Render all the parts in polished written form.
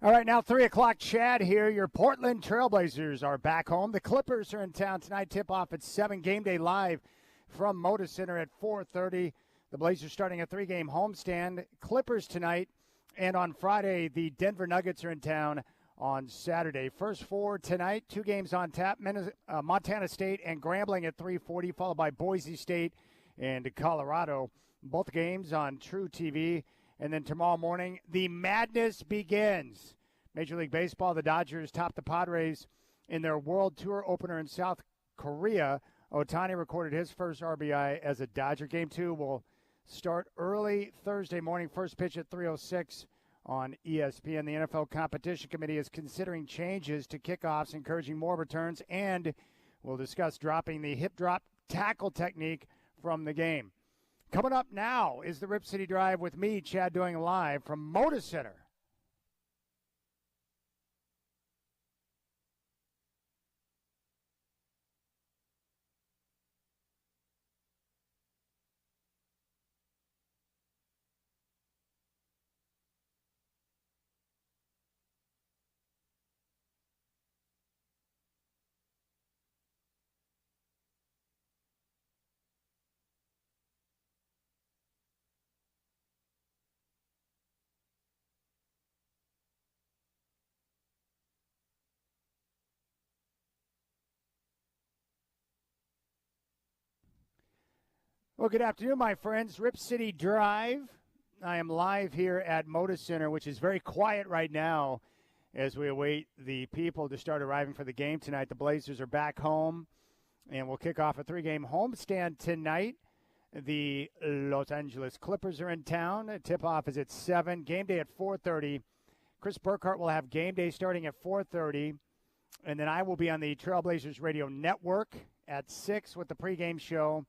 All right, now 3 o'clock, Chad here. Your Portland Trailblazers are back home. The Clippers are in town tonight. Tip-off at 7. Game day live from Moda Center at 4:30. The Blazers starting a 3-game homestand. Clippers tonight, and on Friday, the Denver Nuggets are in town on Saturday. First 4 tonight, 2 games on tap. Montana State and Grambling at 3:40, followed by Boise State and Colorado. Both games on True TV. And then tomorrow morning, the madness begins. Major League Baseball, the Dodgers topped the Padres in their World Tour opener in South Korea. Ohtani recorded his first RBI as a Dodger. Game 2 will start early Thursday morning. First pitch at 3:06 on ESPN. The NFL Competition Committee is considering changes to kickoffs, encouraging more returns, and we'll discuss dropping the hip drop tackle technique from the game. Coming up now is the Rip City Drive with me, Chad, doing live from Moda Center. Well, good afternoon, my friends. Rip City Drive. I am live here at Moda Center, which is very quiet right now as we await the people to start arriving for the game tonight. The Blazers are back home, and we'll kick off a 3-game homestand tonight. The Los Angeles Clippers are in town. Tip-off is at 7. Game day at 4:30. Chris Burkhart will have game day starting at 4:30, and then I will be on the Trailblazers Radio Network at 6 with the pregame show.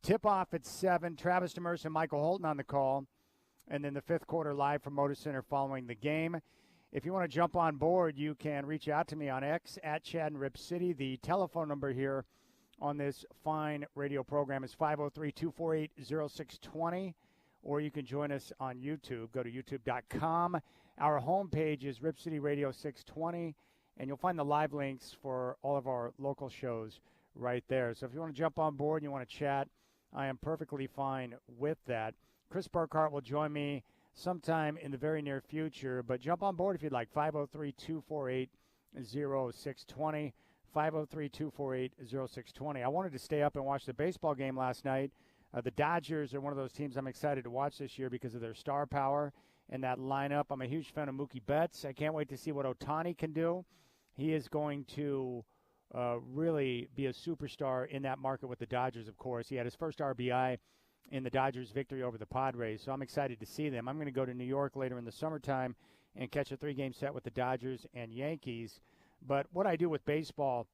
Tip-off at 7, Travis Demers and Michael Holton on the call, and then the 5th quarter live from Moda Center following the game. If you want to jump on board, you can reach out to me on X at Chad and Rip City. The telephone number here on this fine radio program is 503-248-0620, or you can join us on YouTube. Go to youtube.com. Our homepage is Rip City Radio 620, and you'll find the live links for all of our local shows right there. So if you want to jump on board and you want to chat, I am perfectly fine with that. Chris Burkhart will join me sometime in the very near future, but jump on board if you'd like. 503-248-0620, 503-248-0620. I wanted to stay up and watch the baseball game last night. The Dodgers are one of those teams I'm excited to watch this year because of their star power and that lineup. I'm a huge fan of Mookie Betts. I can't wait to see what Ohtani can do. He is going to really be a superstar in that market with the Dodgers, of course. He had his first RBI in the Dodgers' victory over the Padres, so I'm excited to see them. I'm going to go to New York later in the summertime and catch a 3-game set with the Dodgers and Yankees. But what I do with baseball,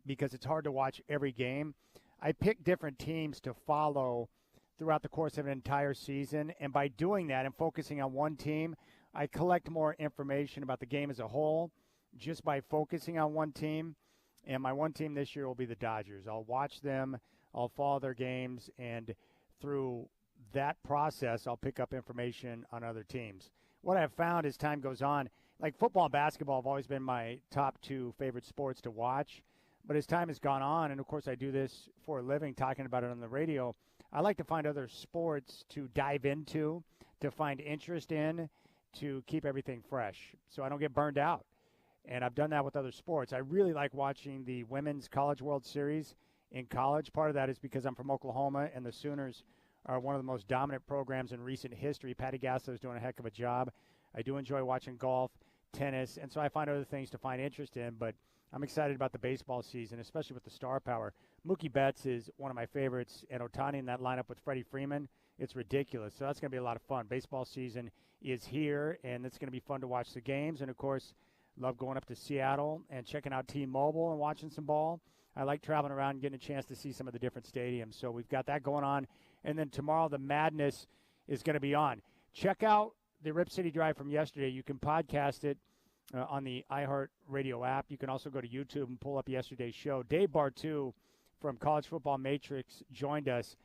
because it's hard to watch every game, I pick different teams to follow throughout the course of an entire season, and by doing that and focusing on one team, I collect more information about the game as a whole just by focusing on one team. And my one team this year will be the Dodgers. I'll watch them, I'll follow their games, and through that process, I'll pick up information on other teams. What I've found as time goes on, like football and basketball have always been my top 2 favorite sports to watch. But as time has gone on, and of course I do this for a living, talking about it on the radio, I like to find other sports to dive into, to find interest in, to keep everything fresh so I don't get burned out. And I've done that with other sports. I really like watching the Women's College World Series in college. Part of that is because I'm from Oklahoma, and the Sooners are one of the most dominant programs in recent history. Patty Gasso is doing a heck of a job. I do enjoy watching golf, tennis, and so I find other things to find interest in. But I'm excited about the baseball season, especially with the star power. Mookie Betts is one of my favorites, and Ohtani in that lineup with Freddie Freeman, it's ridiculous. So that's going to be a lot of fun. Baseball season is here, and it's going to be fun to watch the games. And, of course, love going up to Seattle and checking out T-Mobile and watching some ball. I like traveling around and getting a chance to see some of the different stadiums. So we've got that going on. And then tomorrow the madness is going to be on. Check out the Rip City Drive from yesterday. You can podcast it on the iHeart Radio app. You can also go to YouTube and pull up yesterday's show. Dave Bartu from College Football Matrix joined us,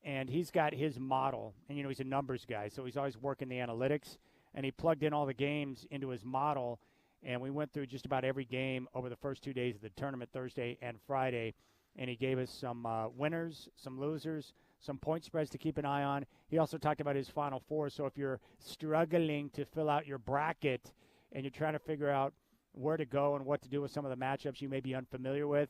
and he's got his model. And, you know, he's a numbers guy, so he's always working the analytics. and he plugged in all the games into his model, and we went through just about every game over the first 2 days of the tournament, Thursday and Friday, and he gave us some winners, some losers, some point spreads to keep an eye on. He also talked about his Final Four, so if you're struggling to fill out your bracket and you're trying to figure out where to go and what to do with some of the matchups you may be unfamiliar with,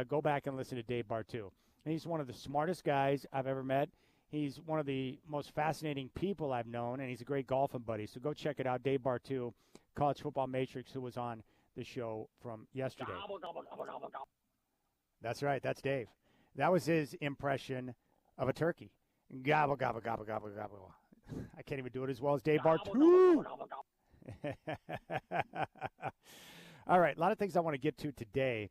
go back and listen to Dave Bartu. And he's one of the smartest guys I've ever met. He's one of the most fascinating people I've known, and he's a great golfing buddy. So go check it out. Dave Bartu, College Football Matrix, who was on the show from yesterday. That's right. That's Dave. That was his impression of a turkey. Gobble, gobble, gobble, gobble, gobble. I can't even do it as well as Dave Bartu. All right, a lot of things I want to get to today,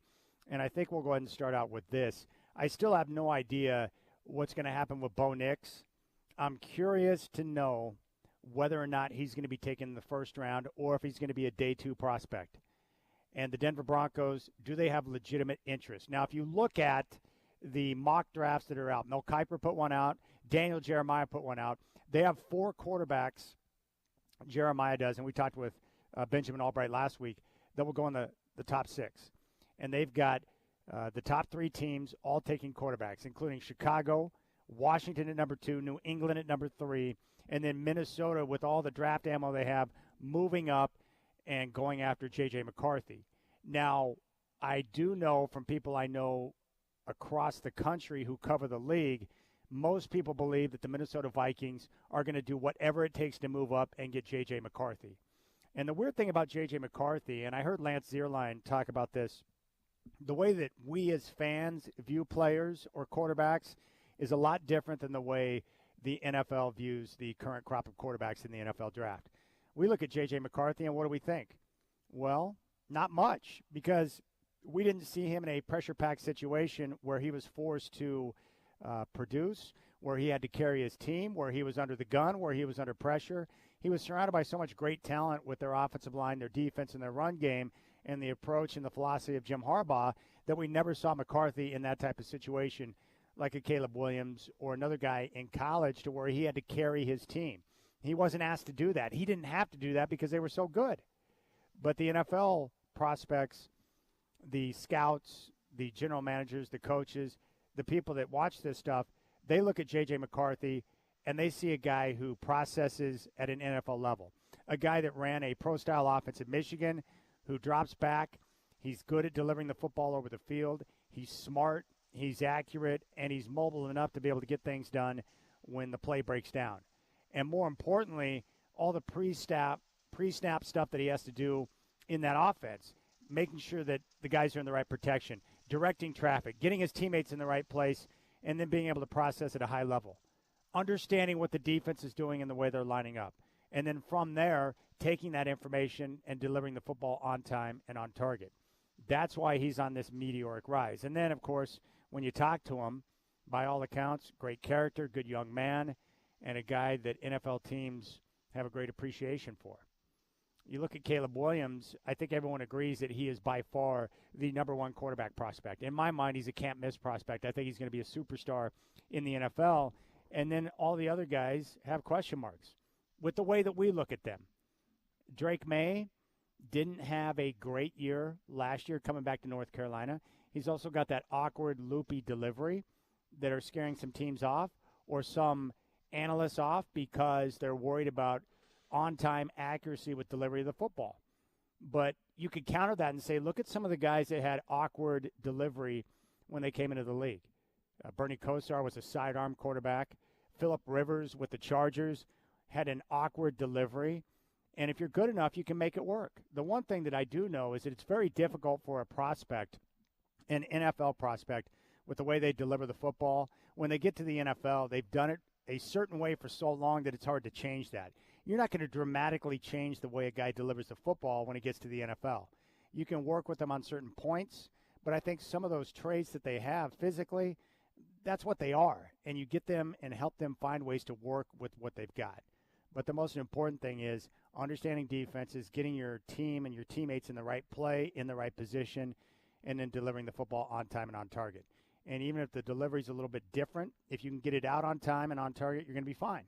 and I think we'll go ahead and start out with this. I still have no idea what's going to happen with Bo Nix. I'm curious to know whether or not he's going to be taken in the first round or if he's going to be a day 2 prospect. And the Denver Broncos, do they have legitimate interest? Now, if you look at the mock drafts that are out, Mel Kiper put one out, Daniel Jeremiah put one out. They have 4 quarterbacks, Jeremiah does, and we talked with Benjamin Albright last week, that will go in the top 6. And they've got the top 3 teams all taking quarterbacks, including Chicago, Washington at number 2, New England at number 3, and then Minnesota, with all the draft ammo they have, moving up and going after J.J. McCarthy. Now, I do know from people I know across the country who cover the league, most people believe that the Minnesota Vikings are going to do whatever it takes to move up and get J.J. McCarthy. And the weird thing about J.J. McCarthy, and I heard Lance Zierlein talk about this, the way that we as fans view players or quarterbacks is a lot different than the way the NFL views the current crop of quarterbacks in the NFL draft. We look at J.J. McCarthy, and what do we think? Well, not much, because we didn't see him in a pressure-packed situation where he was forced to produce, where he had to carry his team, where he was under the gun, where he was under pressure. He was surrounded by so much great talent with their offensive line, their defense, and their run game, and the approach and the philosophy of Jim Harbaugh, that we never saw McCarthy in that type of situation like a Caleb Williams or another guy in college, to where he had to carry his team. He wasn't asked to do that. He didn't have to do that because they were so good. But the NFL prospects, the scouts, the general managers, the coaches, the people that watch this stuff, they look at J.J. McCarthy and they see a guy who processes at an NFL level, a guy that ran a pro-style offense at Michigan, who drops back. He's good at delivering the football over the field. He's smart, he's accurate, and he's mobile enough to be able to get things done when the play breaks down. And more importantly, all the pre-snap stuff that he has to do in that offense, making sure that the guys are in the right protection, directing traffic, getting his teammates in the right place, and then being able to process at a high level, understanding what the defense is doing and the way they're lining up. And then from there, taking that information and delivering the football on time and on target. That's why he's on this meteoric rise. And then, of course, when you talk to him, by all accounts, great character, good young man, and a guy that NFL teams have a great appreciation for. You look at Caleb Williams, I think everyone agrees that he is by far the number 1 quarterback prospect. In my mind, he's a can't-miss prospect. I think he's going to be a superstar in the NFL. And then all the other guys have question marks with the way that we look at them. Drake May didn't have a great year last year coming back to North Carolina. He's also got that awkward, loopy delivery that are scaring some teams off, or some analysts off, because they're worried about on-time accuracy with delivery of the football. But you could counter that and say, look at some of the guys that had awkward delivery when they came into the league. Bernie Kosar was a sidearm quarterback. Phillip Rivers with the Chargers had an awkward delivery. And if you're good enough, you can make it work. The one thing that I do know is that it's very difficult for a prospect, an NFL prospect, with the way they deliver the football. When they get to the NFL, they've done it a certain way for so long that it's hard to change that. You're not going to dramatically change the way a guy delivers the football when he gets to the NFL. You can work with them on certain points, but I think some of those traits that they have physically, that's what they are. And you get them and help them find ways to work with what they've got. But the most important thing is understanding defenses, getting your team and your teammates in the right play, in the right position, and then delivering the football on time and on target. And even if the delivery is a little bit different, if you can get it out on time and on target, you're going to be fine.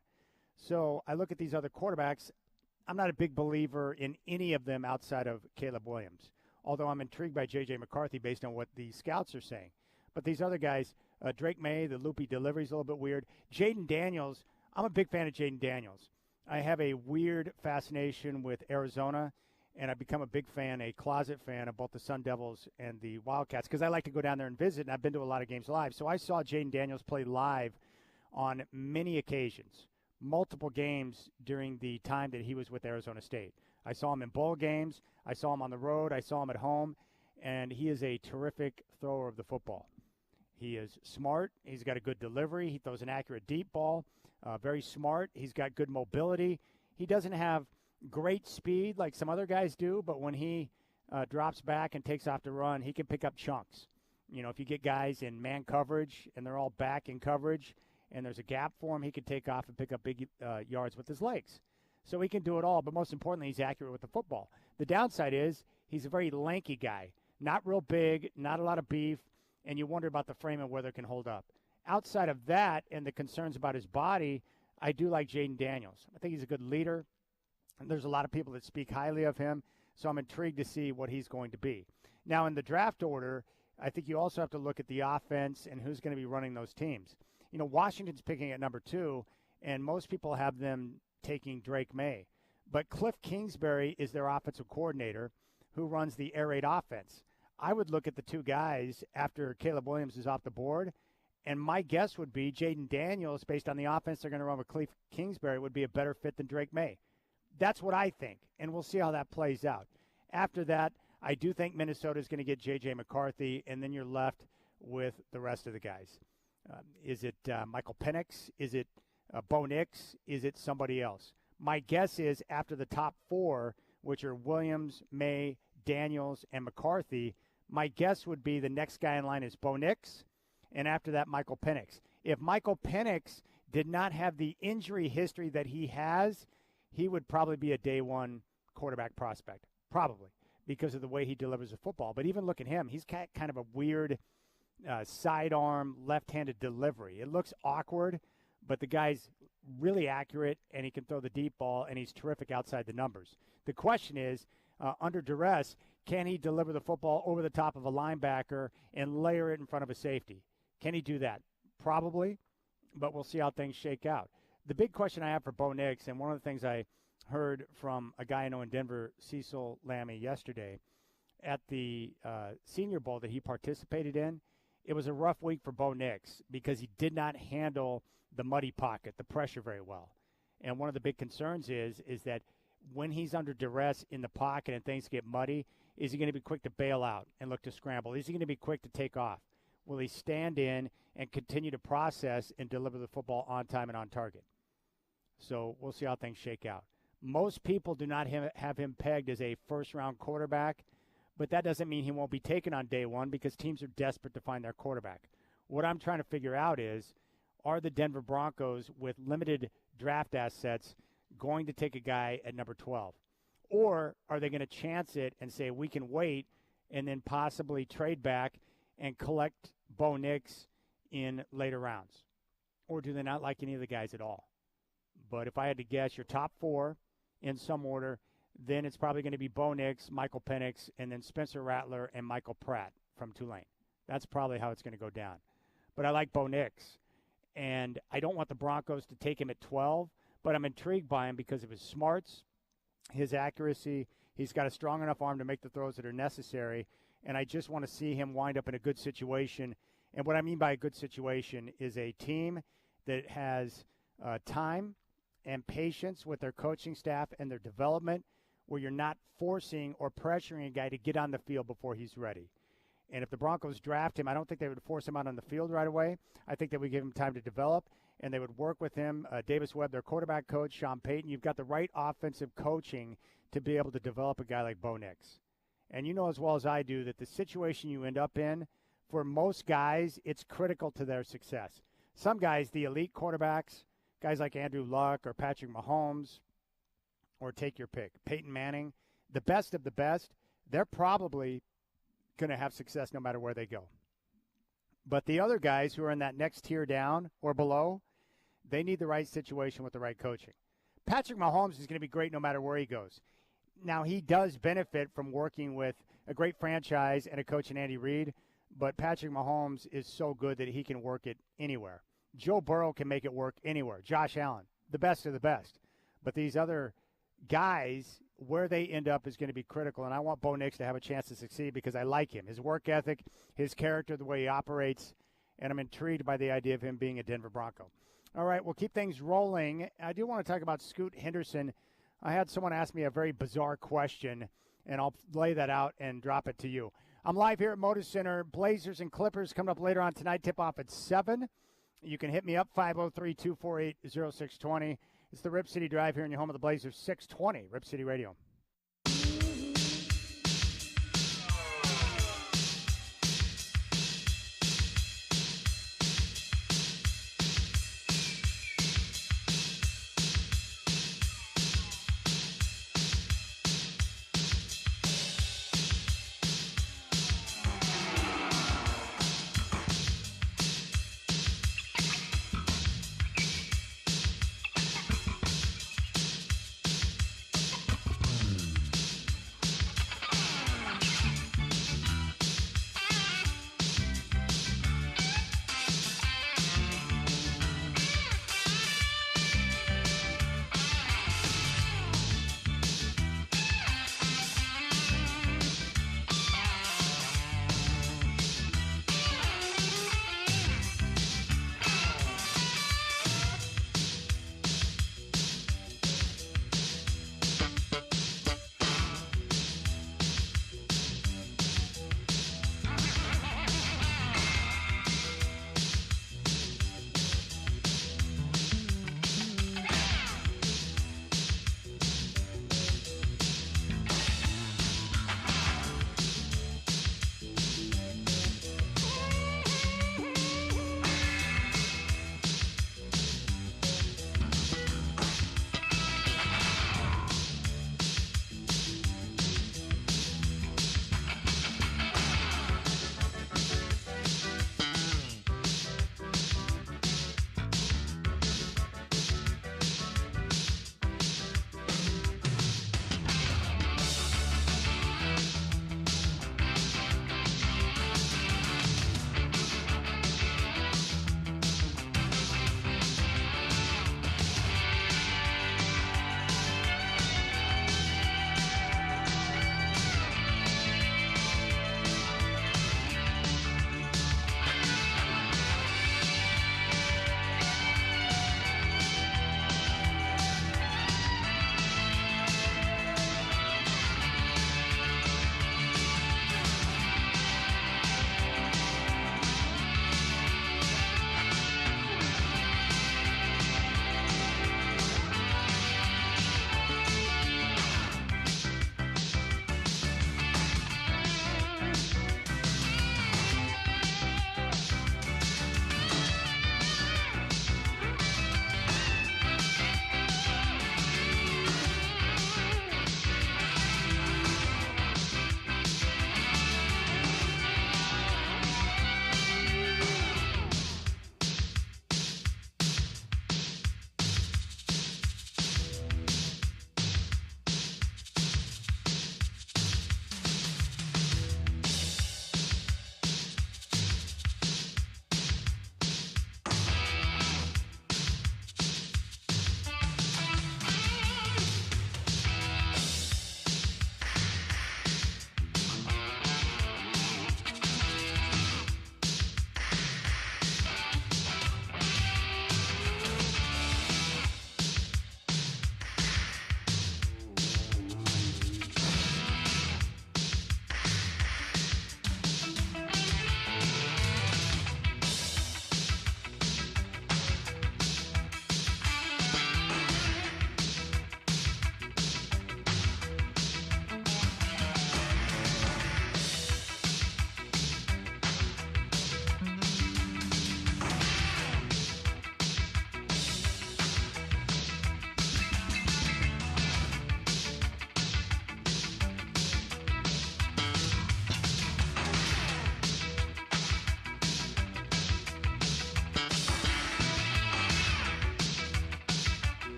So I look at these other quarterbacks. I'm not a big believer in any of them outside of Caleb Williams, although I'm intrigued by J.J. McCarthy based on what the scouts are saying. But these other guys, Drake May, the loopy delivery is a little bit weird. Jaden Daniels, I'm a big fan of Jaden Daniels. I have a weird fascination with Arizona, and I've become a big fan, a closet fan of both the Sun Devils and the Wildcats because I like to go down there and visit, and I've been to a lot of games live. So I saw Jaden Daniels play live on many occasions, multiple games during the time that he was with Arizona State. I saw him in bowl games. I saw him on the road. I saw him at home, and he is a terrific thrower of the football. He is smart. He's got a good delivery. He throws an accurate deep ball. Very smart. He's got good mobility. He doesn't have great speed like some other guys do, but when he drops back and takes off to run, he can pick up chunks. You know, if you get guys in man coverage and they're all back in coverage and there's a gap for him, he can take off and pick up big yards with his legs. So he can do it all, but most importantly, he's accurate with the football. The downside is he's a very lanky guy, not real big, not a lot of beef, and you wonder about the frame and whether it can hold up. Outside of that and the concerns about his body, I do like Jaden Daniels. I think he's a good leader. And there's a lot of people that speak highly of him, so I'm intrigued to see what he's going to be. Now, in the draft order, I think you also have to look at the offense and who's going to be running those teams. You know, Washington's picking at number 2, and most people have them taking Drake May. But Cliff Kingsbury is their offensive coordinator who runs the air raid offense. I would look at the two guys after Caleb Williams is off the board, and my guess would be Jaden Daniels, based on the offense they're going to run with Cliff Kingsbury, would be a better fit than Drake May. That's what I think, and we'll see how that plays out. After that, I do think Minnesota is going to get J.J. McCarthy, and then you're left with the rest of the guys. Is it Michael Penix? Is it Bo Nix? Is it somebody else? My guess is after the top 4, which are Williams, May, Daniels, and McCarthy, my guess would be the next guy in line is Bo Nix, and after that, Michael Penix. If Michael Penix did not have the injury history that he has, he would probably be a day 1 quarterback prospect, probably, because of the way he delivers the football. But even look at him. He's got kind of a weird sidearm, left-handed delivery. It looks awkward, but the guy's really accurate, and he can throw the deep ball, and he's terrific outside the numbers. The question is, under duress, can he deliver the football over the top of a linebacker and layer it in front of a safety? Can he do that? Probably, but we'll see how things shake out. The big question I have for Bo Nix, and one of the things I heard from a guy I know in Denver, Cecil Lammy, yesterday at the Senior Bowl that he participated in, it was a rough week for Bo Nix because he did not handle the muddy pocket, the pressure, very well. And one of the big concerns is that when he's under duress in the pocket and things get muddy, is he going to be quick to bail out and look to scramble? Is he going to be quick to take off? Will he stand in and continue to process and deliver the football on time and on target? So we'll see how things shake out. Most people do not have him pegged as a first-round quarterback, but that doesn't mean he won't be taken on day 1 because teams are desperate to find their quarterback. What I'm trying to figure out is, are the Denver Broncos, with limited draft assets, going to take a guy at number 12? Or are they going to chance it and say, we can wait and then possibly trade back and collect Bo Nix in later rounds? Or do they not like any of the guys at all? But if I had to guess, your top 4 in some order, then it's probably going to be Bo Nix, Michael Penix, and then Spencer Rattler and Michael Pratt from Tulane. That's probably how it's going to go down. But I like Bo Nix, and I don't want the Broncos to take him at 12, but I'm intrigued by him because of his smarts, his accuracy. He's got a strong enough arm to make the throws that are necessary, and I just want to see him wind up in a good situation. And what I mean by a good situation is a team that has time and patience with their coaching staff and their development, where you're not forcing or pressuring a guy to get on the field before he's ready. And if the Broncos draft him, I don't think they would force him out on the field right away. I think they would give him time to develop, and they would work with him. Davis Webb, their quarterback coach, Sean Payton, you've got the right offensive coaching to be able to develop a guy like Bo Nix. And you know as well as I do that the situation you end up in, for most guys, it's critical to their success. Some guys, the elite quarterbacks, guys like Andrew Luck or Patrick Mahomes, or take your pick, Peyton Manning, the best of the best, they're probably going to have success no matter where they go. But the other guys who are in that next tier down or below, they need the right situation with the right coaching. Patrick Mahomes is going to be great no matter where he goes. Now, he does benefit from working with a great franchise and a coach in Andy Reid, but Patrick Mahomes is so good that he can work it anywhere. Joe Burrow can make it work anywhere. Josh Allen, the best of the best. But these other guys, where they end up is going to be critical, and I want Bo Nix to have a chance to succeed because I like him, his work ethic, his character, the way he operates, and I'm intrigued by the idea of him being a Denver Bronco. All right, we'll keep things rolling. I do want to talk about Scoot Henderson. I had someone ask me a very bizarre question, and I'll lay that out and drop it to you. I'm live here at Moda Center. Blazers and Clippers coming up later on tonight. Tip-off at 7. You can hit me up, 503-248-0620. It's the Rip City Drive here in your home of the Blazers, 620 Rip City Radio.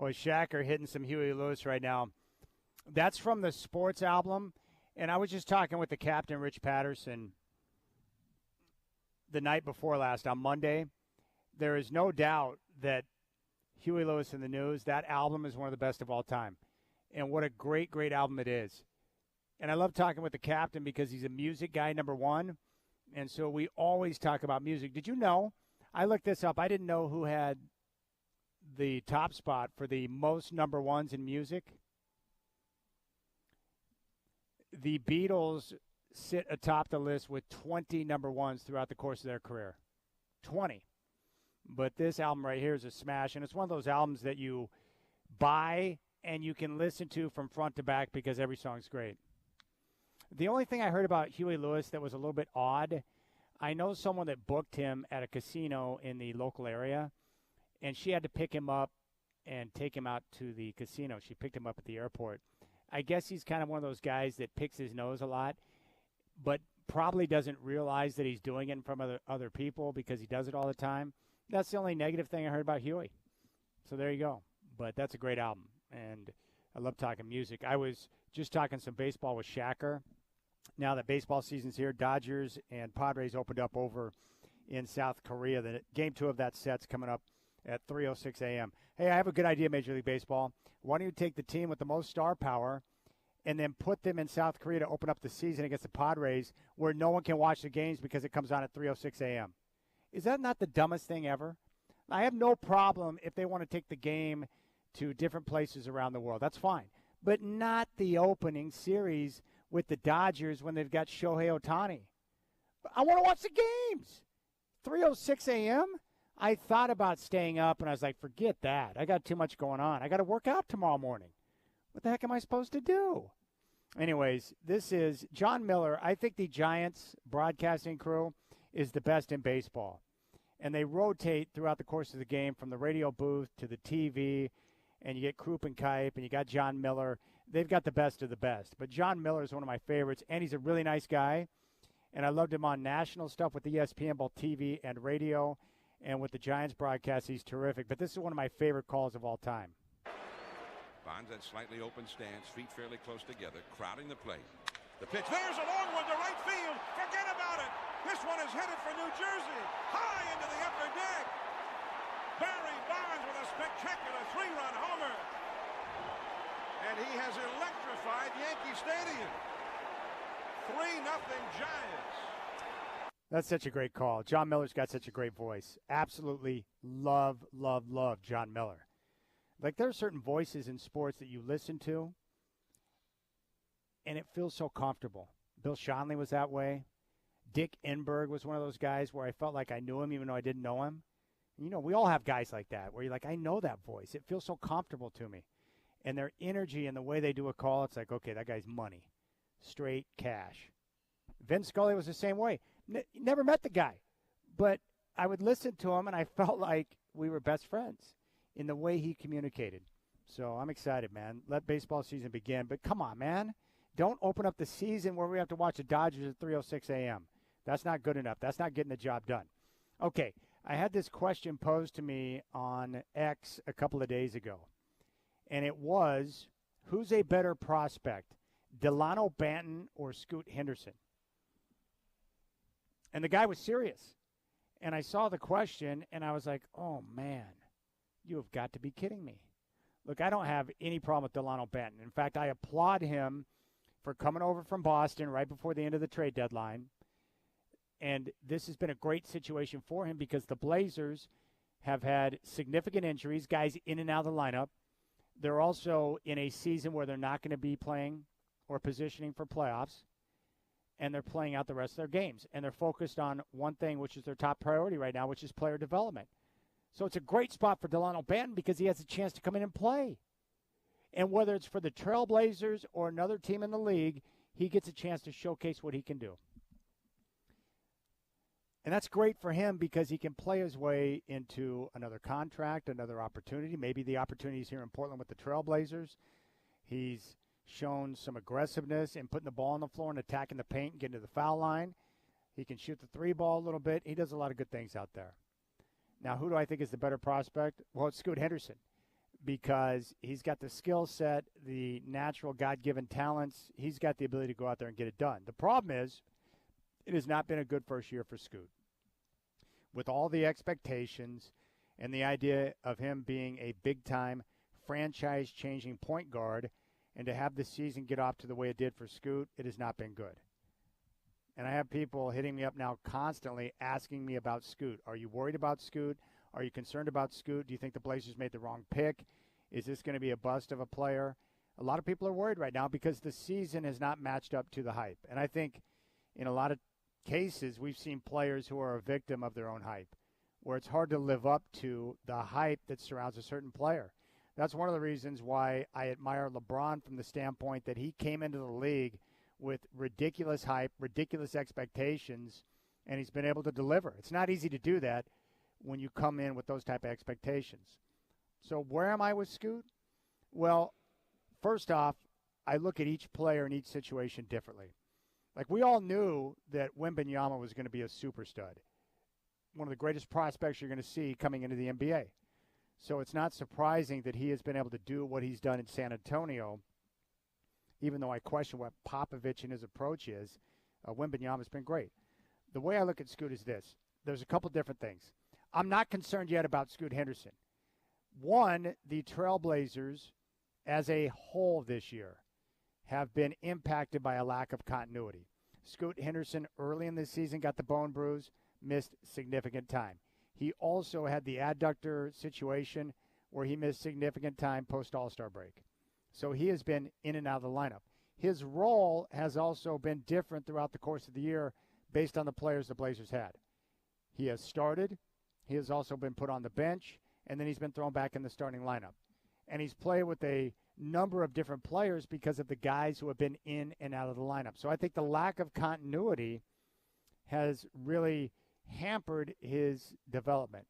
Well, Shaq are hitting some Huey Lewis right now. That's from the Sports album. And I was just talking with the captain, Rich Patterson, the night before last on Monday. There is no doubt that Huey Lewis and the News, that album is one of the best of all time. And what a great, great album it is. And I love talking with the captain because he's a music guy, number one. And so we always talk about music. Did you know? I looked this up. I didn't know who had the top spot for the most number ones in music. The Beatles sit atop the list with 20 number ones throughout the course of their career. 20. But this album right here is a smash, and it's one of those albums that you buy and you can listen to from front to back because every song's great. The only thing I heard about Huey Lewis that was a little bit odd, I know someone that booked him at a casino in the local area, and she had to pick him up and take him out to the casino. She picked him up at the airport. I guess he's kind of one of those guys that picks his nose a lot, but probably doesn't realize that he's doing it in front of other people because he does it all the time. That's the only negative thing I heard about Huey. So there you go. But that's a great album, and I love talking music. I was just talking some baseball with Shacker. Now that baseball season's here, Dodgers and Padres opened up over in South Korea. The Game 2 of that set's coming up at 3:06 a.m. Hey, I have a good idea, Major League Baseball. Why don't you take the team with the most star power and then put them in South Korea to open up the season against the Padres where no one can watch the games because it comes on at 3:06 a.m.? Is that not the dumbest thing ever? I have no problem if they want to take the game to different places around the world. That's fine. But not the opening series with the Dodgers when they've got Shohei Ohtani. I want to watch the games. 3:06 a.m.? I thought about staying up, and I was like, forget that. I got too much going on. I got to work out tomorrow morning. What the heck am I supposed to do? Anyways, this is John Miller. I think the Giants broadcasting crew is the best in baseball. And they rotate throughout the course of the game from the radio booth to the TV, and you get Krupp and Kipe, and you got John Miller. They've got the best of the best. But John Miller is one of my favorites, and he's a really nice guy. And I loved him on national stuff with ESPN, both TV and radio. And with the Giants broadcast, he's terrific. But this is one of my favorite calls of all time. Bonds at slightly open stance, feet fairly close together, crowding the plate. The pitch, there's a long one to right field. Forget about it. This one is headed for New Jersey, high into the upper deck. Barry Bonds with a spectacular three-run homer. And he has electrified Yankee Stadium. 3-0 Giants. That's such a great call. John Miller's got such a great voice. Absolutely love, love, love John Miller. Like, there are certain voices in sports that you listen to, and it feels so comfortable. Bill Schonely was that way. Dick Enberg was one of those guys where I felt like I knew him even though I didn't know him. You know, we all have guys like that where you're like, I know that voice. It feels so comfortable to me. And their energy and the way they do a call, it's like, okay, that guy's money. Straight cash. Vin Scully was the same way. Never met the guy, but I would listen to him, and I felt like we were best friends in the way he communicated. So I'm excited, man. Let baseball season begin. But come on, man. Don't open up the season where we have to watch the Dodgers at 3:06 a.m. That's not good enough. That's not getting the job done. Okay, I had this question posed to me on X a couple of days ago, and it was, who's a better prospect, Delano Banton or Scoot Henderson? And the guy was serious. And I saw the question, and I was like, oh, man, you have got to be kidding me. Look, I don't have any problem with Delano Banton. In fact, I applaud him for coming over from Boston right before the end of the trade deadline. And this has been a great situation for him because the Blazers have had significant injuries, guys in and out of the lineup. They're also in a season where they're not going to be playing or positioning for playoffs. And they're playing out the rest of their games. And they're focused on one thing, which is their top priority right now, which is player development. So it's a great spot for Delano Banton because he has a chance to come in and play. And whether it's for the Trailblazers or another team in the league, he gets a chance to showcase what he can do. And that's great for him because he can play his way into another contract, another opportunity. Maybe the opportunity's here in Portland with the Trailblazers. He's shown some aggressiveness in putting the ball on the floor and attacking the paint and getting to the foul line. He can shoot the three ball a little bit. He does a lot of good things out there. Now, who do I think is the better prospect? Well, it's Scoot Henderson because he's got the skill set, the natural God-given talents. He's got the ability to go out there and get it done. The problem is it has not been a good first year for Scoot. With all the expectations and the idea of him being a big-time franchise-changing point guard, and to have the season get off to the way it did for Scoot, it has not been good. And I have people hitting me up now constantly asking me about Scoot. Are you worried about Scoot? Are you concerned about Scoot? Do you think the Blazers made the wrong pick? Is this going to be a bust of a player? A lot of people are worried right now because the season has not matched up to the hype. And I think in a lot of cases we've seen players who are a victim of their own hype, where it's hard to live up to the hype that surrounds a certain player. That's one of the reasons why I admire LeBron from the standpoint that he came into the league with ridiculous hype, ridiculous expectations, and he's been able to deliver. It's not easy to do that when you come in with those type of expectations. So where am I with Scoot? Well, first off, I look at each player in each situation differently. Like, we all knew that Wembanyama was going to be a super stud, one of the greatest prospects you're going to see coming into the NBA. So it's not surprising that he has been able to do what he's done in San Antonio, even though I question what Popovich and his approach is. Wembanyama's been great. The way I look at Scoot is this. There's a couple different things. I'm not concerned yet about Scoot Henderson. One, the Trailblazers as a whole this year have been impacted by a lack of continuity. Scoot Henderson early in the season got the bone bruise, missed significant time. He also had the adductor situation where he missed significant time post-All-Star break. So he has been in and out of the lineup. His role has also been different throughout the course of the year based on the players the Blazers had. He has started. He has also been put on the bench, and then he's been thrown back in the starting lineup. And he's played with a number of different players because of the guys who have been in and out of the lineup. So I think the lack of continuity has really hampered his development.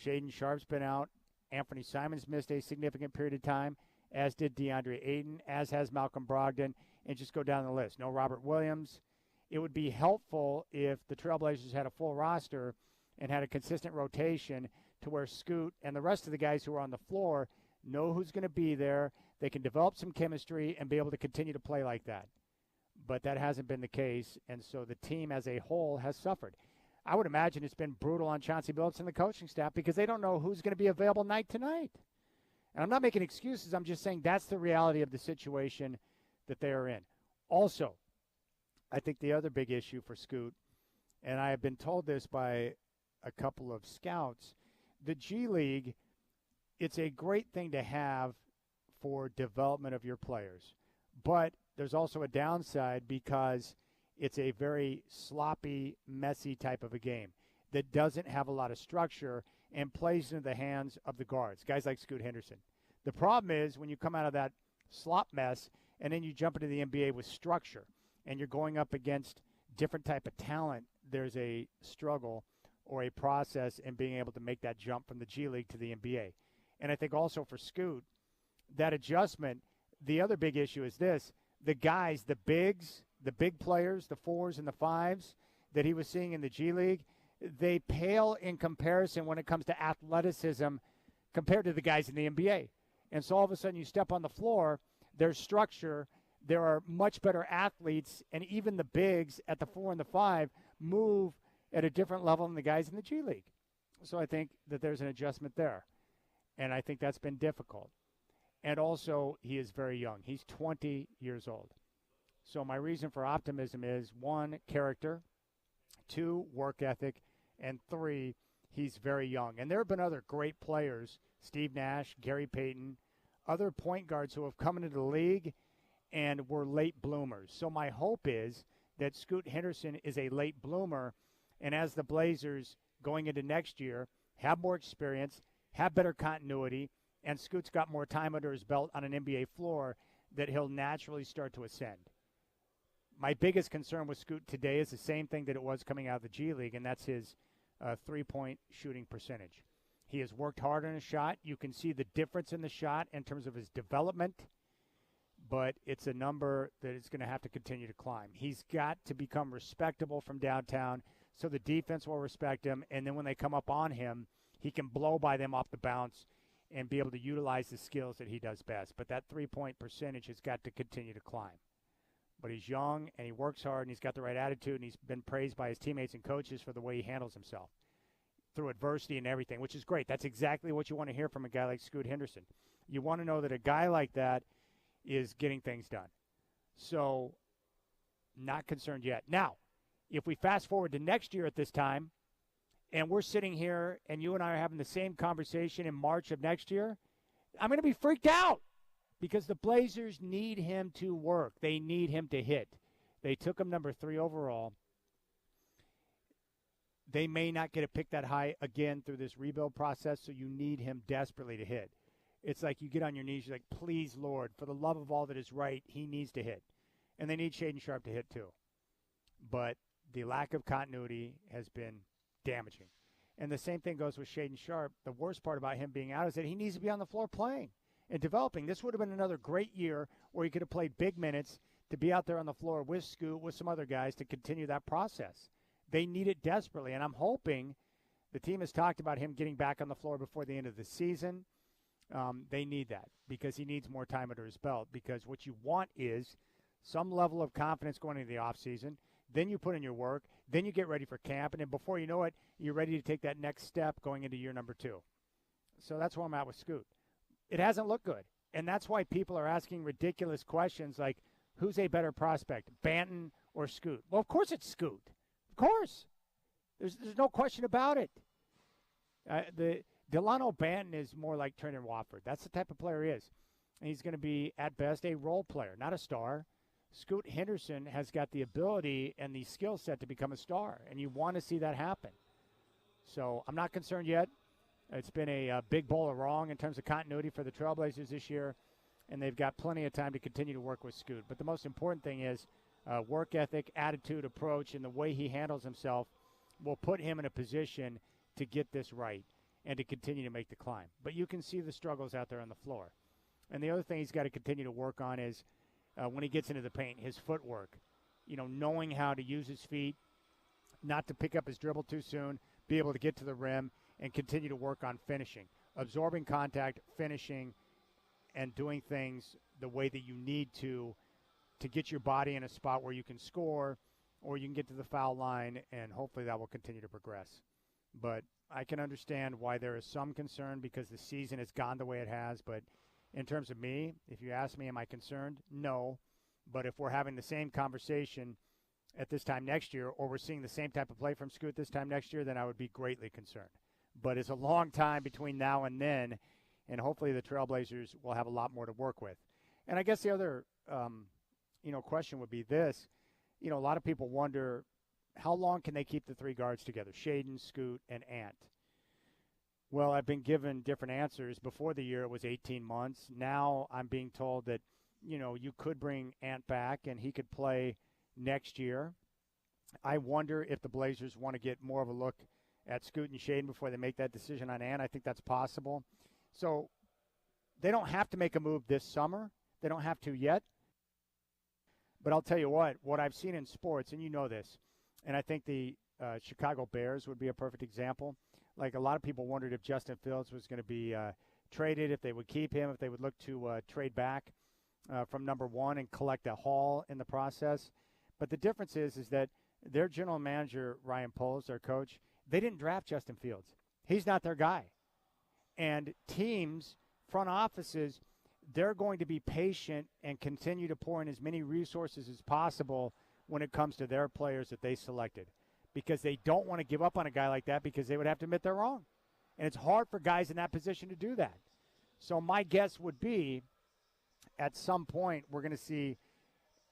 Shaedon Sharpe's been out. Anthony Simons missed a significant period of time, as did DeAndre Ayton, as has Malcolm Brogdon, and just go down the list. No Robert Williams. It would be helpful if the Trailblazers had a full roster and had a consistent rotation to where Scoot and the rest of the guys who are on the floor know who's going to be there. They can develop some chemistry and be able to continue to play like that. But that hasn't been the case, and so the team as a whole has suffered. I would imagine it's been brutal on Chauncey Billups and the coaching staff because they don't know who's going to be available night to night. And I'm not making excuses. I'm just saying that's the reality of the situation that they are in. Also, I think the other big issue for Scoot, and I have been told this by a couple of scouts, the G League, it's a great thing to have for development of your players. But there's also a downside because it's a very sloppy, messy type of a game that doesn't have a lot of structure and plays into the hands of the guards, guys like Scoot Henderson. The problem is when you come out of that slop mess and then you jump into the NBA with structure and you're going up against different type of talent, there's a struggle or a process in being able to make that jump from the G League to the NBA. And I think also for Scoot, that adjustment, the other big issue is this: the guys, the bigs, the big players, the 4s and the 5s that he was seeing in the G League, they pale in comparison when it comes to athleticism compared to the guys in the NBA. And so all of a sudden you step on the floor, there's structure, there are much better athletes, and even the bigs at the 4 and the 5 move at a different level than the guys in the G League. So I think that there's an adjustment there. And I think that's been difficult. And also, he is very young. He's 20 years old. So my reason for optimism is, 1, character, 2, work ethic, and 3, he's very young. And there have been other great players, Steve Nash, Gary Payton, other point guards who have come into the league and were late bloomers. So my hope is that Scoot Henderson is a late bloomer, and as the Blazers going into next year have more experience, have better continuity, and Scoot's got more time under his belt on an NBA floor, that he'll naturally start to ascend. My biggest concern with Scoot today is the same thing that it was coming out of the G League, and that's his three-point shooting percentage. He has worked hard on his shot. You can see the difference in the shot in terms of his development, but it's a number that is going to have to continue to climb. He's got to become respectable from downtown so the defense will respect him, and then when they come up on him, he can blow by them off the bounce and be able to utilize the skills that he does best. But that three-point percentage has got to continue to climb. But he's young, and he works hard, and he's got the right attitude, and he's been praised by his teammates and coaches for the way he handles himself through adversity and everything, which is great. That's exactly what you want to hear from a guy like Scoot Henderson. You want to know that a guy like that is getting things done. So, not concerned yet. Now, if we fast forward to next year at this time, and we're sitting here and you and I are having the same conversation in March of next year, I'm going to be freaked out because the Blazers need him to work. They need him to hit. They took him number 3 overall. They may not get a pick that high again through this rebuild process, so you need him desperately to hit. It's like you get on your knees, you're like, please, Lord, for the love of all that is right, he needs to hit. And they need Shaedon Sharpe to hit too. But the lack of continuity has been damaging. And the same thing goes with Shaedon Sharpe. The worst part about him being out is that he needs to be on the floor playing and developing. This would have been another great year where he could have played big minutes to be out there on the floor with Scoot, with some other guys to continue that process. They need it desperately, and I'm hoping the team has talked about him getting back on the floor before the end of the season. They need that because he needs more time under his belt, because what you want is some level of confidence going into the offseason. Then you put in your work. Then you get ready for camp. And then before you know it, you're ready to take that next step going into year number 2. So that's where I'm at with Scoot. It hasn't looked good. And that's why people are asking ridiculous questions like, who's a better prospect, Banton or Scoot? Well, of course it's Scoot. Of course. There's no question about it. Delano Banton is more like Trenton Watford. That's the type of player he is. And he's going to be, at best, a role player, not a star. Scoot Henderson has got the ability and the skill set to become a star, and you want to see that happen. So I'm not concerned yet. It's been a big bowl of wrong in terms of continuity for the Trailblazers this year, and they've got plenty of time to continue to work with Scoot. But the most important thing is work ethic, attitude, approach, and the way he handles himself will put him in a position to get this right and to continue to make the climb. But you can see the struggles out there on the floor. And the other thing he's got to continue to work on is when he gets into the paint, his footwork. Knowing how to use his feet, not to pick up his dribble too soon, be able to get to the rim, and continue to work on finishing. Absorbing contact, finishing, and doing things the way that you need to get your body in a spot where you can score or you can get to the foul line, and hopefully that will continue to progress. But I can understand why there is some concern because the season has gone the way it has, but in terms of me, if you ask me, am I concerned? No. But if we're having the same conversation at this time next year, or we're seeing the same type of play from Scoot this time next year, then I would be greatly concerned. But it's a long time between now and then, and hopefully the Trailblazers will have a lot more to work with. And I guess the other, question would be this. A lot of people wonder, how long can they keep the 3 guards together, Shaedon, Scoot, and Ant? Well, I've been given different answers. Before the year, it was 18 months. Now I'm being told that, you could bring Ant back and he could play next year. I wonder if the Blazers want to get more of a look at Scoot and Shaedon before they make that decision on Ant. I think that's possible. So they don't have to make a move this summer. They don't have to yet. But I'll tell you what I've seen in sports, and you know this, and I think the Chicago Bears would be a perfect example. Like, a lot of people wondered if Justin Fields was going to be traded, if they would keep him, if they would look to trade back from number 1 and collect a haul in the process. But the difference is that their general manager, Ryan Poles, their coach, they didn't draft Justin Fields. He's not their guy. And teams, front offices, they're going to be patient and continue to pour in as many resources as possible when it comes to their players that they selected, because they don't want to give up on a guy like that because they would have to admit they're wrong. And it's hard for guys in that position to do that. So my guess would be at some point we're going to see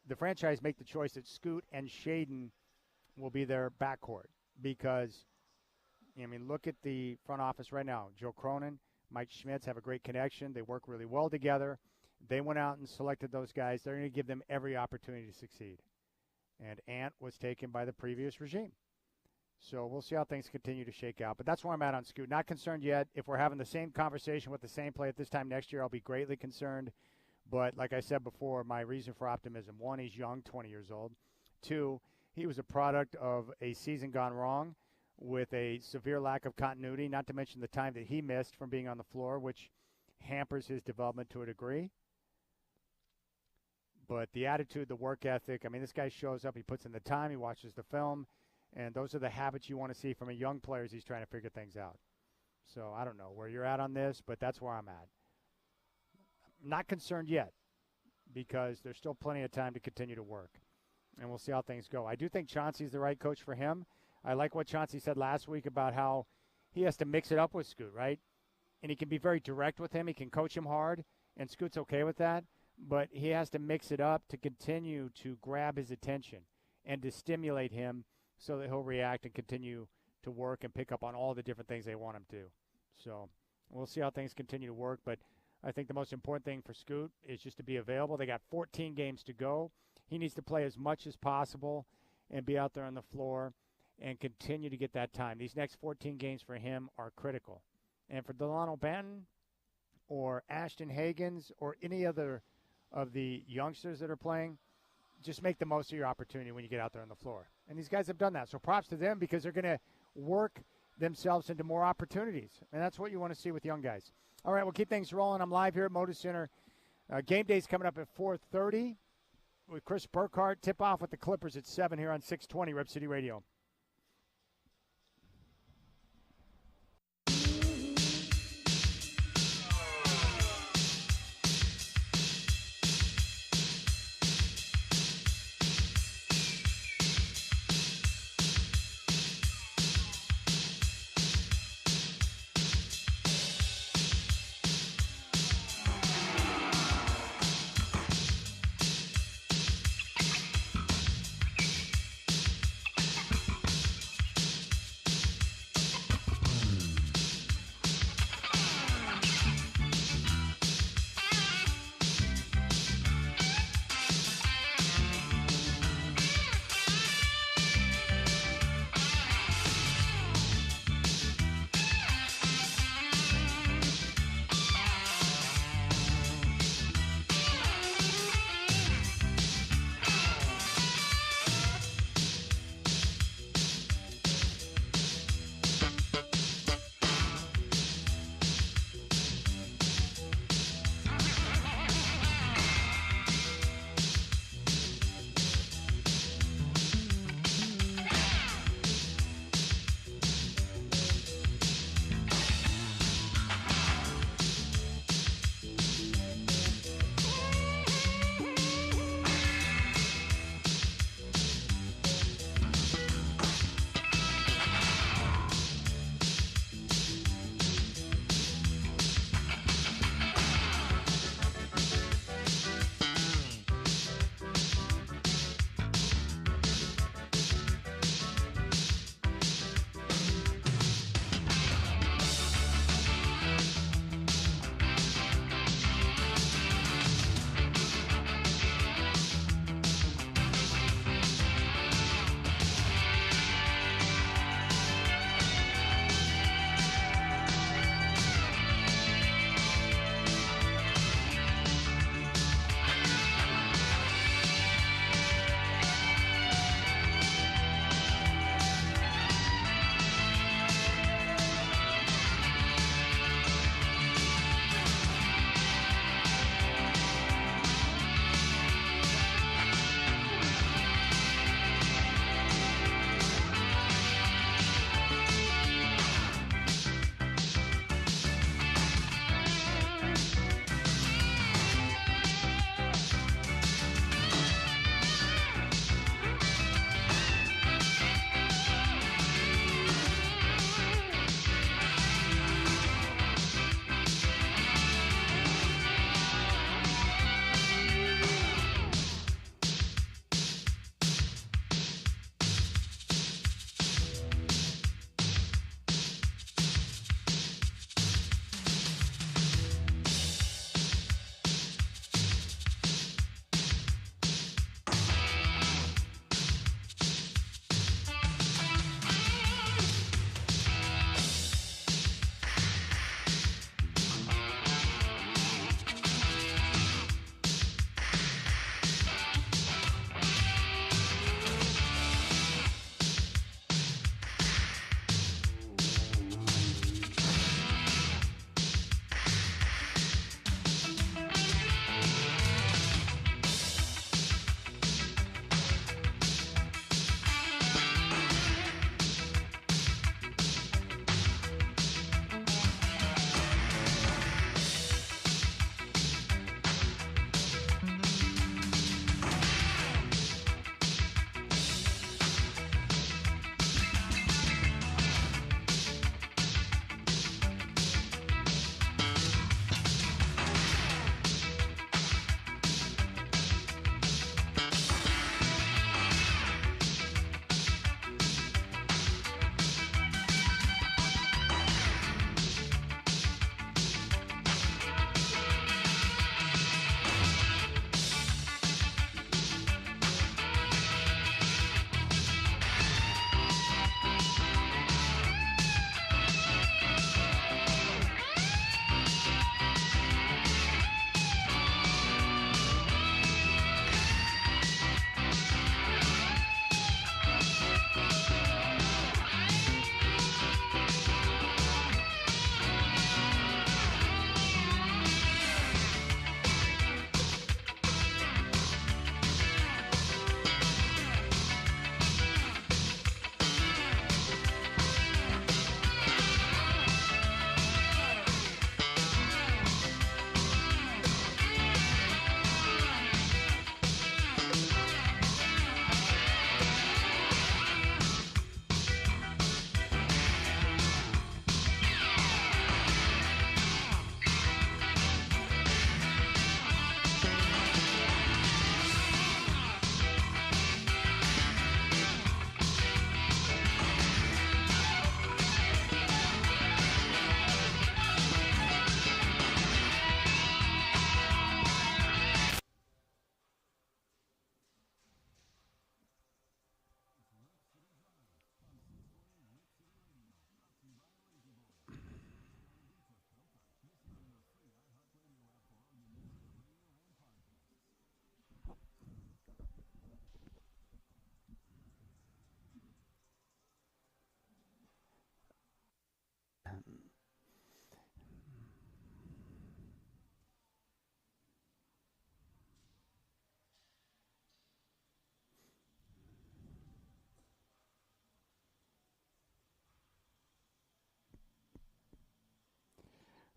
the franchise make the choice that Scoot and Shaedon will be their backcourt because, look at the front office right now. Joe Cronin, Mike Schmitz have a great connection. They work really well together. They went out and selected those guys. They're going to give them every opportunity to succeed. And Ant was taken by the previous regime. So we'll see how things continue to shake out. But that's where I'm at on Scoot. Not concerned yet. If we're having the same conversation with the same play at this time next year, I'll be greatly concerned. But like I said before, my reason for optimism, 1, he's young, 20 years old. 2, he was a product of a season gone wrong with a severe lack of continuity, not to mention the time that he missed from being on the floor, which hampers his development to a degree. But the attitude, the work ethic, I mean, this guy shows up, he puts in the time, he watches the film, and those are the habits you want to see from a young player as he's trying to figure things out. So I don't know where you're at on this, but that's where I'm at. I'm not concerned yet because there's still plenty of time to continue to work, and we'll see how things go. I do think Chauncey's the right coach for him. I like what Chauncey said last week about how he has to mix it up with Scoot, right? And he can be very direct with him. He can coach him hard, and Scoot's okay with that. But he has to mix it up to continue to grab his attention and to stimulate him so that he'll react and continue to work and pick up on all the different things they want him to. So we'll see how things continue to work. But I think the most important thing for Scoot is just to be available. They got 14 games to go. He needs to play as much as possible and be out there on the floor and continue to get that time. These next 14 games for him are critical. And for Delano Banton or Ashton Hagans or any other of the youngsters that are playing, just make the most of your opportunity when you get out there on the floor. And these guys have done that. So props to them because they're going to work themselves into more opportunities. And that's what you want to see with young guys. All right, we'll keep things rolling. I'm live here at Moda Center. Game day's coming up at 4:30 with Chris Burkhardt. Tip-off with the Clippers at 7 here on 620 Rep City Radio.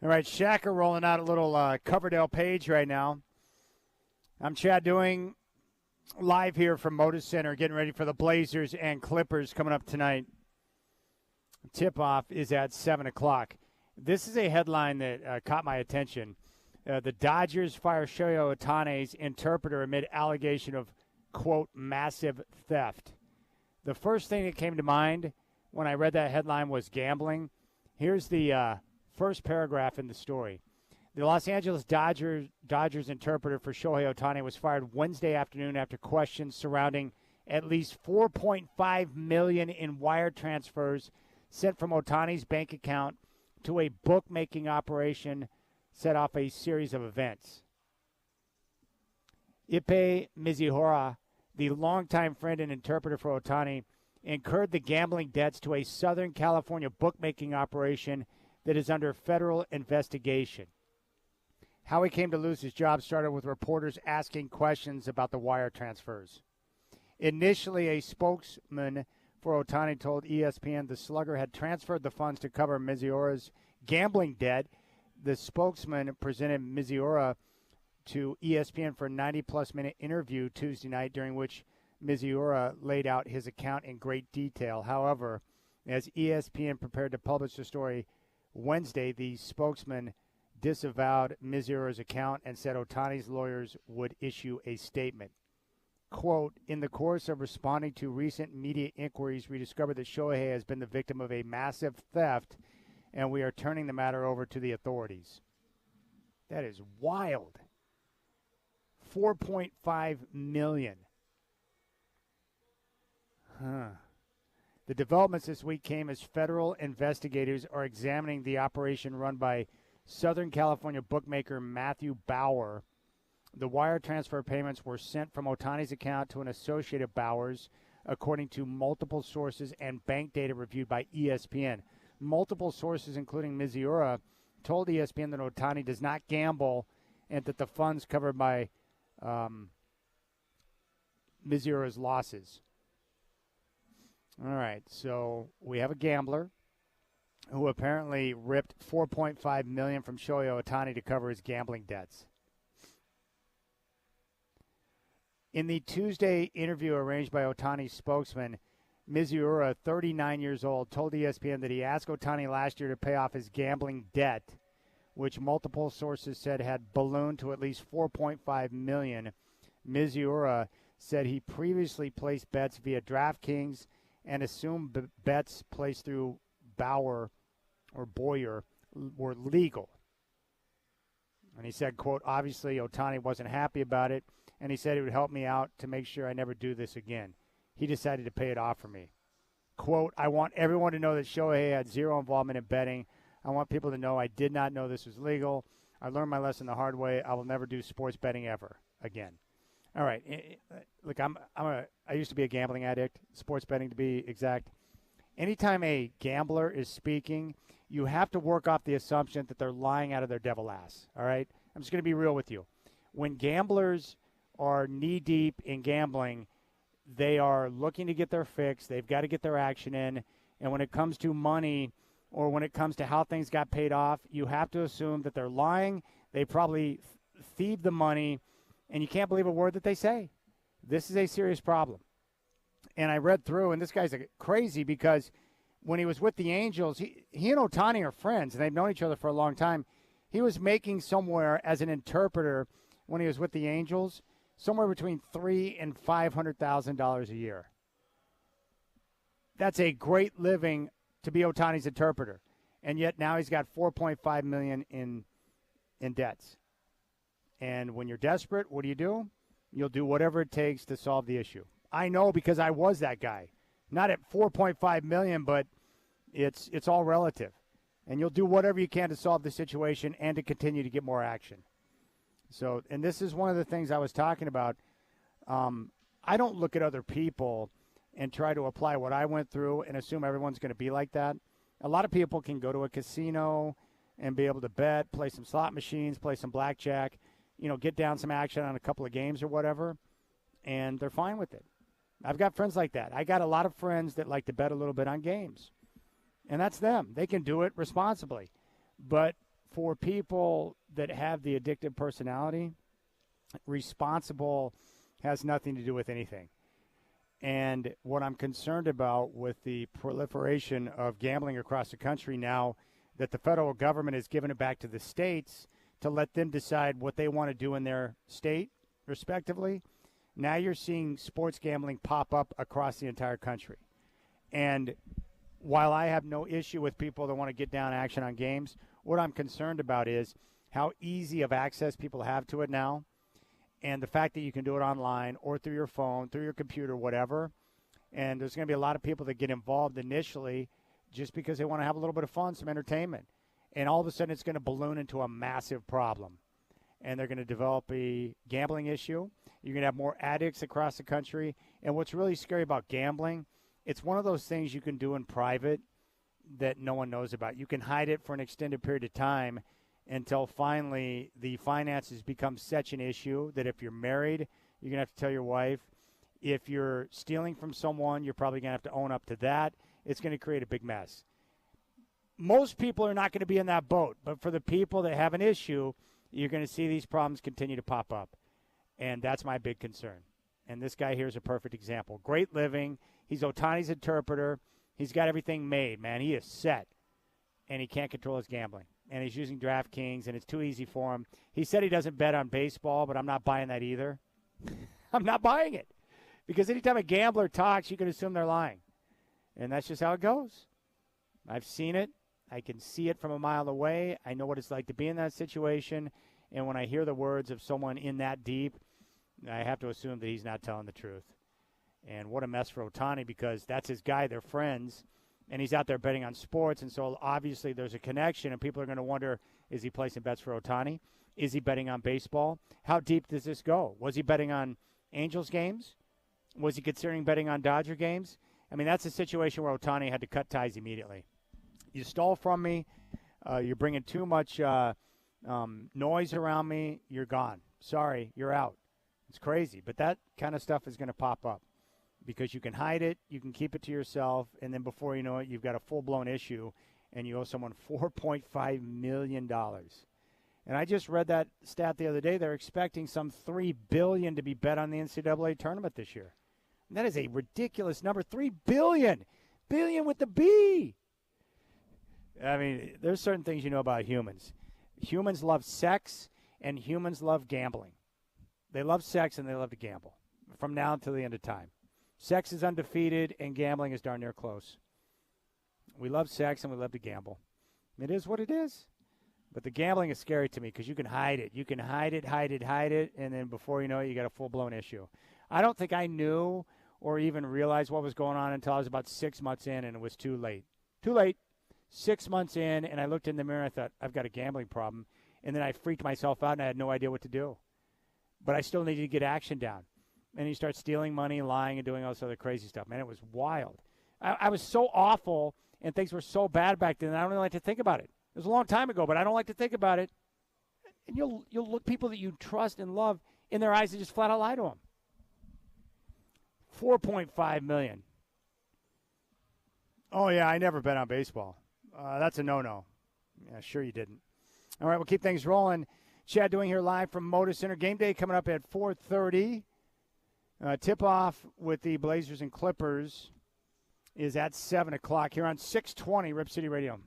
All right, Shacker rolling out a little Coverdale page right now. I'm Chad Doing, live here from Moda Center, getting ready for the Blazers and Clippers coming up tonight. Tip-off is at 7 o'clock. This is a headline that caught my attention. The Dodgers fire Shohei Ohtani's interpreter amid allegation of, quote, massive theft. The first thing that came to mind when I read that headline was gambling. Here's the first paragraph in the story. The Los Angeles Dodgers interpreter for Shohei Ohtani was fired Wednesday afternoon after questions surrounding at least $4.5 million in wire transfers sent from Ohtani's bank account to a bookmaking operation set off a series of events. Ippei Mizuhara, the longtime friend and interpreter for Ohtani, incurred the gambling debts to a Southern California bookmaking operation that is under federal investigation. How he came to lose his job started with reporters asking questions about the wire transfers. Initially, a spokesman for Ohtani told ESPN the slugger had transferred the funds to cover Mizuhara's gambling debt. The spokesman presented Mizuhara to ESPN for a 90-plus minute interview Tuesday night, during which Mizuhara laid out his account in great detail. However, as ESPN prepared to publish the story Wednesday, the spokesman disavowed Mizuhara's account and said Ohtani's lawyers would issue a statement. Quote, in the course of responding to recent media inquiries, we discovered that Shohei has been the victim of a massive theft, and we are turning the matter over to the authorities. That is wild. $4.5 million. The developments this week came as federal investigators are examining the operation run by Southern California bookmaker Matthew Bauer. The wire transfer payments were sent from Ohtani's account to an associate of Bauer's, according to multiple sources and bank data reviewed by ESPN. Multiple sources, including Mizuhara, told ESPN that Ohtani does not gamble and that the funds covered by Mizuhara's losses. All right, so we have a gambler who apparently ripped $4.5 million from Shohei Ohtani to cover his gambling debts. In the Tuesday interview arranged by Ohtani's spokesman, Mizuhara, 39 years old, told ESPN that he asked Ohtani last year to pay off his gambling debt, which multiple sources said had ballooned to at least $4.5 million. Mizuhara said he previously placed bets via DraftKings and assumed bets placed through Bauer or Boyer were legal. And he said, quote, obviously Ohtani wasn't happy about it, and he said it would help me out to make sure I never do this again. He decided to pay it off for me. Quote, I want everyone to know that Shohei had zero involvement in betting. I want people to know I did not know this was legal. I learned my lesson the hard way. I will never do sports betting ever again. All right. Look, I used to be a gambling addict, sports betting to be exact. Anytime a gambler is speaking, you have to work off the assumption that they're lying out of their devil ass. All right? I'm just going to be real with you. When gamblers are knee-deep in gambling, they are looking to get their fix. They've got to get their action in. And when it comes to money or when it comes to how things got paid off, you have to assume that they're lying. They probably thieved the money, and you can't believe a word that they say. This is a serious problem. And I read through, and this guy's crazy because when he was with the Angels, he and Ohtani are friends, and they've known each other for a long time. He was making somewhere as an interpreter when he was with the Angels somewhere between $300,000 and $500,000 a year. That's a great living to be Ohtani's interpreter, and yet now he's got $4.5 million in debts. And when you're desperate, what do? You'll do whatever it takes to solve the issue. I know because I was that guy. Not at $4.5 million, but it's all relative. And you'll do whatever you can to solve the situation and to continue to get more action. So, and this is one of the things I was talking about. I don't look at other people and try to apply what I went through and assume everyone's going to be like that. A lot of people can go to a casino and be able to bet, play some slot machines, play some blackjack, get down some action on a couple of games or whatever, and they're fine with it. I've got friends like that. I got a lot of friends that like to bet a little bit on games, and that's them. They can do it responsibly. But for people that have the addictive personality, responsible has nothing to do with anything. And what I'm concerned about with the proliferation of gambling across the country now that the federal government has given it back to the states to let them decide what they want to do in their state, respectively, now you're seeing sports gambling pop up across the entire country. And while I have no issue with people that want to get down action on games, what I'm concerned about is how easy of access people have to it now. And the fact that you can do it online or through your phone, through your computer, whatever. And there's going to be a lot of people that get involved initially just because they want to have a little bit of fun, some entertainment. And all of a sudden it's going to balloon into a massive problem. And they're going to develop a gambling issue. You're going to have more addicts across the country. And what's really scary about gambling, it's one of those things you can do in private that no one knows about. You can hide it for an extended period of time until finally the finances become such an issue that if you're married, you're going to have to tell your wife. If you're stealing from someone, you're probably going to have to own up to that. It's going to create a big mess. Most people are not going to be in that boat, but for the people that have an issue, you're going to see these problems continue to pop up. And that's my big concern. And this guy here is a perfect example. Great living. He's Ohtani's interpreter. He's got everything made, man. He is set. And he can't control his gambling. And he's using DraftKings, and it's too easy for him. He said he doesn't bet on baseball, but I'm not buying that either. I'm not buying it. Because anytime a gambler talks, you can assume they're lying. And that's just how it goes. I've seen it. I can see it from a mile away. I know what it's like to be in that situation. And when I hear the words of someone in that deep, I have to assume that he's not telling the truth. And what a mess for Ohtani, because that's his guy. They're friends. And he's out there betting on sports, and so obviously there's a connection, and people are going to wonder, is he placing bets for Ohtani? Is he betting on baseball? How deep does this go? Was he betting on Angels games? Was he considering betting on Dodger games? I mean, that's a situation where Ohtani had to cut ties immediately. You stole from me. You're bringing too much noise around me. You're gone. Sorry, you're out. It's crazy, but that kind of stuff is going to pop up. Because you can hide it, you can keep it to yourself, and then before you know it, you've got a full-blown issue, and you owe someone $4.5 million. And I just read that stat the other day. They're expecting some $3 billion to be bet on the NCAA tournament this year. And that is a ridiculous number, $3 billion. Billion with the B. I mean, there's certain things you know about humans. Humans love sex, and humans love gambling. They love sex, and they love to gamble from now until the end of time. Sex is undefeated, and gambling is darn near close. We love sex, and we love to gamble. It is what it is. But the gambling is scary to me because you can hide it. You can hide it, and then before you know it, you got a full-blown issue. I don't think I knew or even realized what was going on until I was about 6 months in, and it was too late. Too late. 6 months in, and I looked in the mirror, and I thought, I've got a gambling problem. And then I freaked myself out, and I had no idea what to do. But I still needed to get action down. And you start stealing money, lying, and doing all this other crazy stuff. Man, it was wild. I was so awful, and things were so bad back then, I don't really like to think about it. It was a long time ago, but I don't like to think about it. And you'll look people that you trust and love in their eyes and just flat out lie to them. $4.5 million. Oh, yeah, I never bet on baseball. That's a no-no. Yeah, sure you didn't. All right, we'll keep things rolling. Chad doing here live from Moda Center. Game day coming up at 4:30. Tip-off with the Blazers and Clippers is at 7 o'clock here on 620 Rip City Radio.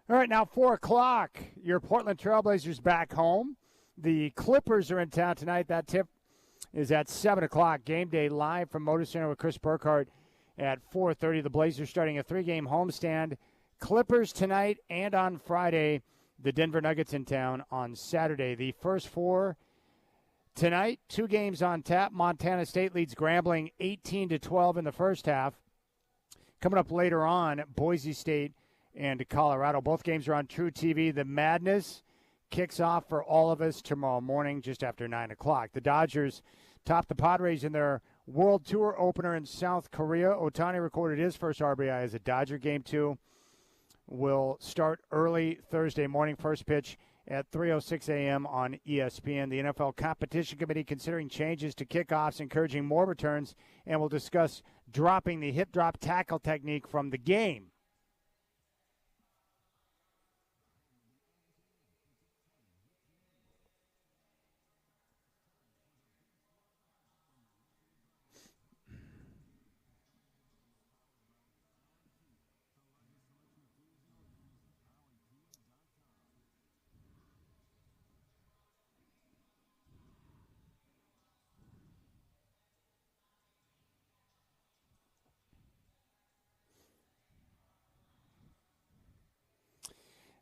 All right, now 4 o'clock. Your Portland Trailblazers back home. The Clippers are in town tonight. That tip is at 7 o'clock. Game day live from Motor Center with Chris Burkhardt at 4:30. The Blazers starting a 3-game homestand. Clippers tonight and on Friday. The Denver Nuggets in town on Saturday. The first 4 tonight, 2 games on tap. Montana State leads Grambling 18-12 in the first half. Coming up later on, Boise State and Colorado. Both games are on True TV. The madness kicks off for all of us tomorrow morning just after 9 o'clock. The Dodgers top the Padres in their World Tour opener in South Korea. Ohtani recorded his first RBI as a Dodger. Game 2 will start early Thursday morning. First pitch at 3:06 a.m. on ESPN. The NFL Competition Committee considering changes to kickoffs, encouraging more returns, and we'll discuss dropping the hip drop tackle technique from the game.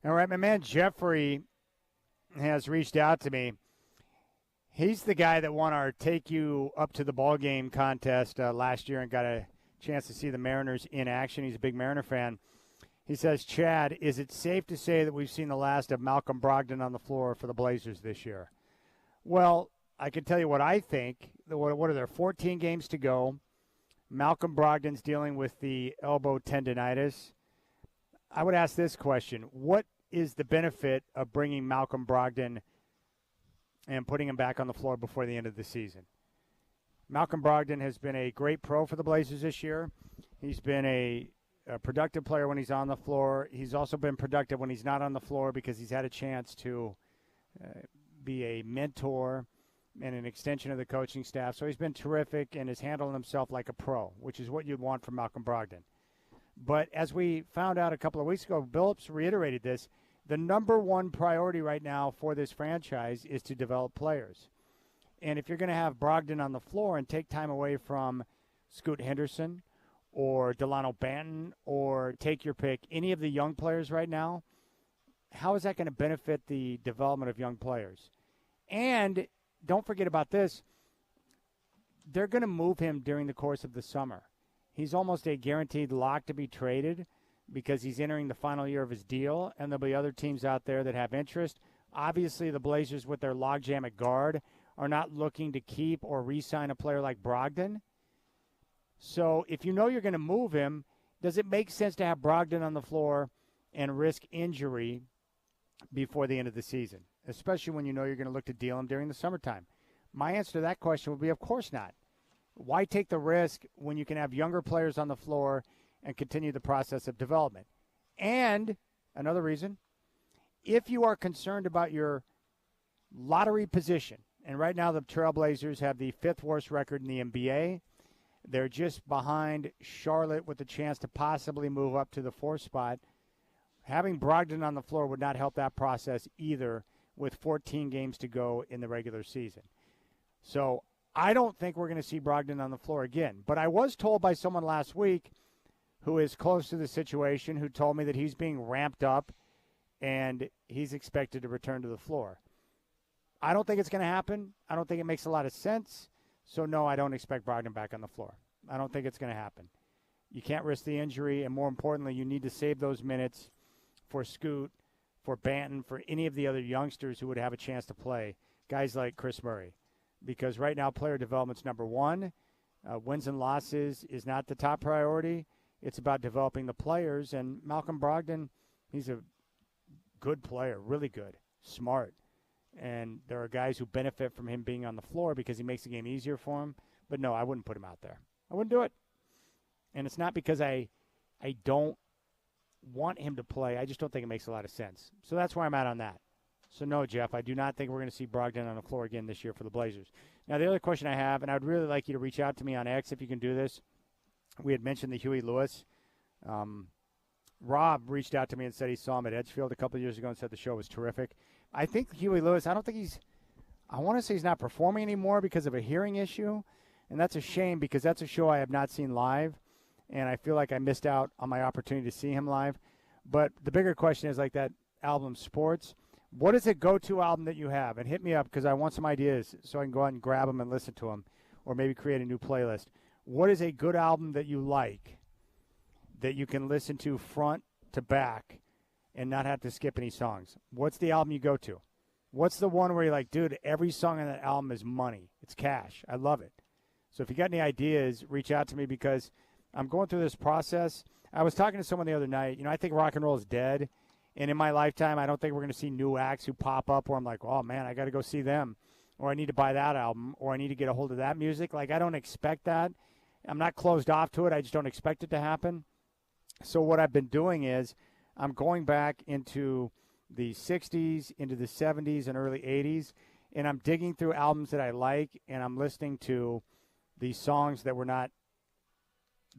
All right, my man Jeffrey has reached out to me. He's the guy that won our Take You Up to the Ball Game contest last year and got a chance to see the Mariners in action. He's a big Mariner fan. He says, Chad, is it safe to say that we've seen the last of Malcolm Brogdon on the floor for the Blazers this year? Well, I can tell you what I think. What are there, 14 games to go? Malcolm Brogdon's dealing with the elbow tendonitis. I would ask this question. What is the benefit of bringing Malcolm Brogdon and putting him back on the floor before the end of the season? Malcolm Brogdon has been a great pro for the Blazers this year. He's been a productive player when he's on the floor. He's also been productive when he's not on the floor because he's had a chance to be a mentor and an extension of the coaching staff. So he's been terrific and is handling himself like a pro, which is what you'd want from Malcolm Brogdon. But as we found out a couple of weeks ago, Billups reiterated this, the number one priority right now for this franchise is to develop players. And if you're going to have Brogdon on the floor and take time away from Scoot Henderson or Delano Banton or take your pick, any of the young players right now, how is that going to benefit the development of young players? And don't forget about this, they're going to move him during the course of the summer. He's almost a guaranteed lock to be traded because he's entering the final year of his deal, and there'll be other teams out there that have interest. Obviously, the Blazers, with their logjam at guard, are not looking to keep or re-sign a player like Brogdon. So if you know you're going to move him, does it make sense to have Brogdon on the floor and risk injury before the end of the season, especially when you know you're going to look to deal him during the summertime? My answer to that question would be, of course not. Why take the risk when you can have younger players on the floor and continue the process of development? And another reason, if you are concerned about your lottery position, and right now the Trailblazers have the 5th worst record in the NBA. They're just behind Charlotte with a chance to possibly move up to the 4th spot. Having Brogdon on the floor would not help that process either with 14 games to go in the regular season. So I don't think we're going to see Brogdon on the floor again. But I was told by someone last week who is close to the situation who told me that he's being ramped up and he's expected to return to the floor. I don't think it's going to happen. I don't think it makes a lot of sense. So, no, I don't expect Brogdon back on the floor. I don't think it's going to happen. You can't risk the injury, and more importantly, you need to save those minutes for Scoot, for Banton, for any of the other youngsters who would have a chance to play, guys like Chris Murray. Because right now player development's number one. Wins and losses is not the top priority. It's about developing the players. And Malcolm Brogdon, he's a good player, really good, smart. And there are guys who benefit from him being on the floor because he makes the game easier for him. But, no, I wouldn't put him out there. I wouldn't do it. And it's not because I don't want him to play. I just don't think it makes a lot of sense. So that's where I'm at on that. So, no, Jeff, I do not think we're going to see Brogdon on the floor again this year for the Blazers. Now, the other question I have, and I would really like you to reach out to me on X if you can do this. We had mentioned the Huey Lewis Rob reached out to me and said he saw him at Edgefield a couple of years ago and said the show was terrific. I think Huey Lewis, I don't think I want to say he's not performing anymore because of a hearing issue, and that's a shame because that's a show I have not seen live, and I feel like I missed out on my opportunity to see him live. But the bigger question is like that album Sports. What is a go-to album that you have? And hit me up because I want some ideas so I can go out and grab them and listen to them or maybe create a new playlist. What is a good album that you like that you can listen to front to back and not have to skip any songs? What's the album you go to? What's the one where you're like, dude, every song on that album is money. It's cash. I love it. So if you got any ideas, reach out to me because I'm going through this process. I was talking to someone the other night. I think rock and roll is dead. And in my lifetime, I don't think we're going to see new acts who pop up where I'm like, oh, man, I got to go see them. Or I need to buy that album. Or I need to get a hold of that music. Like, I don't expect that. I'm not closed off to it. I just don't expect it to happen. So what I've been doing is I'm going back into the 60s, into the 70s and early 80s, and I'm digging through albums that I like, and I'm listening to the songs that were not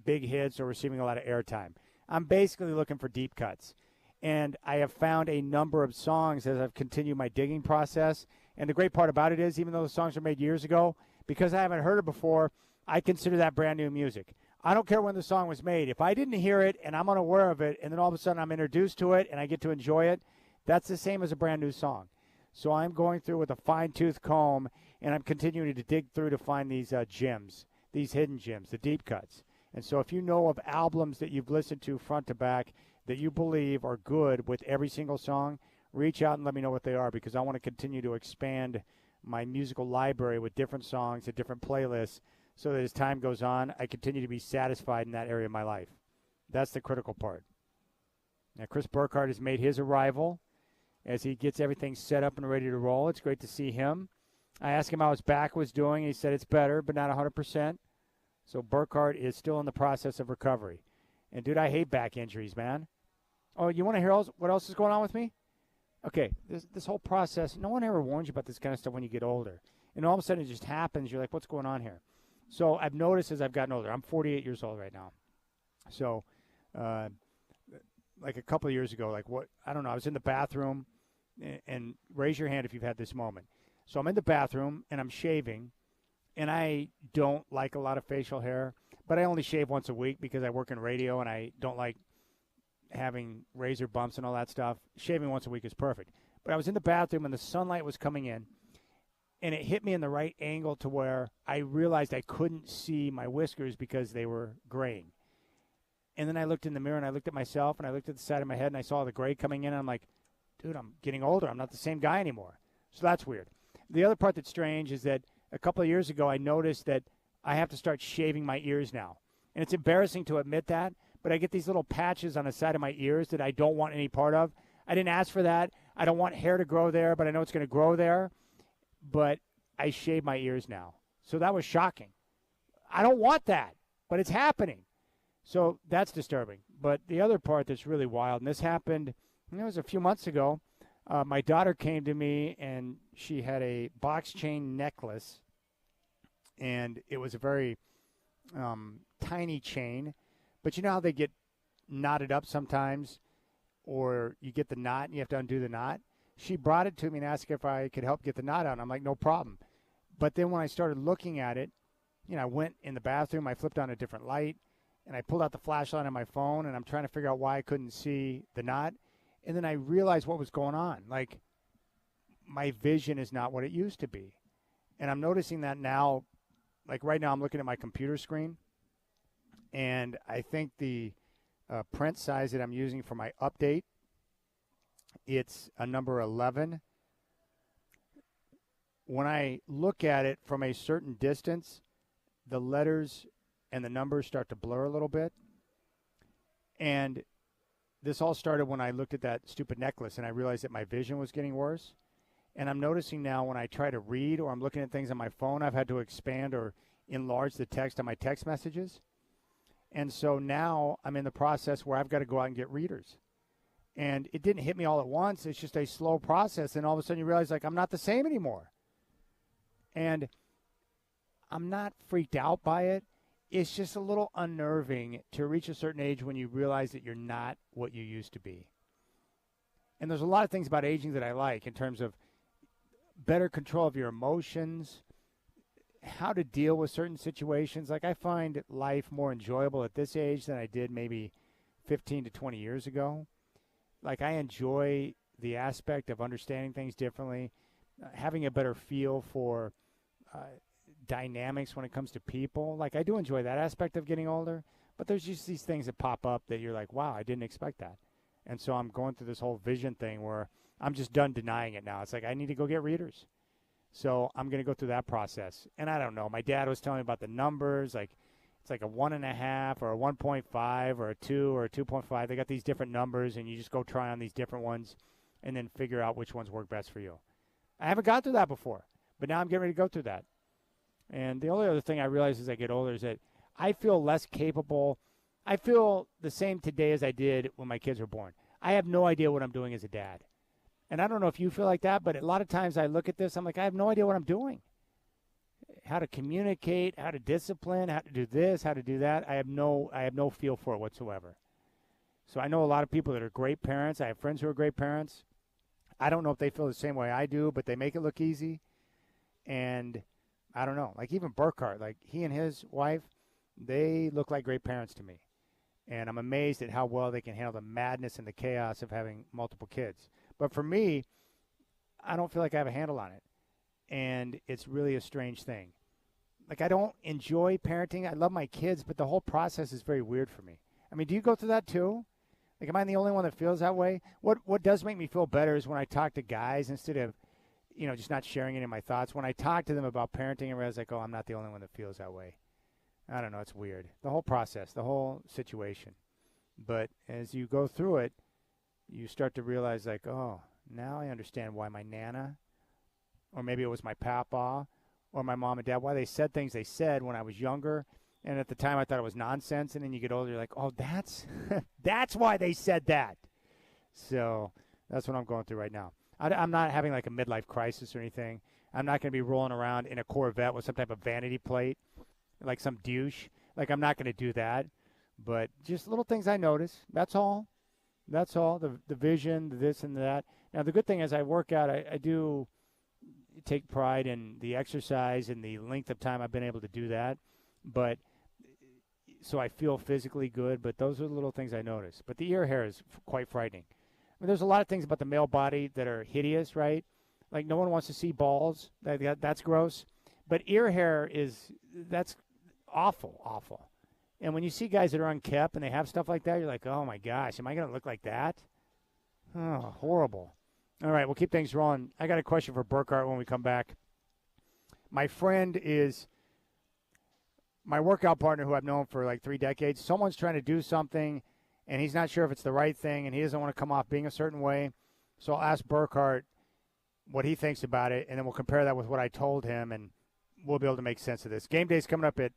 big hits or receiving a lot of airtime. I'm basically looking for deep cuts. And I have found a number of songs as I've continued my digging process. And the great part about it is, even though the songs were made years ago, because I haven't heard it before, I consider that brand new music. I don't care when the song was made. If I didn't hear it and I'm unaware of it, and then all of a sudden I'm introduced to it and I get to enjoy it, that's the same as a brand new song. So I'm going through with a fine-tooth comb, and I'm continuing to dig through to find these gems, these hidden gems, the deep cuts. And so if you know of albums that you've listened to front to back that you believe are good with every single song, reach out and let me know what they are because I want to continue to expand my musical library with different songs and different playlists so that as time goes on, I continue to be satisfied in that area of my life. That's the critical part. Now, Chris Burkhardt has made his arrival as he gets everything set up and ready to roll. It's great to see him. I asked him how his back was doing. He said it's better, but not 100%. So Burkhardt is still in the process of recovery. And, dude, I hate back injuries, man. Oh, you want to hear what else is going on with me? Okay, this whole process, no one ever warns you about this kind of stuff when you get older. And all of a sudden it just happens. You're like, what's going on here? So I've noticed as I've gotten older, I'm 48 years old right now. So like a couple of years ago, I don't know, I was in the bathroom, and raise your hand if you've had this moment. So I'm in the bathroom, and I'm shaving, and I don't like a lot of facial hair, but I only shave once a week because I work in radio, and I don't like having razor bumps and all that stuff. Shaving once a week is perfect. But I was in the bathroom, and the sunlight was coming in, and it hit me in the right angle to where I realized I couldn't see my whiskers because they were graying. And then I looked in the mirror, and I looked at myself, and I looked at the side of my head, and I saw the gray coming in, and I'm like, dude, I'm getting older. I'm not the same guy anymore. So that's weird. The other part that's strange is that a couple of years ago I noticed that I have to start shaving my ears now. And it's embarrassing to admit that, but I get these little patches on the side of my ears that I don't want any part of. I didn't ask for that. I don't want hair to grow there, but I know it's going to grow there. But I shave my ears now. So that was shocking. I don't want that, but it's happening. So that's disturbing. But the other part that's really wild, and this happened, it was a few months ago. My daughter came to me, and she had a box chain necklace, and it was a very tiny chain. But you know how they get knotted up sometimes, or you get the knot and you have to undo the knot? She brought it to me and asked if I could help get the knot out. And I'm like, no problem. But then when I started looking at it, I went in the bathroom, I flipped on a different light, and I pulled out the flashlight on my phone, and I'm trying to figure out why I couldn't see the knot. And then I realized what was going on. Like, my vision is not what it used to be. And I'm noticing that now. Like, right now I'm looking at my computer screen, and I think the print size that I'm using for my update, it's a number 11. When I look at it from a certain distance, the letters and the numbers start to blur a little bit. And this all started when I looked at that stupid necklace and I realized that my vision was getting worse. And I'm noticing now when I try to read or I'm looking at things on my phone, I've had to expand or enlarge the text on my text messages. And so now I'm in the process where I've got to go out and get readers. And it didn't hit me all at once. It's just a slow process. And all of a sudden you realize, like, I'm not the same anymore. And I'm not freaked out by it. it's just a little unnerving to reach a certain age when you realize that you're not what you used to be. And there's a lot of things about aging that I like in terms of better control of your emotions, how to deal with certain situations. Like, I find life more enjoyable at this age than I did maybe 15 to 20 years ago. Like, I enjoy the aspect of understanding things differently, having a better feel for dynamics when it comes to people. Like, I do enjoy that aspect of getting older, but there's just these things that pop up that you're like, wow, I didn't expect that. And so I'm going through this whole vision thing where I'm just done denying it now. It's like, I need to go get readers. So I'm going to go through that process. And I don't know. My dad was telling me about the numbers. Like, it's like a 1.5 or a 1.5 or a 2 or a 2.5. They got these different numbers, and you just go try on these different ones and then figure out which ones work best for you. I haven't gone through that before, but now I'm getting ready to go through that. And the only other thing I realize as I get older is that I feel less capable. I feel the same today as I did when my kids were born. I have no idea what I'm doing as a dad. And I don't know if you feel like that, but a lot of times I look at this, I'm like, I have no idea what I'm doing. How to communicate, how to discipline, how to do this, how to do that. I have no feel for it whatsoever. So I know a lot of people that are great parents. I have friends who are great parents. I don't know if they feel the same way I do, but they make it look easy. And I don't know. Like, even Burkhart, like, he and his wife, they look like great parents to me. And I'm amazed at how well they can handle the madness and the chaos of having multiple kids. But for me, I don't feel like I have a handle on it. And it's really a strange thing. Like, I don't enjoy parenting. I love my kids, but the whole process is very weird for me. I mean, do you go through that too? Like, am I the only one that feels that way? What does make me feel better is when I talk to guys instead of, just not sharing any of my thoughts. When I talk to them about parenting, I realize, like, oh, I'm not the only one that feels that way. I don't know. It's weird. The whole process, the whole situation. But as you go through it, you start to realize, like, oh, now I understand why my Nana, or maybe it was my papa, or my mom and dad, why they said things they said when I was younger. And at the time, I thought it was nonsense. And then you get older, you're like, oh, that's why they said that. So that's what I'm going through right now. I'm not having like a midlife crisis or anything. I'm not going to be rolling around in a Corvette with some type of vanity plate, like some douche. Like, I'm not going to do that. But just little things I notice. That's all. That's all. The vision, the this and that. Now, the good thing is I work out. I do take pride in the exercise and the length of time I've been able to do that. But so I feel physically good. But those are the little things I notice. But the ear hair is quite frightening. I mean, there's a lot of things about the male body that are hideous, right? Like, no one wants to see balls. That's gross. But ear hair that's awful, awful. And when you see guys that are unkept and they have stuff like that, you're like, oh, my gosh, am I going to look like that? Oh, horrible. All right, we'll keep things rolling. I got a question for Burkhart when we come back. My friend is my workout partner who I've known for like 3 decades. Someone's trying to do something, and he's not sure if it's the right thing, and he doesn't want to come off being a certain way. So I'll ask Burkhart what he thinks about it, and then we'll compare that with what I told him, and we'll be able to make sense of this. Game day's coming up at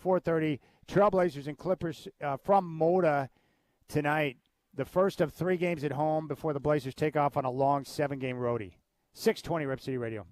4:30. Trailblazers and Clippers from Moda tonight. The first of 3 games at home before the Blazers take off on a long 7-game roadie. 620 Rip City Radio.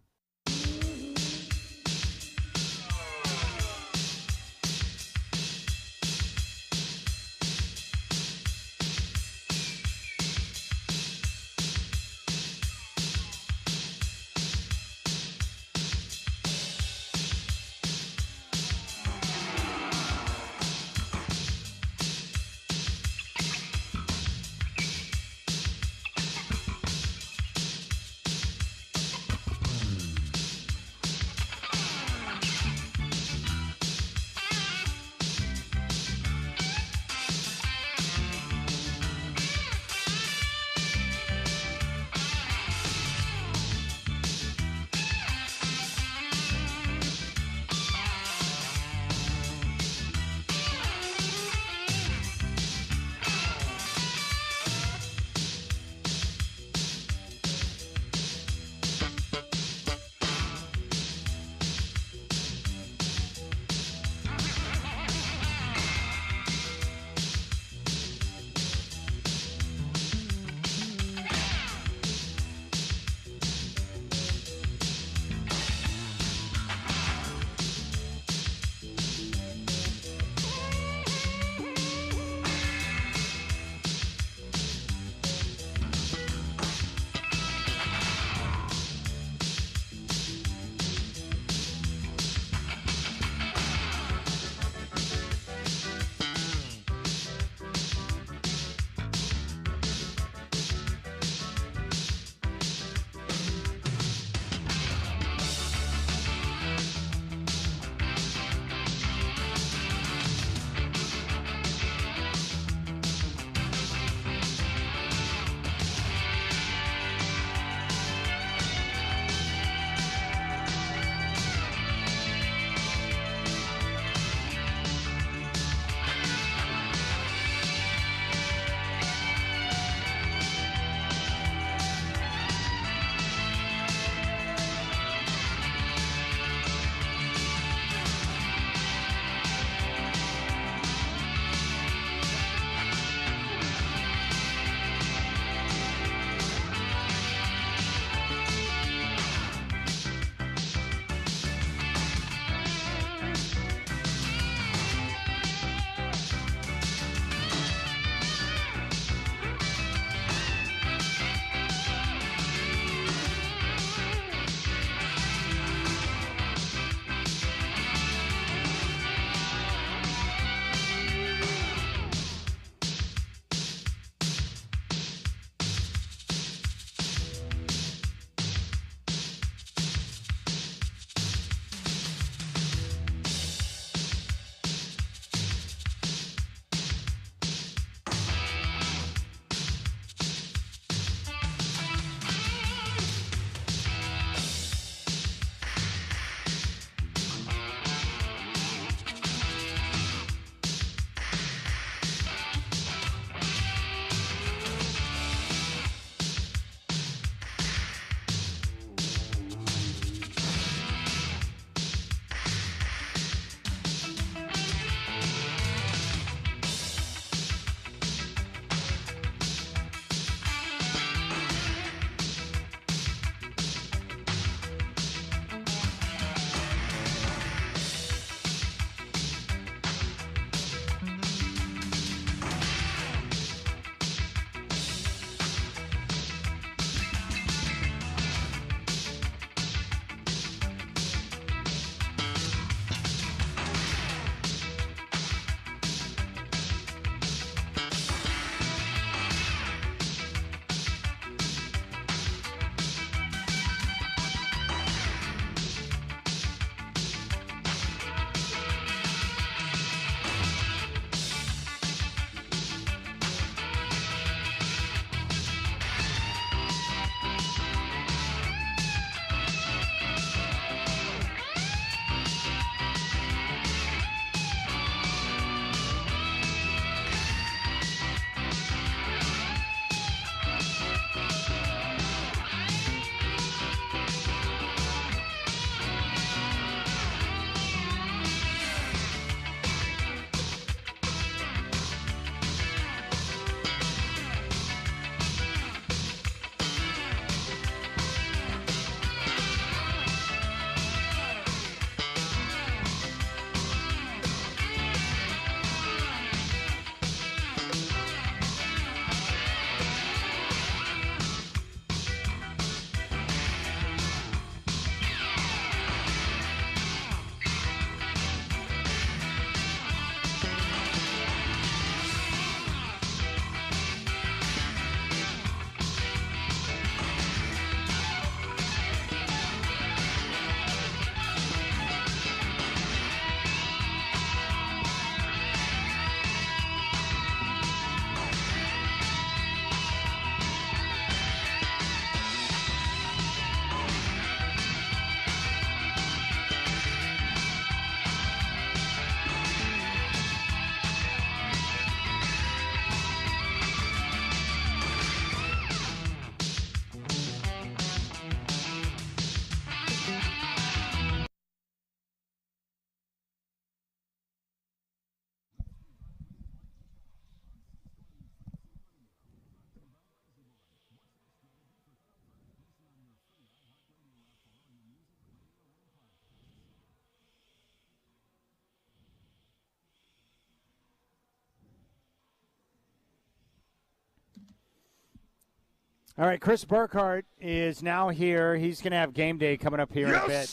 All right, Chris Burkhardt is now here. He's going to have game day coming up here in a bit.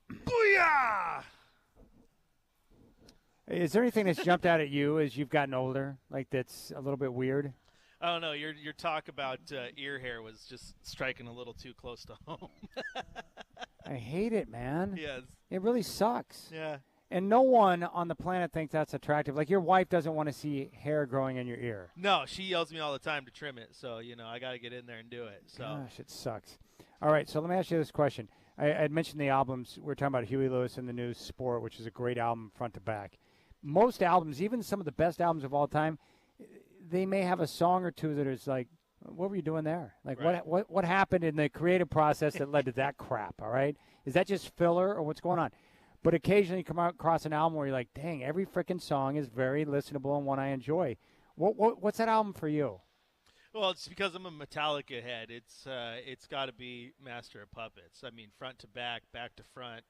Booyah! Is there anything that's jumped out at you as you've gotten older, like that's a little bit weird? I don't know. Your talk about ear hair was just striking a little too close to home. I hate it, man. Yes. It really sucks. Yeah. And no one on the planet thinks that's attractive. Like your wife doesn't want to see hair growing in your ear. No, she yells at me all the time to trim it. So, I got to get in there and do it. So. Gosh, it sucks. All right, so let me ask you this question. I had mentioned the albums. We're talking about Huey Lewis and the New Sport, which is a great album front to back. Most albums, even some of the best albums of all time, they may have a song or two that is like, what were you doing there? Like, right. what happened in the creative process that led to that crap, all right? Is that just filler or what's going on? But occasionally you come across an album where you're like, dang, every freaking song is very listenable and one I enjoy. What's that album for you? Well, it's because I'm a Metallica head. It's got to be Master of Puppets. I mean, front to back to front.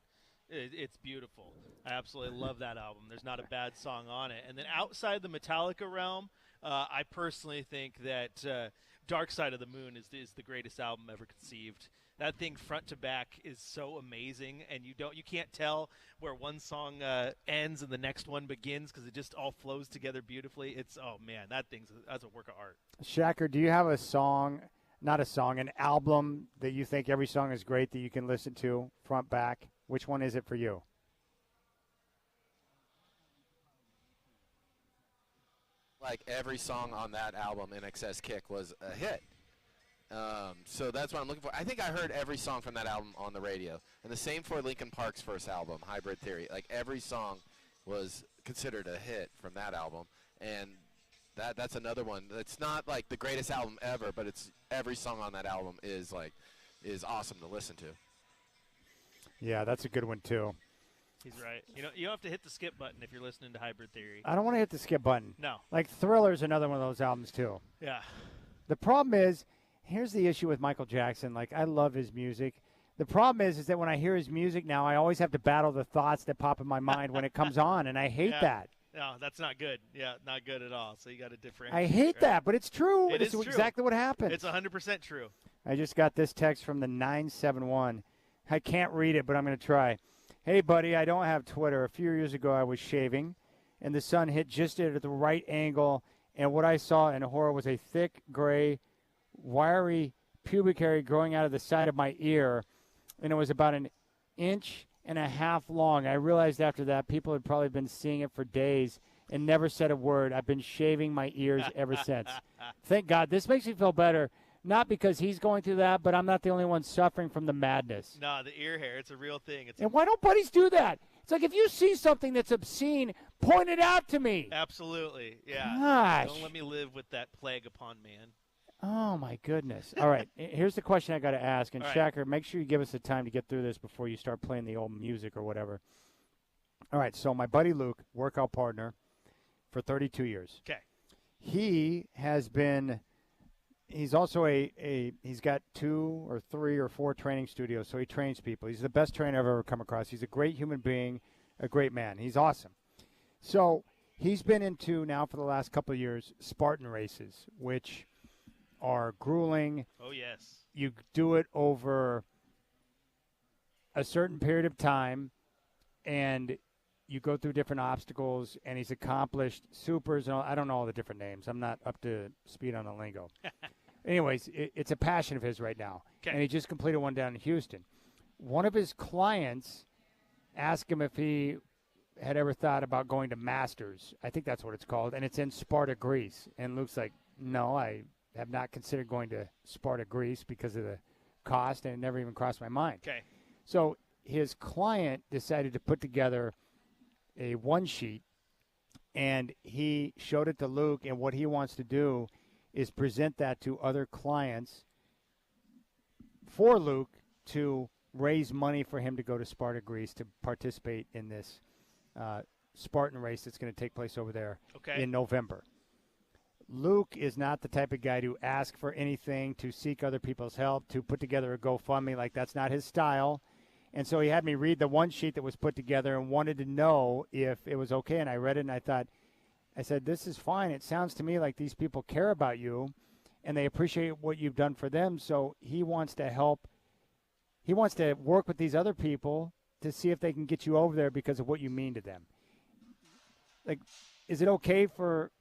It's beautiful. I absolutely love that album. There's not a bad song on it. And then outside the Metallica realm, I personally think that Dark Side of the Moon is the greatest album ever conceived. That thing front to back is so amazing, and you can't tell where one song ends and the next one begins because it just all flows together beautifully. That's a work of art. Shacker, do you have an album that you think every song is great that you can listen to front back? Which one is it for you? Like every song on that album, In Excess Kick, was a hit. So that's what I'm looking for. I think I heard every song from that album on the radio. And the same for Linkin Park's first album, Hybrid Theory. Like every song was considered a hit from that album. And that's another one. It's not like the greatest album ever, but it's every song on that album is awesome to listen to. Yeah, that's a good one too. He's right. You don't have to hit the skip button if you're listening to Hybrid Theory. I don't want to hit the skip button. No. Like Thriller's another one of those albums too. Yeah. The problem is, here's the issue with Michael Jackson. Like, I love his music. The problem is that when I hear his music now, I always have to battle the thoughts that pop in my mind when it comes on, and I hate that. No, that's not good. Yeah, not good at all. So you got to differentiate. I hate that, but it's true. It it's is true. Exactly what happened. It's 100% true. I just got this text from the 971. I can't read it, but I'm going to try. Hey, buddy, I don't have Twitter. A few years ago, I was shaving, and the sun hit just at the right angle, and what I saw in horror was a thick, gray, wiry pubic hair growing out of the side of my ear, and it was about 1.5 inches long. I realized after that people had probably been seeing it for days and never said a word. I've been shaving my ears ever since. Thank God. This makes me feel better, not because he's going through that, but I'm not the only one suffering from the madness. No, the ear hair, it's a real thing. And why don't buddies do that? It's like if you see something that's obscene, point it out to me. Absolutely, yeah. Gosh. Don't let me live with that plague upon man. Oh, my goodness. All right, here's the question I got to ask. And, Shacker, make sure you give us the time to get through this before you start playing the old music or whatever. All right, so my buddy Luke, workout partner for 32 years. Okay. He has been – he's also he's got 2 or 3 or 4 training studios, so he trains people. He's the best trainer I've ever come across. He's a great human being, a great man. He's awesome. So he's been into now for the last couple of years Spartan races, which – are grueling. Oh, yes. You do it over a certain period of time, and you go through different obstacles, and he's accomplished supers, and I don't know all the different names. I'm not up to speed on the lingo. Anyways, it's a passion of his right now, and he just completed one down in Houston. One of his clients asked him if he had ever thought about going to Masters. I think that's what it's called, and it's in Sparta, Greece. And Luke's like, no, I have not considered going to Sparta, Greece because of the cost, and it never even crossed my mind. Okay. So his client decided to put together a one-sheet, and he showed it to Luke, and what he wants to do is present that to other clients for Luke to raise money for him to go to Sparta, Greece to participate in this Spartan race that's going to take place over there in November. Luke is not the type of guy to ask for anything, to seek other people's help, to put together a GoFundMe. Like, that's not his style. And so he had me read the one sheet that was put together and wanted to know if it was okay. And I read it, and I said, this is fine. It sounds to me like these people care about you. and they appreciate what you've done for them. So he wants to help. He wants to work with these other people to see if they can get you over there because of what you mean to them. Like, is it okay for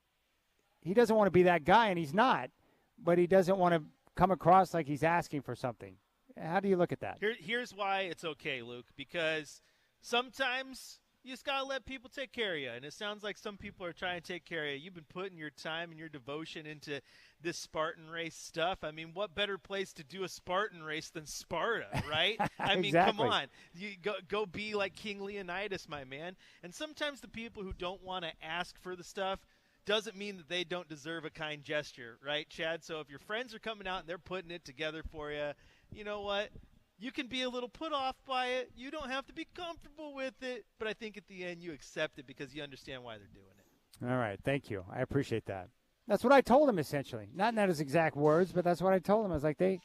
– he doesn't want to be that guy, and he's not, but he doesn't want to come across like he's asking for something. How do you look at that? Here's why it's okay, Luke, because sometimes you just got to let people take care of you, and it sounds like some people are trying to take care of you. You've been putting your time and your devotion into this Spartan race stuff. I mean, what better place to do a Spartan race than Sparta, right? I mean, Exactly. come on. You go be like King Leonidas, my man. And sometimes the people who don't want to ask for the stuff doesn't mean that they don't deserve a kind gesture, right, Chad? So if your friends are coming out and they're putting it together for you, you know what? You can be a little put off by it. You don't have to be comfortable with it. But I think at the end you accept it because you understand why they're doing it. All right. Thank you. I appreciate that. That's what I told him, essentially. Not in his exact words, but that's what I told him. I was like, I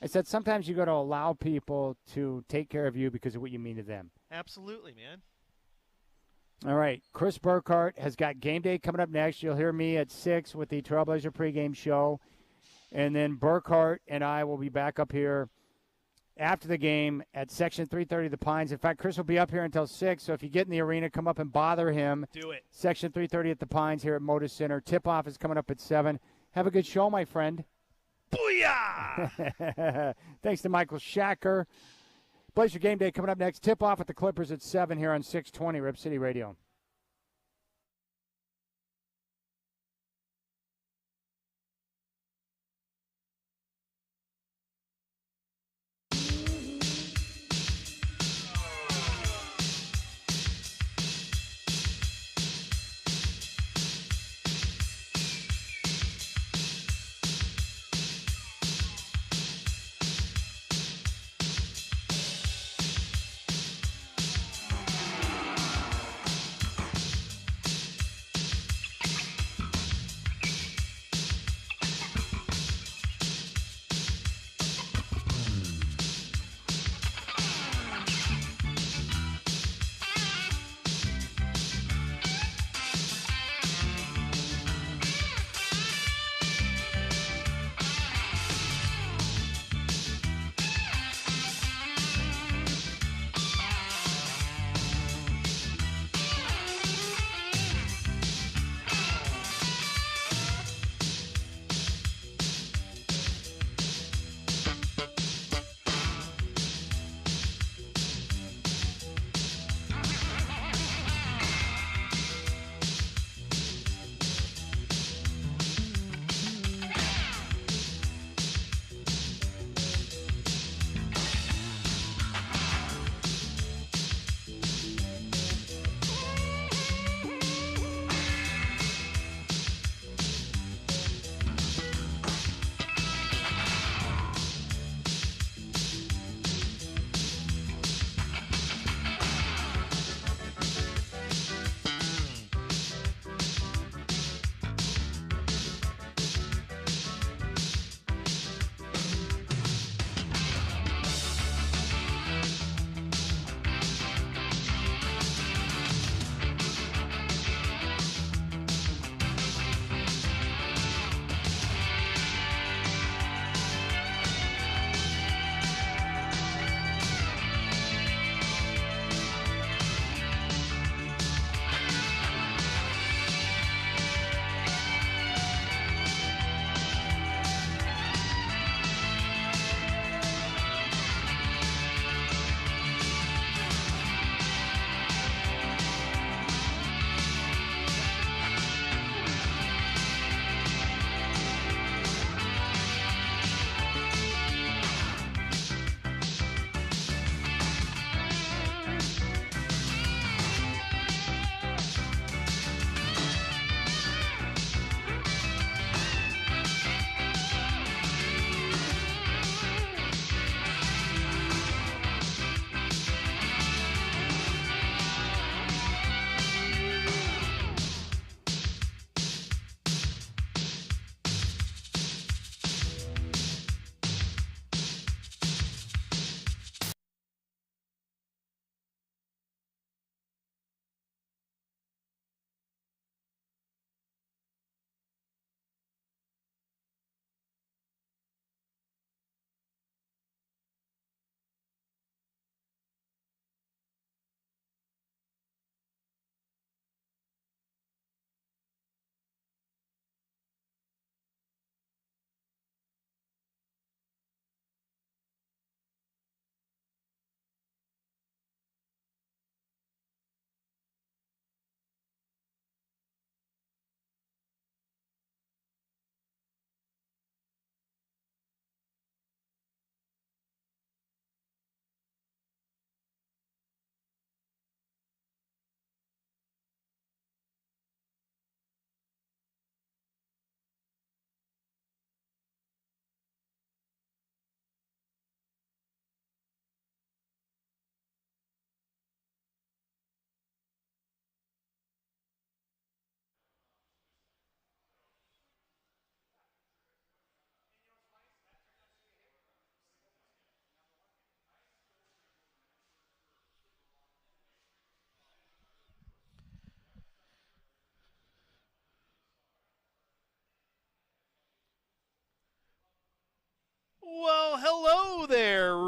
said, sometimes you got to allow people to take care of you because of what you mean to them. Absolutely, man. All right. Chris Burkhart has got game day coming up next. You'll hear me at 6 with the Trailblazer pregame show. And then Burkhart and I will be back up here after the game at Section 330 of the Pines. In fact, Chris will be up here until 6, so if you get in the arena, come up and bother him. Do it. Section 330 at the Pines here at Moda Center. Tip-off is coming up at 7. Have a good show, my friend. Booyah! Thanks to Michael Shacker. Blazer Game Day coming up next. Tip-off at the Clippers at 7 here on 620 Rip City Radio.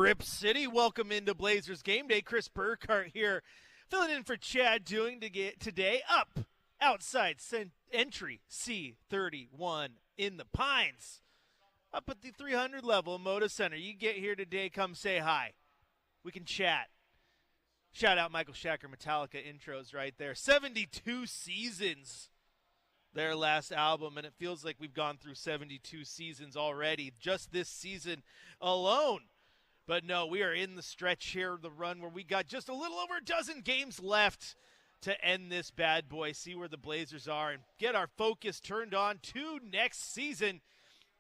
Rip City. Welcome into Blazers Game Day. Chris Burkhart here, filling in for Chad doing today up outside entry C31 in the Pines. Up at the 300 level, Moda Center. You get here today, come say hi. We can chat. Shout out Michael Shacker, Metallica intros right there. 72 seasons, their last album, and it feels like we've gone through 72 seasons already, just this season alone. But no, we are in the stretch here, the run where we got just a little over a dozen games left to end this bad boy, see where the Blazers are, and get our focus turned on to next season.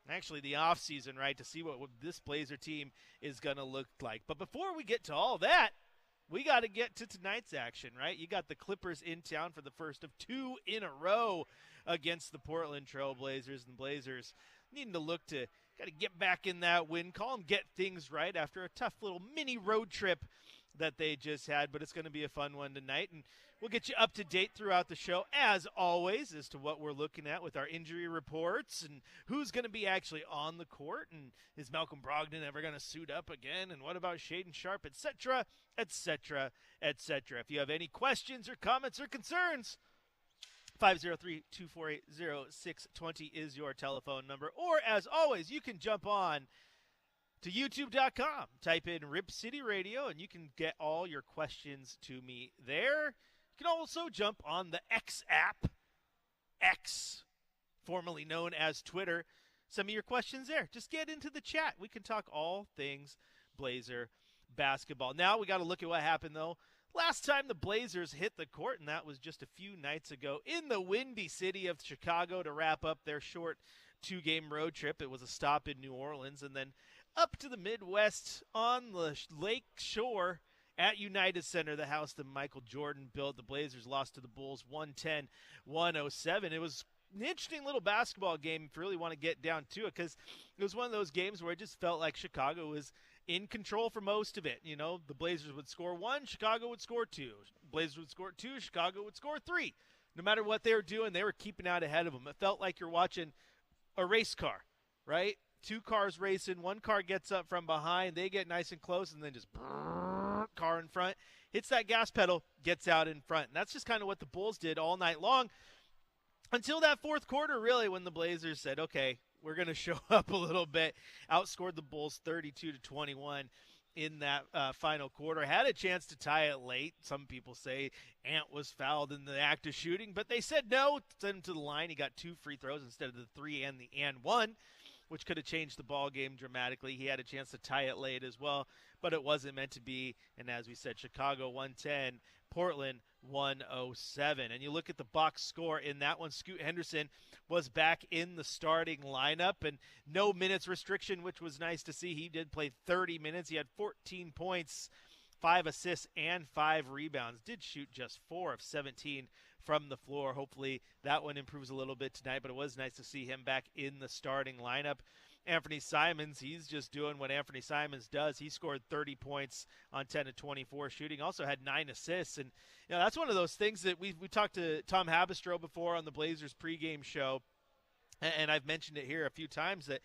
Actually, the off season, right, to see what this Blazer team is going to look like. But before we get to all that, we got to get to tonight's action, right? You got the Clippers in town for the first of 2 in a row against the Portland Trail Blazers, and Blazers needing to look to got to get back in that win column, get things right after a tough little mini road trip that they just had. But it's going to be a fun one tonight, and we'll get you up to date throughout the show, as always, as to what we're looking at with our injury reports and who's going to be actually on the court, and is Malcolm Brogdon ever going to suit up again, and what about Shaedon Sharpe, etc., etc., etc. If you have any questions or comments or concerns, 503-248-0620 is your telephone number. Or, as always, you can jump on to youtube.com. Type in Rip City Radio, and you can get all your questions to me there. You can also jump on the X app, X, formerly known as Twitter. Some of your questions there. Just get into the chat. We can talk all things Blazer basketball. Now we got to look at what happened, though, last time the Blazers hit the court, and that was just a few nights ago in the windy city of Chicago to wrap up their short 2-game road trip. It was a stop in New Orleans, and then up to the Midwest on the lake shore at United Center, the house that Michael Jordan built. The Blazers lost to the Bulls 110-107. It was an interesting little basketball game if you really want to get down to it, because it was one of those games where it just felt like Chicago was in control for most of it. You know, the Blazers would score 1, Chicago would score 2. Blazers would score 2, Chicago would score 3. No matter what they were doing, they were keeping out ahead of them. It felt like you're watching a race car, right? 2 cars racing, 1 car gets up from behind, they get nice and close, and then just car in front hits that gas pedal, gets out in front. And that's just kind of what the Bulls did all night long until that fourth quarter, really, when the Blazers said, okay, we're going to show up a little bit. Outscored the Bulls 32-21 in that final quarter. Had a chance to tie it late. Some people say Ant was fouled in the act of shooting, but they said no. Sent him to the line. He got 2 free throws instead of the 3 and the and 1, which could have changed the ball game dramatically. He had a chance to tie it late as well, but it wasn't meant to be. And as we said, Chicago 110, Portland 107. And you look at the box score in that one, Scoot Henderson was back in the starting lineup, and no minutes restriction, which was nice to see. He did play 30 minutes. He had 14 points, 5 assists, and 5 rebounds. Did shoot just 4 of 17 from the floor. Hopefully that one improves a little bit tonight, but it was nice to see him back in the starting lineup. Anthony Simons, he's just doing what Anthony Simons does. He scored 30 points on 10 of 24 shooting, also had 9 assists. And you know, that's one of those things that we talked to Tom Habistro before on the Blazers pregame show, and I've mentioned it here a few times, that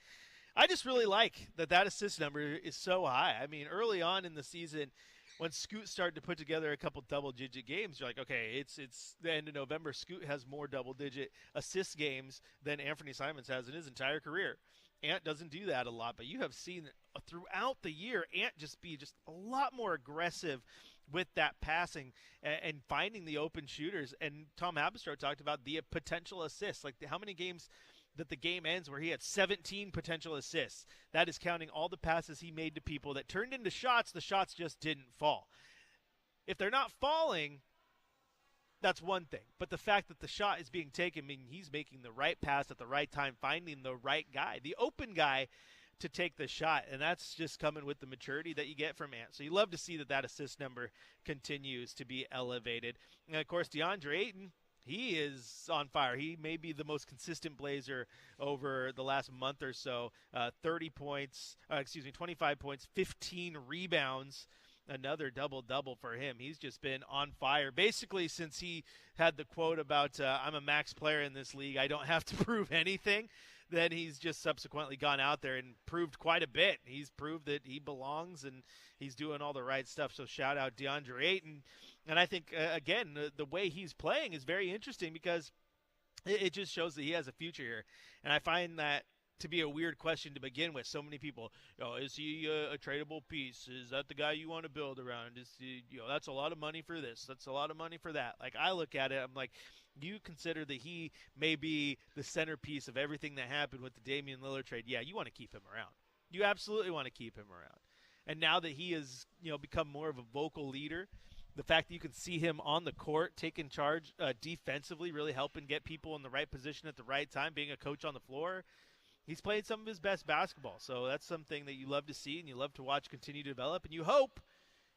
I just really like that assist number is so high. I mean, early on in the season, when Scoot started to put together a couple double-digit games, you're like, okay, it's the end of November. Scoot has more double-digit assist games than Anthony Simons has in his entire career. Ant doesn't do that a lot, but you have seen throughout the year Ant just be just a lot more aggressive with that passing and finding the open shooters. And Tom Habistro talked about the potential assists, like how many games that the game ends where he had 17 potential assists. That is counting all the passes he made to people that turned into shots. The shots just didn't fall. If they're not falling, that's one thing. But the fact that the shot is being taken, meaning he's making the right pass at the right time, finding the right guy, the open guy to take the shot. And that's just coming with the maturity that you get from Ant. So you love to see that assist number continues to be elevated. And, of course, DeAndre Ayton, he is on fire. He may be the most consistent Blazer over the last month or so. 25 points, 15 rebounds. Another double-double for him. He's just been on fire basically since he had the quote about I'm a max player in this league. I don't have to prove anything. then he's just subsequently gone out there and proved quite a bit. He's proved that he belongs and he's doing all the right stuff. So shout out DeAndre Ayton. And I think, again, the way he's playing is very interesting because it just shows that he has a future here. And I find that to be a weird question to begin with. So many people, is he a tradable piece? Is that the guy you want to build around? Is he, that's a lot of money for this. That's a lot of money for that. Like, I look at it, I'm like, you consider that he may be the centerpiece of everything that happened with the Damian Lillard trade. Yeah, you want to keep him around. You absolutely want to keep him around. And now that he has, become more of a vocal leader, the fact that you can see him on the court taking charge defensively, really helping get people in the right position at the right time, being a coach on the floor, he's played some of his best basketball. So that's something that you love to see and you love to watch continue to develop. And you hope,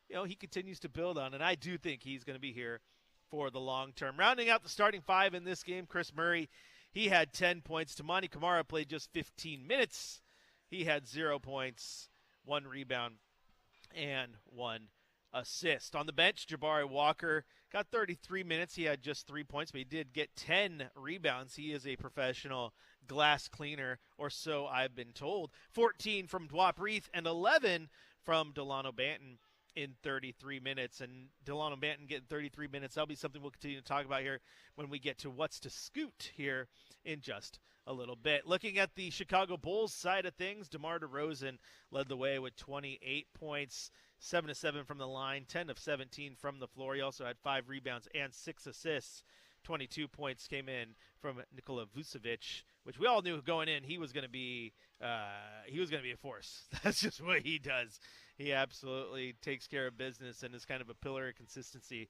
he continues to build on. And I do think he's going to be here for the long term. Rounding out the starting five in this game, Chris Murray, he had 10 points. Tamani Kamara played just 15 minutes. He had 0 points, 1 rebound, and 1 assist. On the bench, Jabari Walker got 33 minutes. He had just 3 points, but he did get 10 rebounds. He is a professional glass cleaner, or so I've been told. 14 from Dwap Reith and 11 from Delano Banton in 33 minutes. And Delano Banton getting 33 minutes, that'll be something we'll continue to talk about here when we get to what's to scoot here in just a little bit. Looking at the Chicago Bulls side of things, DeMar DeRozan led the way with 28 points, 7 of 7 from the line, 10 of 17 from the floor. He also had 5 rebounds and 6 assists. 22 points came in from Nikola Vucevic, which we all knew going in he was going to be a force. That's just what he does. He absolutely takes care of business and is kind of a pillar of consistency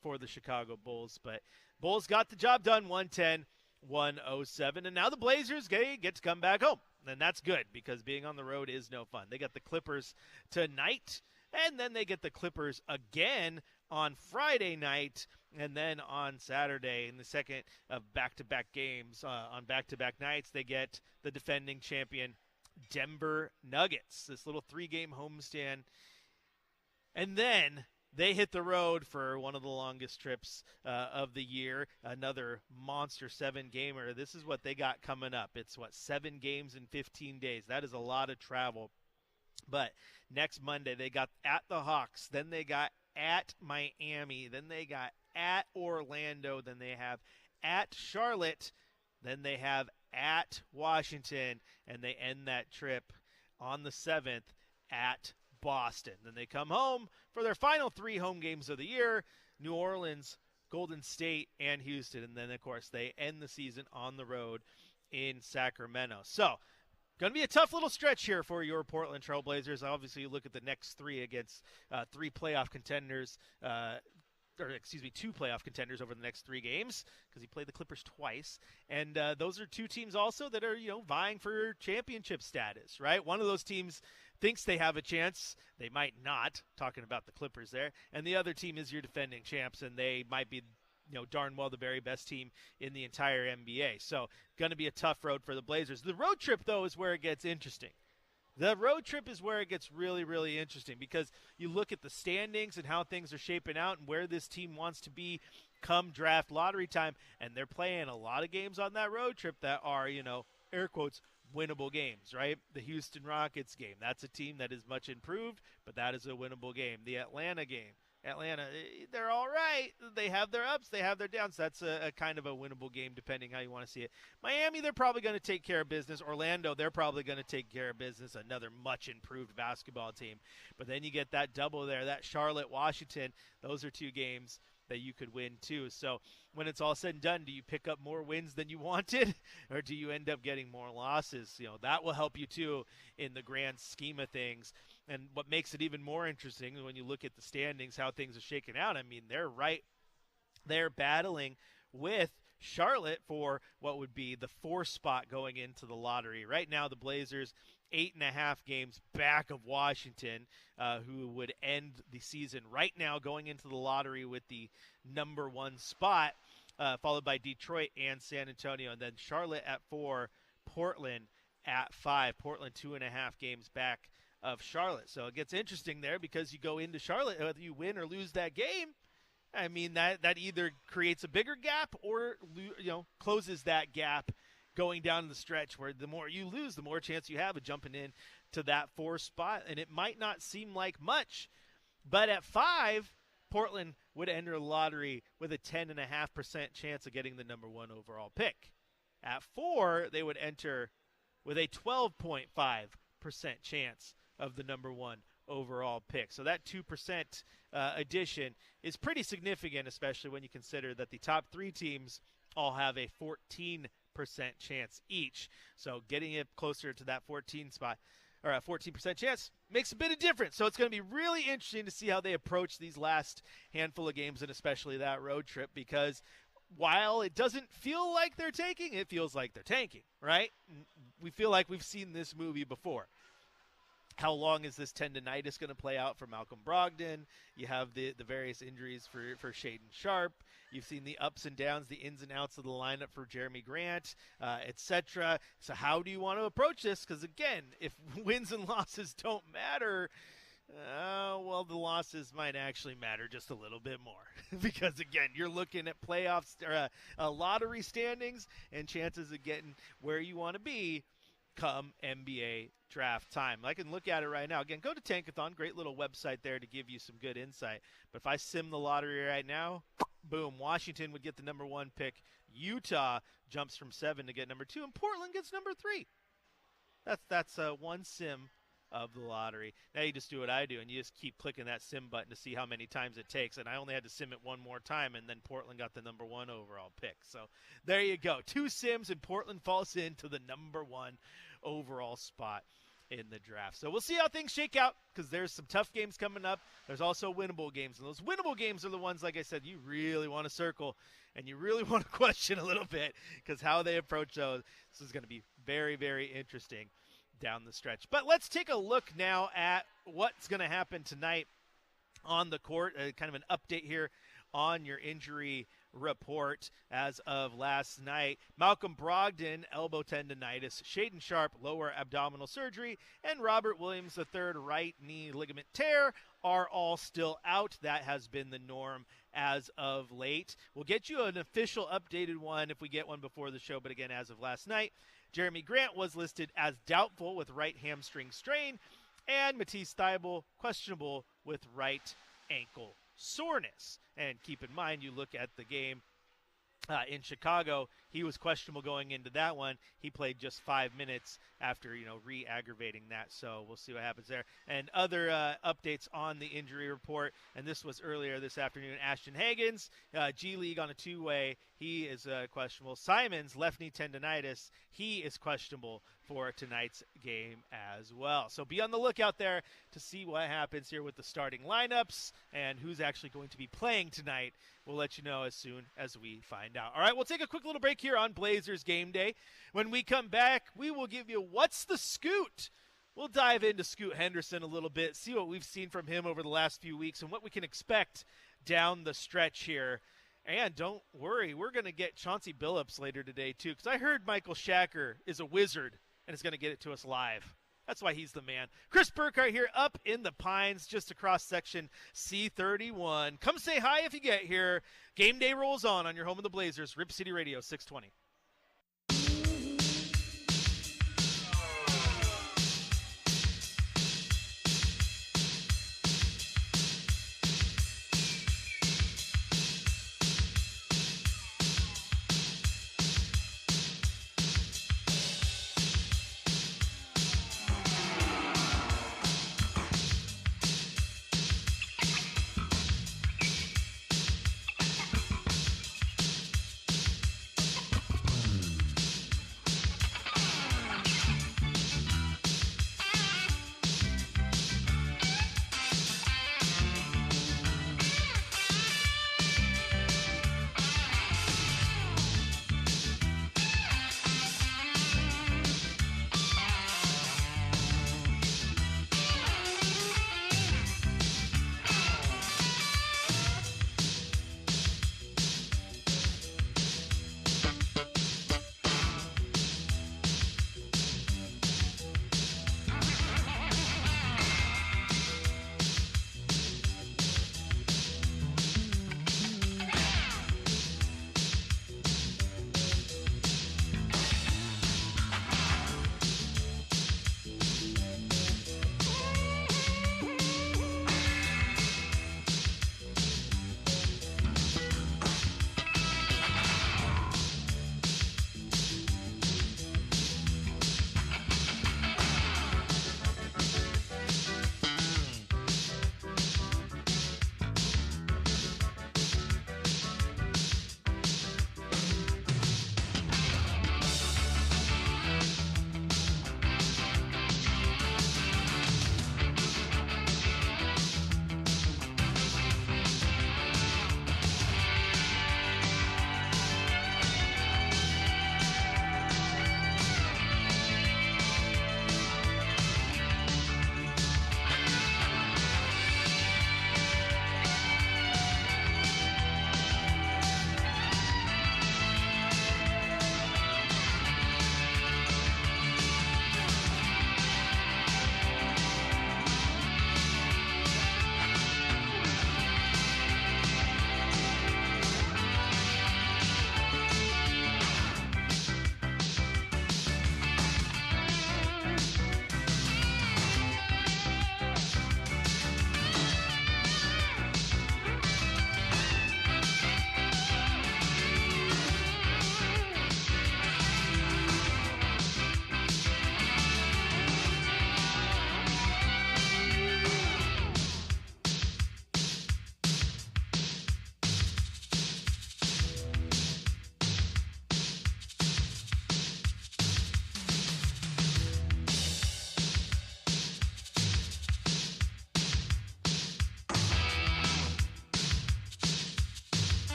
for the Chicago Bulls. But Bulls got the job done, 110-107, and now the Blazers get to come back home. And that's good because being on the road is no fun. They got the Clippers tonight, and then they get the Clippers again on Friday night, and then on Saturday in the second of back-to-back games. On back-to-back nights, they get the defending champion Denver Nuggets, this little 3-game homestand. And then they hit the road for one of the longest trips of the year, another monster 7-gamer. This is what they got coming up. It's, 7 games in 15 days. That is a lot of travel. But next Monday, they got at the Hawks. Then they got at Miami. Then they got at Orlando. Then they have at Charlotte. Then they have at Washington. And they end that trip on the 7th at Boston. Then they come home for their final 3 home games of the year, New Orleans, Golden State, and Houston. And then, of course, they end the season on the road in Sacramento. So, going to be a tough little stretch here for your Portland Trail Blazers. Obviously, you look at the next 3 against 3 playoff contenders, 2 playoff contenders over the next 3 games because he played the Clippers twice. And those are 2 teams also that are, vying for championship status, right? One of those teams thinks they have a chance. They might not, talking about the Clippers there. And the other team is your defending champs, and they might be, darn well the very best team in the entire NBA. So going to be a tough road for the Blazers. The road trip, though, is where it gets interesting. The road trip is where it gets really, really interesting because you look at the standings and how things are shaping out and where this team wants to be come draft lottery time, and they're playing a lot of games on that road trip that are, air quotes, winnable games, right? The Houston Rockets game, that's a team that is much improved, but that is a winnable game. The Atlanta game, they're all right. They have their ups, they have their downs. That's a kind of a winnable game depending how you want to see it. Miami, they're probably going to take care of business. Orlando, they're probably going to take care of business. Another much improved basketball team. But then you get that double there, that Charlotte, Washington. Those are 2 games that you could win too. So when it's all said and done, do you pick up more wins than you wanted, or do you end up getting more losses? That will help you too in the grand scheme of things. And what makes it even more interesting when you look at the standings, how things are shaking out. I mean, they're battling with Charlotte for what would be the 4th spot going into the lottery. Right now, the Blazers 8.5 games back of Washington, who would end the season right now going into the lottery with the number 1 spot, followed by Detroit and San Antonio, and then Charlotte at 4, Portland at 5. Portland 2.5 games back of Charlotte. So it gets interesting there because you go into Charlotte, whether you win or lose that game, I mean, that either creates a bigger gap or, closes that gap going down the stretch where the more you lose, the more chance you have of jumping in to that 4 spot. And it might not seem like much, but at 5, Portland would enter the lottery with a 10.5% chance of getting the number 1 overall pick. At 4, they would enter with a 12.5% chance of the number 1 overall pick. So that 2% addition is pretty significant, especially when you consider that the top 3 teams all have a 14% chance each. So getting it closer to that 14 spot, or a 14% chance, makes a bit of difference. So it's going to be really interesting to see how they approach these last handful of games, and especially that road trip, because while it doesn't feel like they're tanking, it feels like they're tanking, right? We feel like we've seen this movie before. How long is this tendinitis going to play out for Malcolm Brogdon? You have the various injuries for Shaedon Sharpe. You've seen the ups and downs, the ins and outs of the lineup for Jeremy Grant, etc. So how do you want to approach this? Because, again, if wins and losses don't matter, well, the losses might actually matter just a little bit more. Because, again, you're looking at playoffs, or lottery standings, and chances of getting where you want to be come NBA draft time. I can look at it right now. Again, go to Tankathon, great little website there to give you some good insight. But if I sim the lottery right now, boom, Washington would get the number 1 pick. Utah jumps from 7 to get number 2, and Portland gets number 3. That's one sim of the lottery. Now you just do what I do, and you just keep clicking that sim button to see how many times it takes. And I only had to sim it one more time, and then Portland got the number 1 overall pick. So there you go. 2 sims, and Portland falls into the number 1 overall spot in the draft. So we'll see how things shake out, because there's some tough games coming up. There's also winnable games, and those winnable games are the ones, like I said, you really want to circle, and you really want to question a little bit, because how they approach those, this is going to be very, very interesting down the stretch. But let's take a look now at what's going to happen tonight on the court. Kind of an update here on your injury report as of last night. Malcolm Brogdon, elbow tendonitis. Shaedon Sharpe, lower abdominal surgery. And Robert Williams III, right knee ligament tear, are all still out. That has been the norm as of late. We'll get you an official updated one if we get one before the show, but again, as of last night, Jeremy Grant was listed as doubtful with right hamstring strain, and Matisse Thybulle questionable with right ankle soreness. And keep in mind, you look at the game in Chicago, he was questionable going into that one. He played just 5 minutes after, re-aggravating that. So we'll see what happens there. And other updates on the injury report, and this was earlier this afternoon. Ashton Hagens, G League on a 2-way. He is questionable. Simons, left knee tendonitis. He is questionable for tonight's game as well. So be on the lookout there to see what happens here with the starting lineups and who's actually going to be playing tonight. We'll let you know as soon as we find out. All right, we'll take a quick little break here on Blazers Game Day. When we come back, we will give you What's the Scoot? We'll dive into Scoot Henderson a little bit, see what we've seen from him over the last few weeks and what we can expect down the stretch here. And don't worry, we're going to get Chauncey Billups later today, too, because I heard Michael Shacker is a wizard and is going to get it to us live. That's why he's the man. Chris Burkhardt here up in the Pines, just across section C31. Come say hi if you get here. Game day rolls on your home of the Blazers, Rip City Radio 620.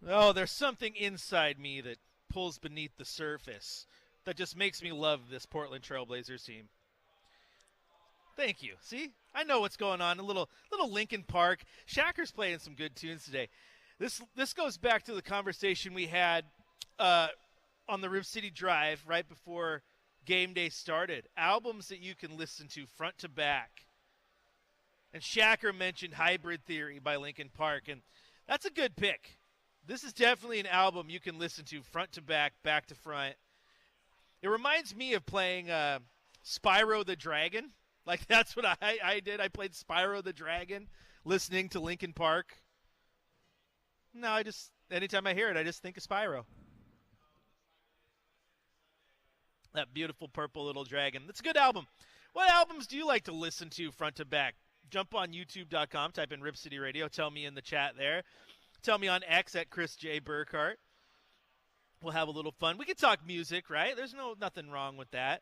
Oh, there's something inside me that pulls beneath the surface that just makes me love this Portland Trailblazers team. Thank you. See? I know what's going on. A little Linkin Park. Shacker's playing some good tunes today. This goes back to the conversation we had on the Rip City Drive right before game day started. Albums that you can listen to front to back. And Shacker mentioned Hybrid Theory by Linkin Park, and that's a good pick. This is definitely an album you can listen to front to back to front. It reminds me of playing Spyro the Dragon. Like, that's what I did. I played Spyro the Dragon listening to Linkin Park. No, anytime I hear it, I just think of Spyro. That beautiful purple little dragon. That's a good album. What albums do you like to listen to front to back? Jump on youtube.com, type in Rip City Radio. Tell me in the chat there. Tell me on X at Chris J. Burkhart. We'll have a little fun. We can talk music, right? There's nothing wrong with that.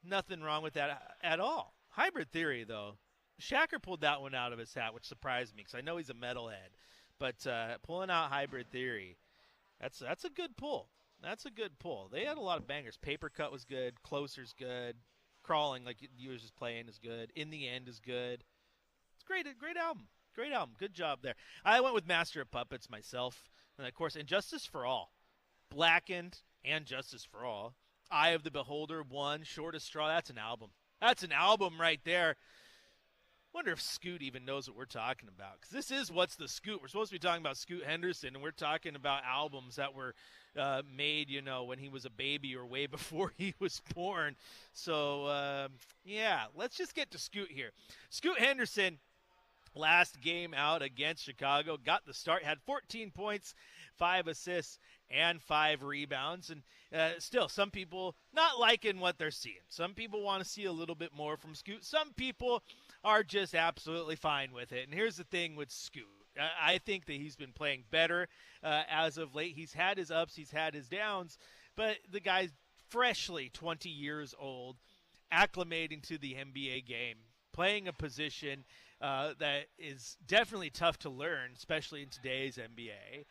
Nothing wrong with that at all. Hybrid Theory, though. Shacker pulled that one out of his hat, which surprised me because I know he's a metalhead. But pulling out Hybrid Theory, that's a good pull. That's a good pull. They had a lot of bangers. Paper Cut was good. Closer's good. Crawling, like you were just playing, is good. In the End is good. It's great album. Great album. Good job there. I went with Master of Puppets myself. And, of course, Injustice for All. Blackened and Justice for All. Eye of the Beholder, One, Shortest Straw. That's an album. That's an album right there. Wonder if Scoot even knows what we're talking about. Because this is What's the Scoot. We're supposed to be talking about Scoot Henderson, and we're talking about albums that were made, when he was a baby or way before he was born. So, yeah, let's just get to Scoot here. Scoot Henderson, last game out against Chicago, got the start, had 14 points, 5 assists, and 5 rebounds. And still, some people not liking what they're seeing. Some people want to see a little bit more from Scoot. Some people are just absolutely fine with it. And here's the thing with Scoot. I think that he's been playing better as of late. He's had his ups, he's had his downs, but the guy's freshly 20 years old, acclimating to the NBA game, playing a position that is definitely tough to learn, especially in today's NBA.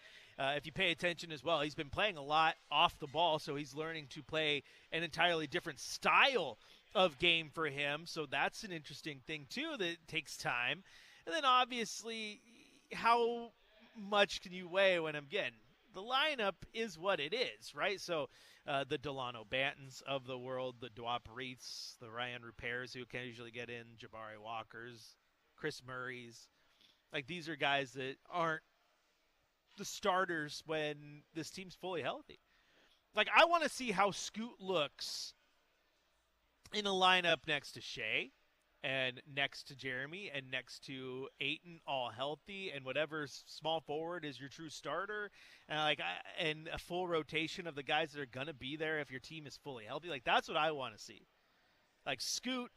If you pay attention as well, he's been playing a lot off the ball, so he's learning to play an entirely different style of game for him. So that's an interesting thing, too, that takes time. And then, obviously, how much can you weigh when, again, the lineup is what it is, right? So the Delano Bantons of the world, the Dwap Reiths, the Ryan Rupairs who can usually get in, Jabari Walkers, Chris Murray's. Like, these are guys that aren't the starters when this team's fully healthy. Like, I want to see how Scoot looks in a lineup next to Shea and next to Jeremy and next to Ayton, all healthy, and whatever small forward is your true starter, and a full rotation of the guys that are going to be there if your team is fully healthy. Like, that's what I want to see. Like, Scoot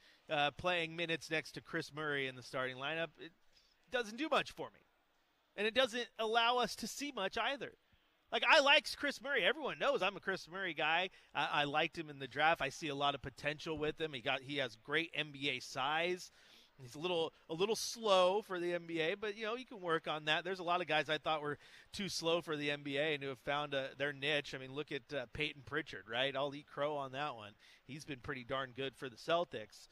playing minutes next to Chris Murray in the starting lineup, it doesn't do much for me. And it doesn't allow us to see much either. Like, I like Chris Murray. Everyone knows I'm a Chris Murray guy. I liked him in the draft. I see a lot of potential with him. He has great NBA size. He's a little slow for the NBA, but, you can work on that. There's a lot of guys I thought were too slow for the NBA and who have found their niche. I mean, look at Peyton Pritchard, right? I'll eat crow on that one. He's been pretty darn good for the Celtics.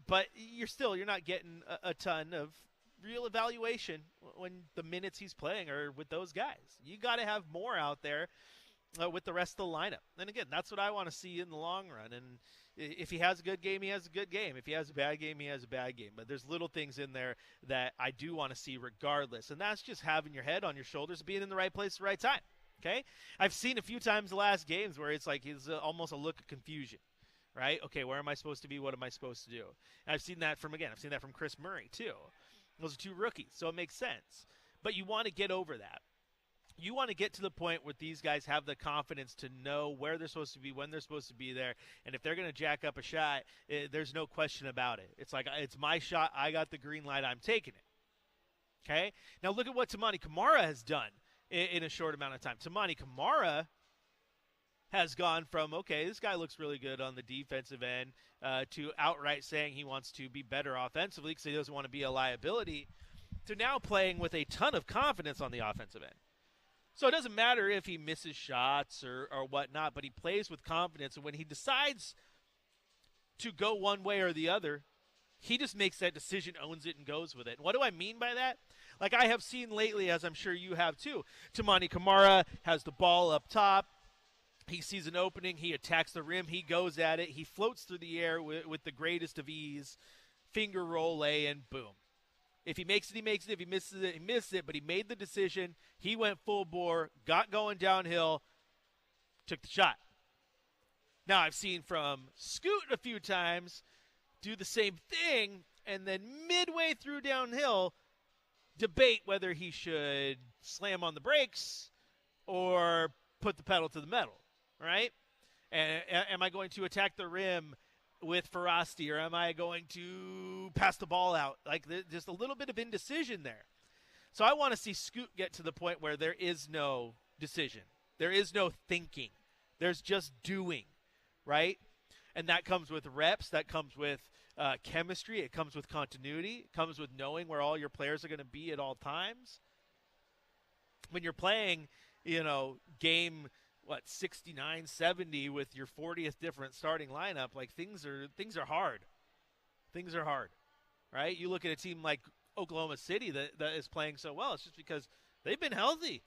But you're not getting a ton of real evaluation when the minutes he's playing are with those guys. You got to have more out there with the rest of the lineup. And again, that's what I want to see in the long run. And if he has a good game, he has a good game. If he has a bad game, he has a bad game. But there's little things in there that I do want to see regardless. And that's just having your head on your shoulders, being in the right place at the right time. Okay? I've seen a few times the last games where it's like it's almost a look of confusion. Right? Okay, where am I supposed to be? What am I supposed to do? And I've seen that from Chris Murray too. Those are two rookies, so it makes sense. But you want to get over that. You want to get to the point where these guys have the confidence to know where they're supposed to be, when they're supposed to be there, and if they're going to jack up a shot, there's no question about it. It's like, it's my shot, I got the green light, I'm taking it. Okay? Now look at what Tamani Kamara has done in a short amount of time. Tamani Kamara has gone from, okay, this guy looks really good on the defensive end, to outright saying he wants to be better offensively because he doesn't want to be a liability, to now playing with a ton of confidence on the offensive end. So it doesn't matter if he misses shots or whatnot, but he plays with confidence. And when he decides to go one way or the other, he just makes that decision, owns it, and goes with it. And what do I mean by that? Like I have seen lately, as I'm sure you have too, Tamani Kamara has the ball up top. He sees an opening. He attacks the rim. He goes at it. He floats through the air with the greatest of ease. Finger roll, lay in, boom. If he makes it, he makes it. If he misses it, he misses it. But he made the decision. He went full bore, got going downhill, took the shot. Now, I've seen from Scoot a few times do the same thing, and then midway through downhill, debate whether he should slam on the brakes or put the pedal to the metal, right? And am I going to attack the rim with ferocity, or am I going to pass the ball out? Like, just a little bit of indecision there. So I want to see Scoot get to the point where there is no decision. There is no thinking. There's just doing, right? And that comes with reps. That comes with chemistry. It comes with continuity. It comes with knowing where all your players are going to be at all times. When you're playing, game 69, 70 with your 40th different starting lineup, like things are hard. Things are hard, right? You look at a team like Oklahoma City that is playing so well. It's just because they've been healthy.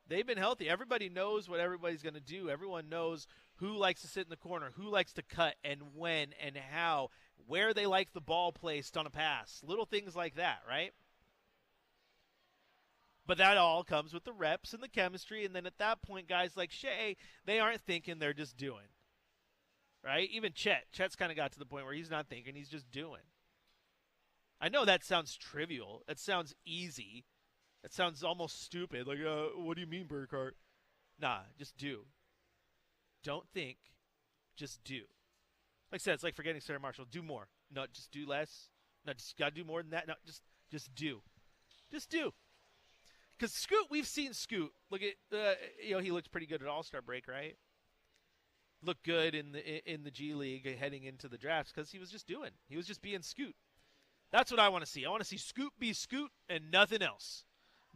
They've been healthy. Everybody knows what everybody's going to do. Everyone knows who likes to sit in the corner, who likes to cut, and when and how, where they like the ball placed on a pass. Little things like that, right? But that all comes with the reps and the chemistry, and then at that point, guys like Shea, they aren't thinking, they're just doing, right? Even Chet's kind of got to the point where he's not thinking, he's just doing. I know that sounds trivial. It sounds easy. It sounds almost stupid. Like, what do you mean, Burkhart? Nah, just do. Don't think, just do. Like I said, it's like forgetting Sarah Marshall. Do more. No, just do less. No, just got to do more than that. No, just do. Just do. Because Scoot, we've seen Scoot. Look at, he looked pretty good at All-Star break, right? Looked good in the G League heading into the drafts because he was just doing. He was just being Scoot. That's what I want to see. I want to see Scoot be Scoot and nothing else.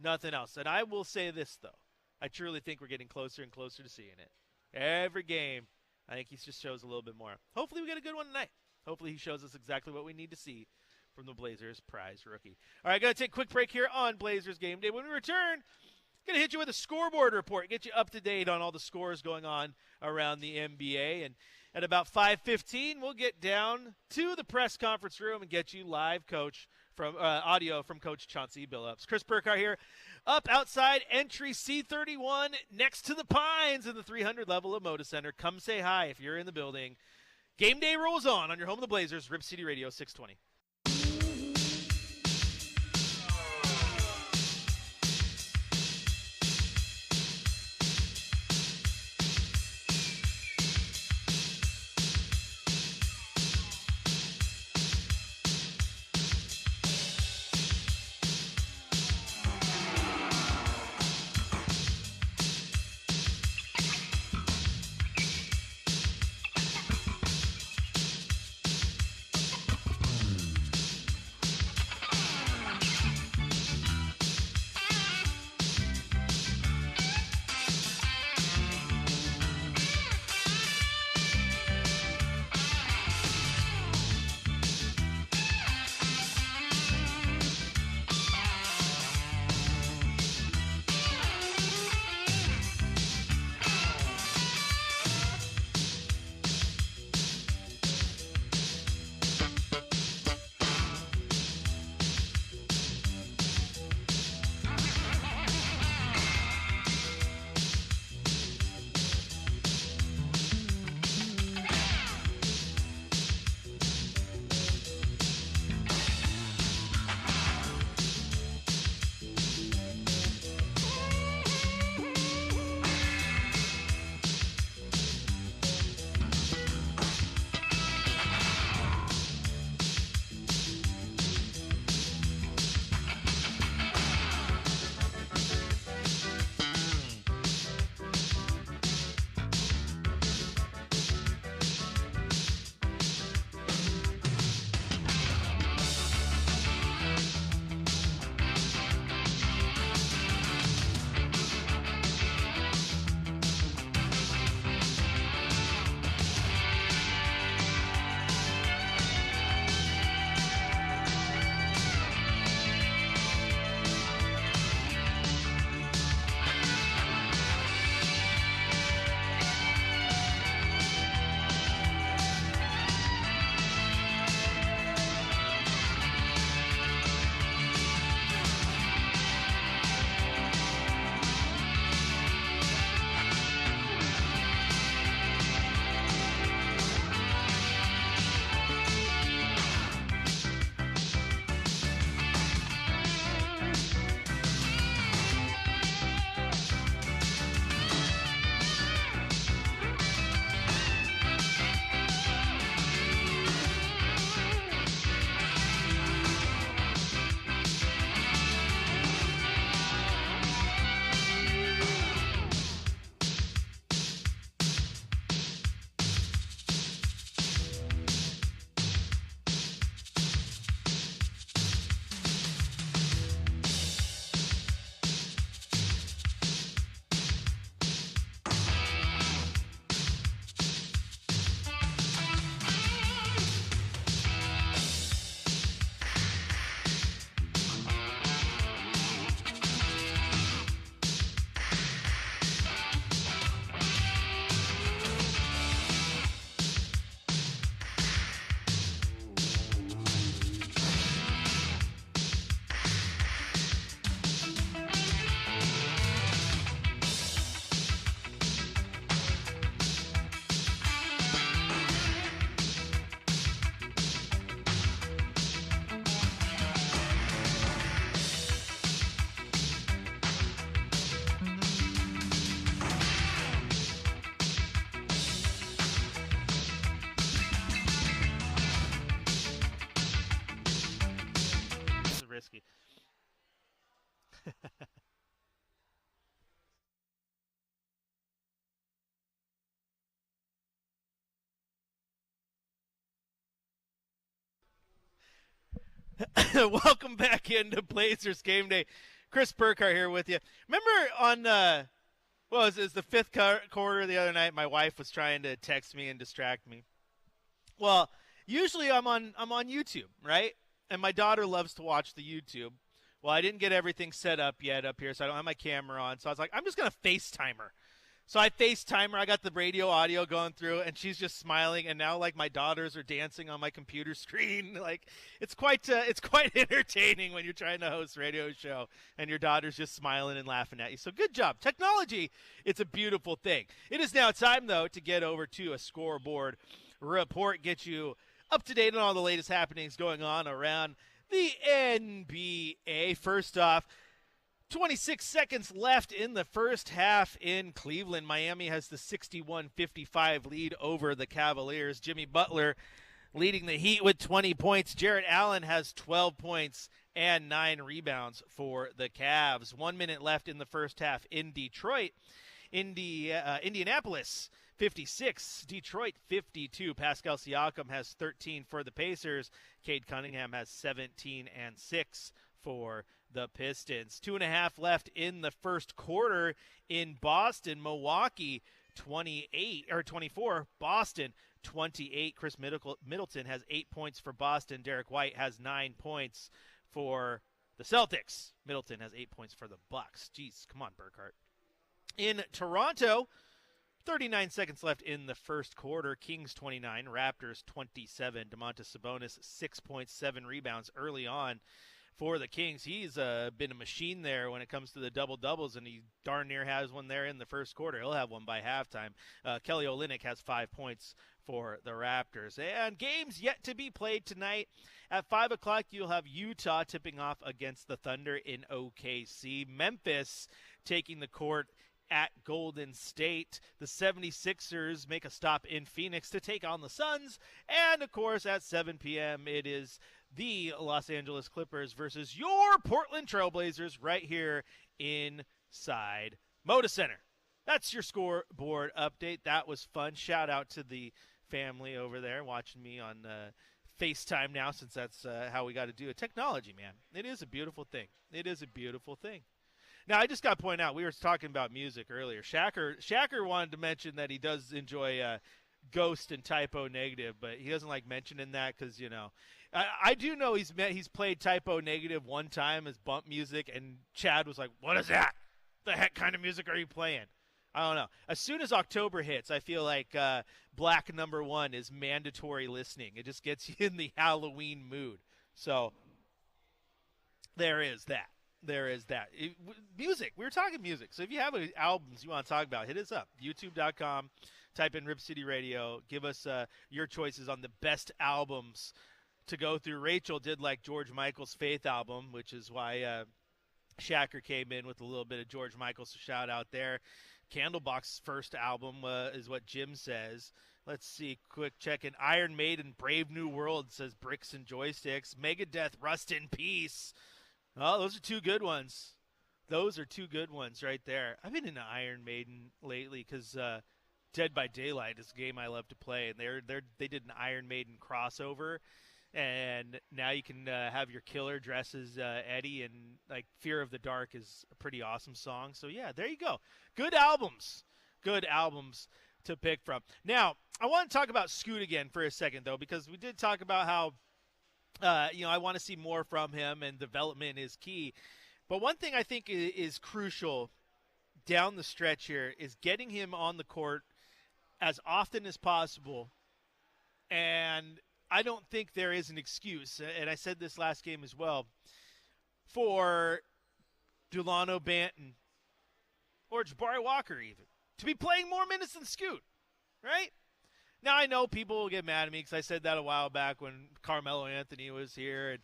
Nothing else. And I will say this, though. I truly think we're getting closer and closer to seeing it. Every game, I think he just shows a little bit more. Hopefully we get a good one tonight. Hopefully he shows us exactly what we need to see from the Blazers prize rookie. All right, going to take a quick break here on Blazers Game Day. When we return, going to hit you with a scoreboard report, get you up to date on all the scores going on around the NBA. And at about 5:15, we'll get down to the press conference room and get you live audio from Coach Chauncey Billups. Chris Burkhart here, up outside entry C31 next to the Pines in the 300 level of Moda Center. Come say hi if you're in the building. Game day rolls on your home of the Blazers, Rip City Radio 620. Welcome back into Blazers Game Day. Chris Burkhardt here with you. Remember on it was the fifth quarter the other night, my wife was trying to text me and distract me. Well, usually I'm on YouTube, right? And my daughter loves to watch the YouTube. Well, I didn't get everything set up yet up here, so I don't have my camera on. So I was like, I'm just going to FaceTime her. So I FaceTime her. I got the radio audio going through, and she's just smiling. And now, like, my daughters are dancing on my computer screen. Like, it's quite entertaining when you're trying to host a radio show and your daughter's just smiling and laughing at you. So good job. Technology, it's a beautiful thing. It is now time, though, to get over to a scoreboard report, get you up to date on all the latest happenings going on around the NBA. First off, 26 seconds left in the first half in Cleveland. Miami has the 61-55 lead over the Cavaliers. Jimmy Butler leading the Heat with 20 points. Jarrett Allen has 12 points and 9 rebounds for the Cavs. 1 minute left in the first half in Detroit. Indianapolis 56, Detroit 52. Pascal Siakam has 13 for the Pacers. Cade Cunningham has 17 and 6 for the Pistons. 2.5 left in the first quarter in Boston. Milwaukee 24. Boston 28. Chris Middleton has 8 points for Boston. Derek White has 9 points for the Celtics. Middleton has 8 points for the Bucks. Jeez, come on, Burkhardt. In Toronto, 39 seconds left in the first quarter. Kings 29, Raptors 27. Domantas Sabonis 6.7 rebounds early on for the Kings. He's been a machine there when it comes to the double-doubles, and he darn near has one there in the first quarter. He'll have one by halftime. Kelly Olynyk has 5 points for the Raptors. And games yet to be played tonight. At 5 o'clock, you'll have Utah tipping off against the Thunder in OKC. Memphis taking the court at Golden State. The 76ers make a stop in Phoenix to take on the Suns. And, of course, at 7 p.m., it is the Los Angeles Clippers versus your Portland Trailblazers right here inside Moda Center. That's your scoreboard update. That was fun. Shout out to the family over there watching me on FaceTime now, since that's how we got to do it. Technology, man. It is a beautiful thing. It is a beautiful thing. Now, I just got to point out, we were talking about music earlier. Shacker wanted to mention that he does enjoy Ghost and Typo Negative, but he doesn't like mentioning that because, you know, I do know he's played Typo Negative one time as bump music, and Chad was like, what is that? The heck kind of music are you playing? I don't know. As soon as October hits, I feel like Black Number One is mandatory listening. It just gets you in the Halloween mood. So there is that. Music. We were talking music. So if you have albums you want to talk about, hit us up. YouTube.com. Type in Rip City Radio. Give us your choices on the best albums to go through. Rachel did like George Michael's Faith album, which is why Shacker came in with a little bit of George Michael, so shout out there. Candlebox's first album is what Jim says. Let's see, quick check-in. Iron Maiden, Brave New World, says Bricks and Joysticks. Megadeth, Rust in Peace. Oh, those are two good ones. Those are two good ones right there. I've been into Iron Maiden lately because Dead by Daylight is a game I love to play, and they did an Iron Maiden crossover, and now you can have your killer dress as Eddie, and like Fear of the Dark is a pretty awesome song. So yeah, there you go. Good albums to pick from. Now I want to talk about Scoot again for a second though, because we did talk about how I want to see more from him, and development is key. But one thing I think is crucial down the stretch here is getting him on the court as often as possible. And I don't think there is an excuse, and I said this last game as well, for Delano Banton or Jabari Walker even to be playing more minutes than Scoot, right? Now, I know people will get mad at me because I said that a while back when Carmelo Anthony was here. And,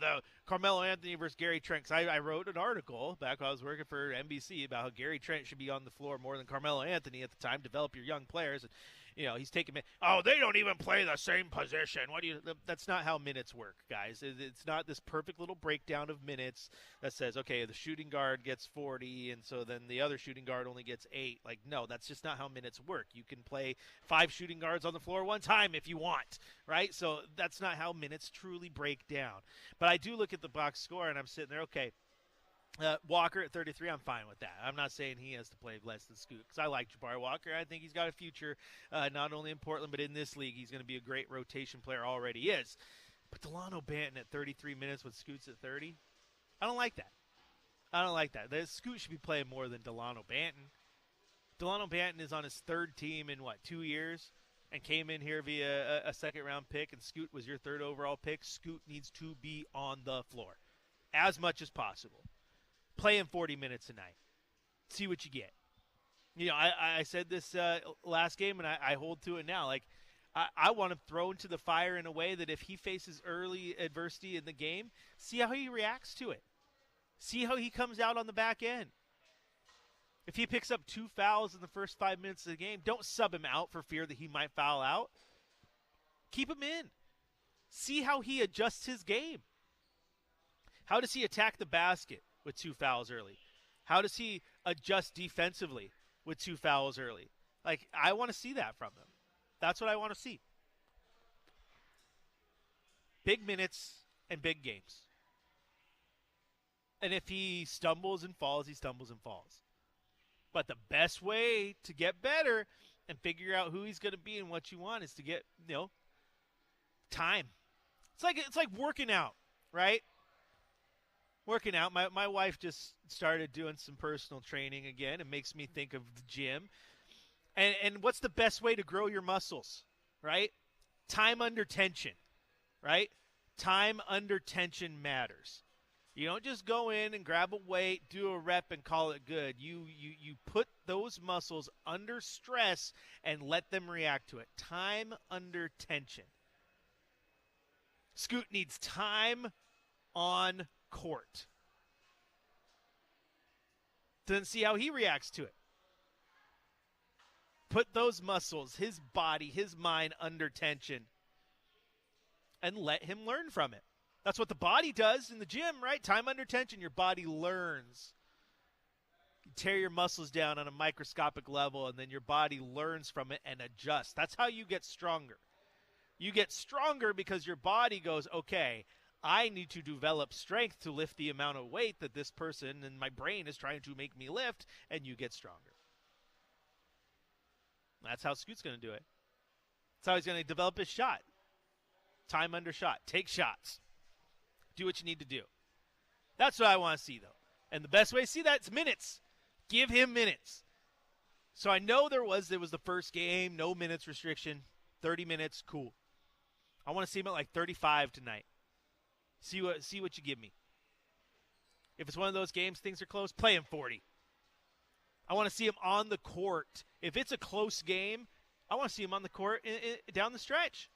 the Carmelo Anthony versus Gary Trent. Because I wrote an article back when I was working for NBC about how Gary Trent should be on the floor more than Carmelo Anthony at the time. Develop your young players. he's taking – oh, they don't even play the same position. That's not how minutes work, guys. It's not this perfect little breakdown of minutes that says, okay, the shooting guard gets 40, and so then the other shooting guard only gets 8. Like, no, that's just not how minutes work. You can play 5 shooting guards on the floor one time if you want, right? So that's not how minutes truly break down. But I do look at the box score, and I'm sitting there, okay, Walker at 33, I'm fine with that. I'm not saying he has to play less than Scoot because I like Jabari Walker. I think he's got a future not only in Portland but in this league. He's going to be a great rotation player, already is. But Delano Banton at 33 minutes with Scoots at 30, I don't like that. I don't like that. Scoot should be playing more than Delano Banton. Delano Banton is on his 3rd team in, 2 years? And came in here via a second-round pick, and Scoot was your 3rd overall pick. Scoot needs to be on the floor as much as possible. Play him 40 minutes a night. See what you get. I said this last game, and I hold to it now. Like, I want to throw into the fire in a way that if he faces early adversity in the game, see how he reacts to it. See how he comes out on the back end. If he picks up 2 fouls in the first 5 minutes of the game, don't sub him out for fear that he might foul out. Keep him in. See how he adjusts his game. How does he attack the basket with 2 fouls early? How does he adjust defensively with 2 fouls early? Like, I want to see that from him. That's what I want to see. Big minutes and big games. And if he stumbles and falls, he stumbles and falls. But the best way to get better and figure out who he's going to be and what you want is to get, time. It's like working out, right? Working out. My wife just started doing some personal training again. It makes me think of the gym. And what's the best way to grow your muscles, right? Time under tension, right? Time under tension matters. You don't just go in and grab a weight, do a rep, and call it good. You put those muscles under stress and let them react to it. Time under tension. Scoot needs time on court. Then see how he reacts to it. Put those muscles, his body, his mind under tension, and let him learn from it. That's what the body does in the gym, right? Time under tension, your body learns. You tear your muscles down on a microscopic level, and then your body learns from it and adjusts. That's how you get stronger. You get stronger because your body goes, okay, I need to develop strength to lift the amount of weight that this person and my brain is trying to make me lift, and you get stronger. That's how Scoot's going to do it. That's how he's going to develop his shot. Time under shot. Take shots. Do what you need to do. That's what I want to see, though. And the best way to see that is minutes. Give him minutes. So I know there was the first game, no minutes restriction, 30 minutes, cool. I want to see him at like 35 tonight. See what you give me. If it's one of those games, things are close, play him 40. I want to see him on the court. If it's a close game, I want to see him on the court down the stretch.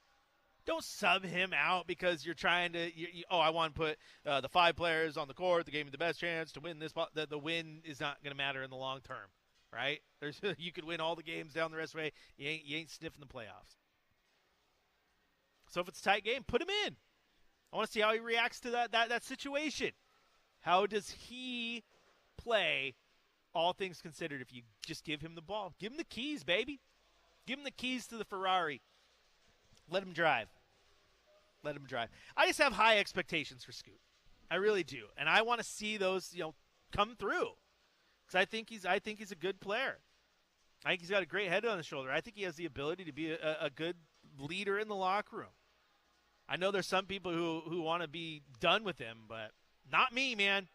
Don't sub him out because you're trying to, I want to put the 5 players on the court, the game with the best chance to win this. The win is not going to matter in the long term, right? You could win all the games down the rest of the way. You ain't sniffing the playoffs. So if it's a tight game, put him in. I want to see how he reacts to that situation. How does he play, all things considered, if you just give him the ball? Give him the keys, baby. Give him the keys to the Ferrari. Let him drive. Let him drive. I just have high expectations for Scoot. I really do. And I want to see those, come through. Because I think he's a good player. I think he's got a great head on his shoulder. I think he has the ability to be a good leader in the locker room. I know there's some people who want to be done with him, but not me, man.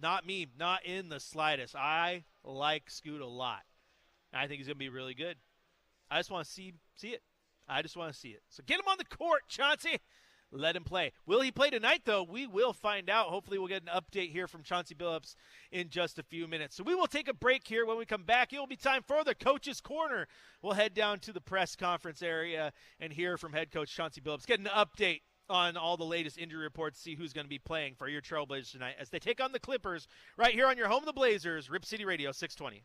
Not me. Not in the slightest. I like Scoot a lot. I think he's going to be really good. I just want to see it. I just want to see it. So get him on the court, Chauncey. Let him play. Will he play tonight, though? We will find out. Hopefully we'll get an update here from Chauncey Billups in just a few minutes. So we will take a break here. When we come back, it will be time for the Coach's Corner. We'll head down to the press conference area and hear from head coach Chauncey Billups. Get an update on all the latest injury reports, see who's going to be playing for your Trailblazers tonight as they take on the Clippers right here on your home of the Blazers, Rip City Radio 620.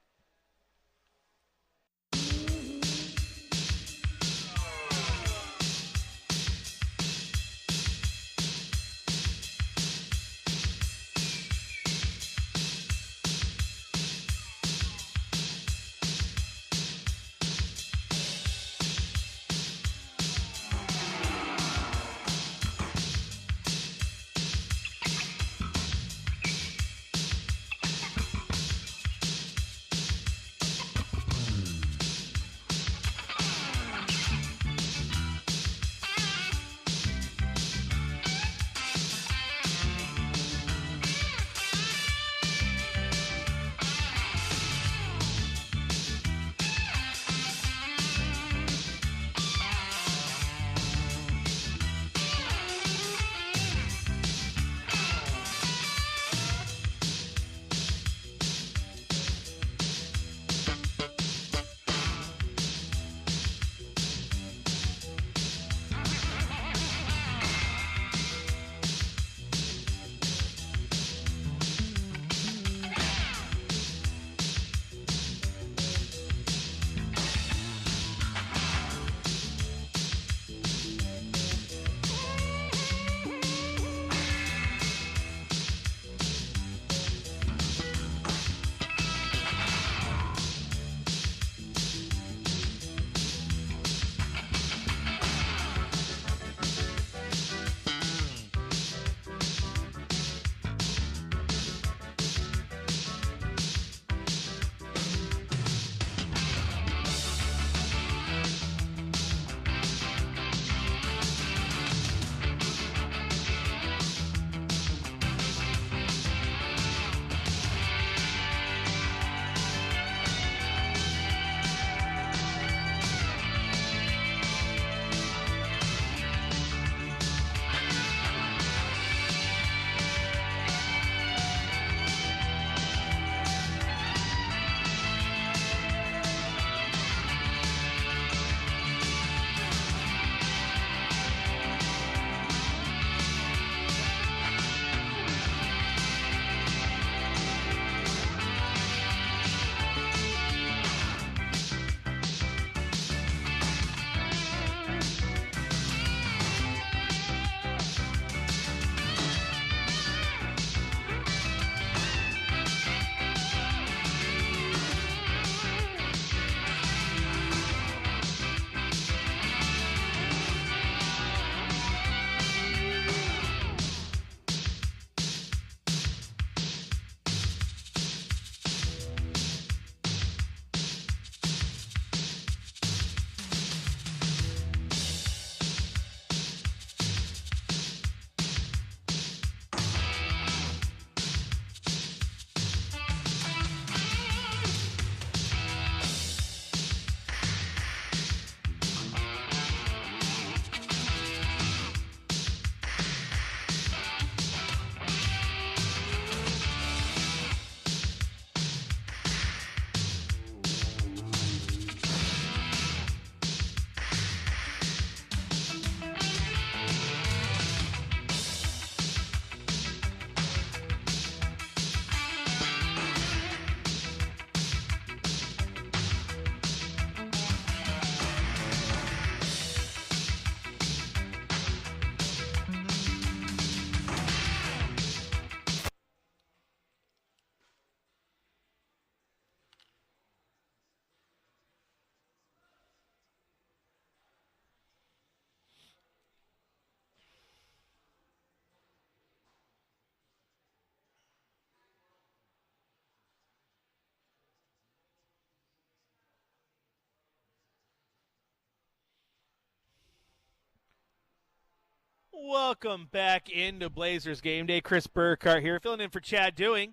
Welcome back into Blazers Game Day. Chris Burkhardt here, filling in for Chad Doing.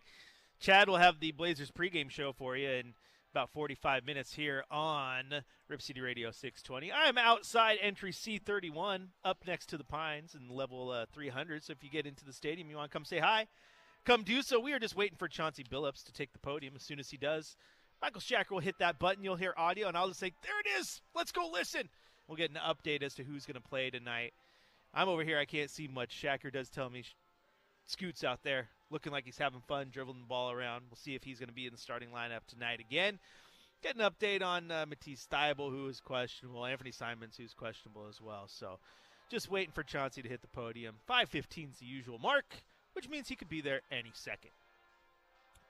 Chad will have the Blazers pregame show for you in about 45 minutes here on Rip City Radio 620. I am outside entry C31, up next to the Pines in level 300. So if you get into the stadium, you want to come say hi, come do so. We are just waiting for Chauncey Billups to take the podium. As soon as he does, Michael Shacker will hit that button. You'll hear audio, and I'll just say, there it is. Let's go listen. We'll get an update as to who's going to play tonight. I'm over here. I can't see much. Shacker does tell me Scoot's out there looking like he's having fun, dribbling the ball around. We'll see if he's going to be in the starting lineup tonight again. Get an update on Matisse Thybulle, who is questionable. Anthony Simons, who's questionable as well. So just waiting for Chauncey to hit the podium. 5:15 is the usual mark, which means he could be there any second.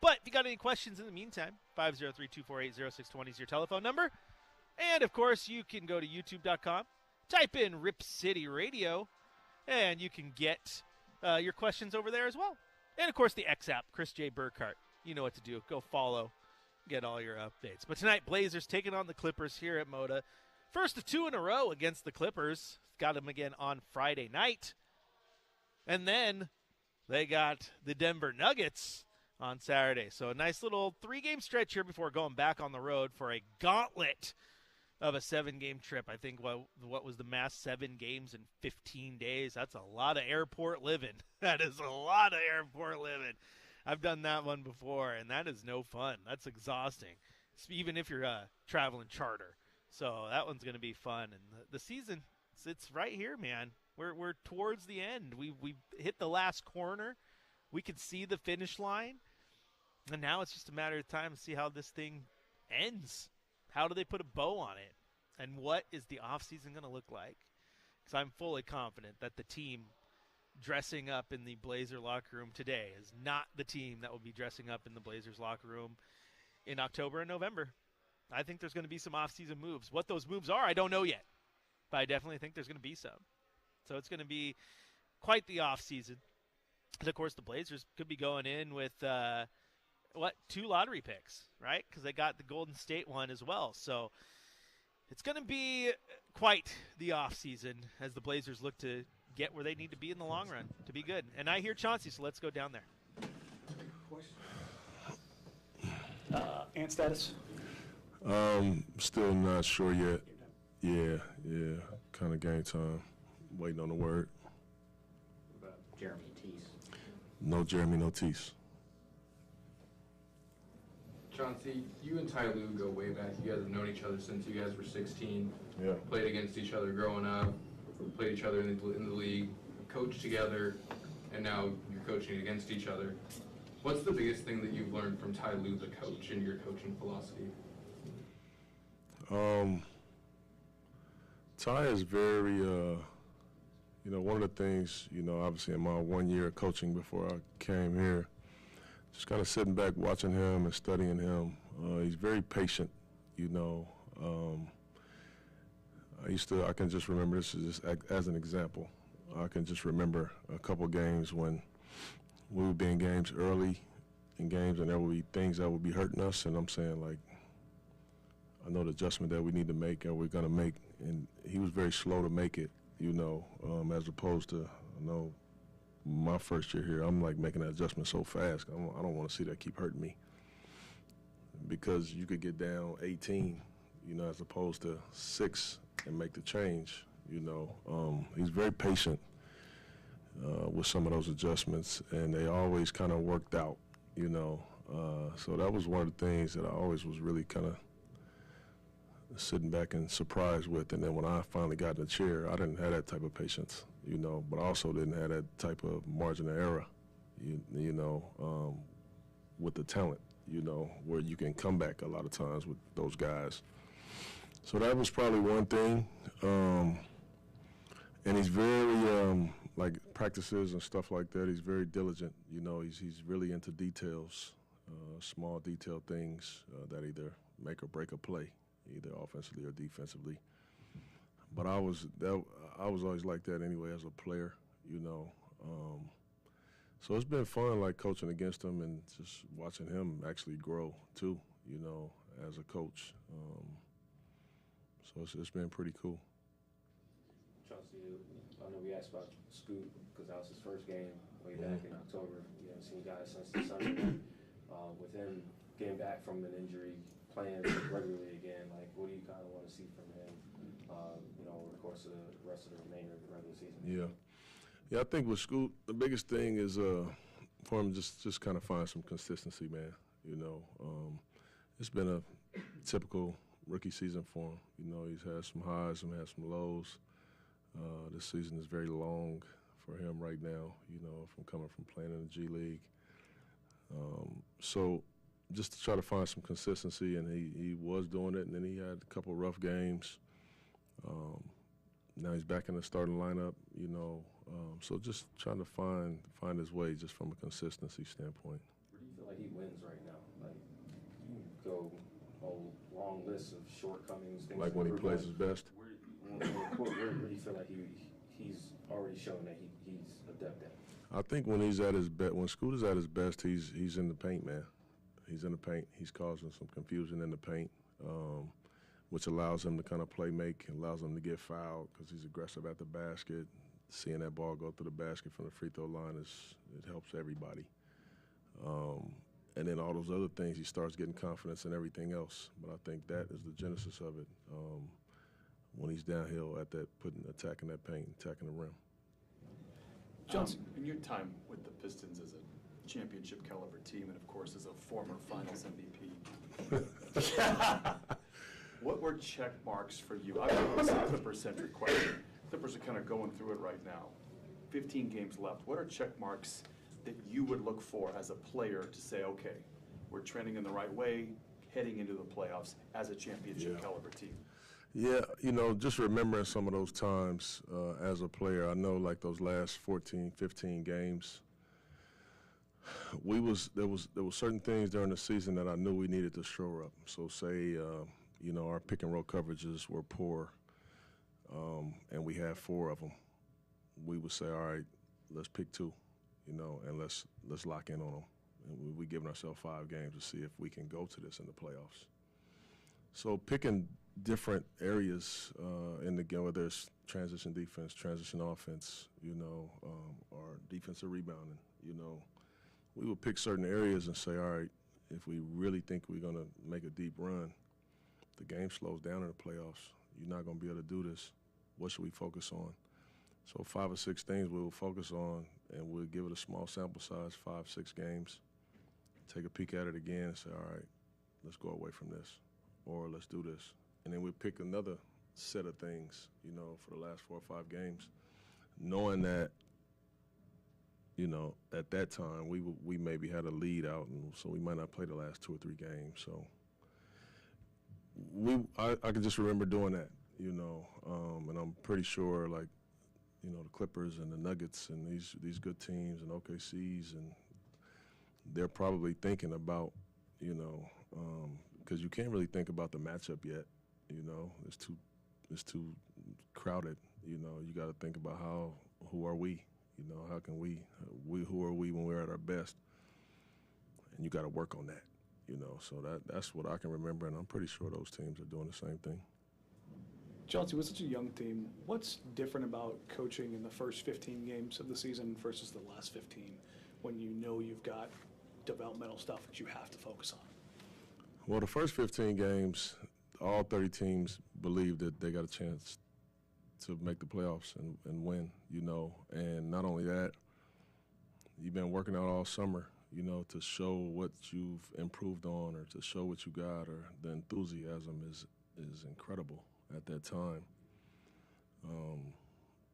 But if you got any questions in the meantime, 503-248-0620 is your telephone number. And, of course, you can go to youtube.com, type in Rip City Radio, and you can get your questions over there as well. And, of course, the X app, Chris J. Burkhardt. You know what to do. Go follow, get all your updates. But tonight, Blazers taking on the Clippers here at Moda. First of two in a row against the Clippers. Got them again on Friday night. And then they got the Denver Nuggets on Saturday. So a nice little 3-game stretch here before going back on the road for a gauntlet of a 7-game trip. I think what was the mass 7 games in 15 days? That's a lot of airport living. That is a lot of airport living. I've done that one before, and that is no fun. That's exhausting, even if you're traveling charter. So that one's going to be fun. And the season, it's right here, man. We're towards the end. We hit the last corner. We can see the finish line. And now it's just a matter of time to see how this thing ends. How do they put a bow on it? And what is the offseason going to look like? Because I'm fully confident that the team dressing up in the Blazer locker room today is not the team that will be dressing up in the Blazers locker room in October and November. I think there's going to be some offseason moves. What those moves are, I don't know yet. But I definitely think there's going to be some. So it's going to be quite the offseason. And, of course, the Blazers could be going in with, 2 lottery picks, right? Because they got the Golden State one as well. So it's going to be quite the offseason as the Blazers look to get where they need to be in the long run to be good. And I hear Chauncey, so let's go down there. Ant status? Still not sure yet. Yeah. Kind of game time. Waiting on the word. What about Jeremy Teese? No Jeremy, no Teese. Chauncey, you and Ty Lue go way back. You guys have known each other since you guys were 16. Yeah. Played against each other growing up. Played each other in the league. Coached together, and now you're coaching against each other. What's the biggest thing that you've learned from Ty Lue, the coach, and your coaching philosophy? Ty is very, one of the things, obviously in my 1 year of coaching before I came here, just kind of sitting back watching him and studying him. He's very patient, I can just remember, this is just as an example, I can just remember a couple games when we would be in games early in games and there would be things that would be hurting us, and I'm saying, like, I know the adjustment that we need to make and we're going to make, and he was very slow to make it, as opposed to, my first year here, I'm like making that adjustment so fast. I don't want to see that keep hurting me, because you could get down 18, as opposed to 6 and make the change. He's very patient with some of those adjustments, and they always kind of worked out. So that was one of the things that I always was really kind of sitting back and surprised with. And then when I finally got in the chair, I didn't have that type of patience, but I also didn't have that type of margin of error, with the talent, where you can come back a lot of times with those guys. So that was probably one thing. And he's very, like practices and stuff like that, he's very diligent. He's really into details, small detail things that either make or break a play, either offensively or defensively. But I was always like that anyway as a player, So it's been fun, like coaching against him and just watching him actually grow too, as a coach. So it's been pretty cool. Chauncey, I know we asked about Scoot because that was his first game way back in October. You haven't seen guys since December. With him getting back from an injury, playing regularly again, like what do you kind of want to see from him, over the course of the rest of the remainder of the regular season? Yeah, I think with Scoot, the biggest thing is for him just kind of find some consistency, man. It's been a typical rookie season for him. He's had some highs and had some lows. This season is very long for him right now, from coming from playing in the G League. So just to try to find some consistency, and he was doing it, and then he had a couple of rough games. Now he's back in the starting lineup, so just trying to find his way just from a consistency standpoint. Where do you feel like he wins right now? Like, you go a long list of shortcomings, things like when he plays his best? Where do you feel like he's already shown that he's adept at? I think when he's at his best, when Scoot is at his best, he's in the paint, man. He's in the paint. He's causing some confusion in the paint, which allows him to kind of make, allows him to get fouled because he's aggressive at the basket. Seeing that ball go through the basket from the free throw line it helps everybody. And then all those other things, he starts getting confidence in everything else. But I think that is the genesis of it. When he's downhill at that, attacking that paint, attacking the rim. Johnson, in your time with the Pistons as a championship caliber team, and of course as a former Finals MVP, what were check marks for you? I know it's a Clipper-centric question. Clippers are kind of going through it right now. 15 games left. What are check marks that you would look for as a player to say, okay, we're trending in the right way, heading into the playoffs as a championship caliber team? Yeah, just remembering some of those times as a player, I know like those last 14, 15 games, there was certain things during the season that I knew we needed to shore up. So say, our pick and roll coverages were poor, and we had 4 of them. We would say, all right, let's pick 2, and let's lock in on them. And we're giving ourselves 5 games to see if we can go to this in the playoffs. So picking different areas in the game, whether it's transition defense, transition offense, or defensive rebounding, we would pick certain areas and say, all right, if we really think we're going to make a deep run, the game slows down in the playoffs. You're not going to be able to do this. What should we focus on? So 5 or 6 things we will focus on, and we'll give it a small sample size, 5, 6 games, take a peek at it again and say, all right, let's go away from this, or let's do this. And then we'll pick another set of things, for the last 4 or 5 games, knowing that, at that time we maybe had a lead out, and so we might not play the last 2 or 3 games. So I can just remember doing that, and I'm pretty sure, like, the Clippers and the Nuggets and these good teams and OKCs, and they're probably thinking about, because you can't really think about the matchup yet, it's too crowded, you got to think about who are we, how can who are we when we're at our best, and you got to work on that, so that's what I can remember, and I'm pretty sure those teams are doing the same thing. Chauncey, with such a young team, what's different about coaching in the first 15 games of the season versus the last 15 when you've got developmental stuff that you have to focus on? Well, the first 15 games, all 30 teams believe that they got a chance to make the playoffs and win, and not only that, you've been working out all summer, to show what you've improved on or to show what you got, or the enthusiasm is incredible at that time.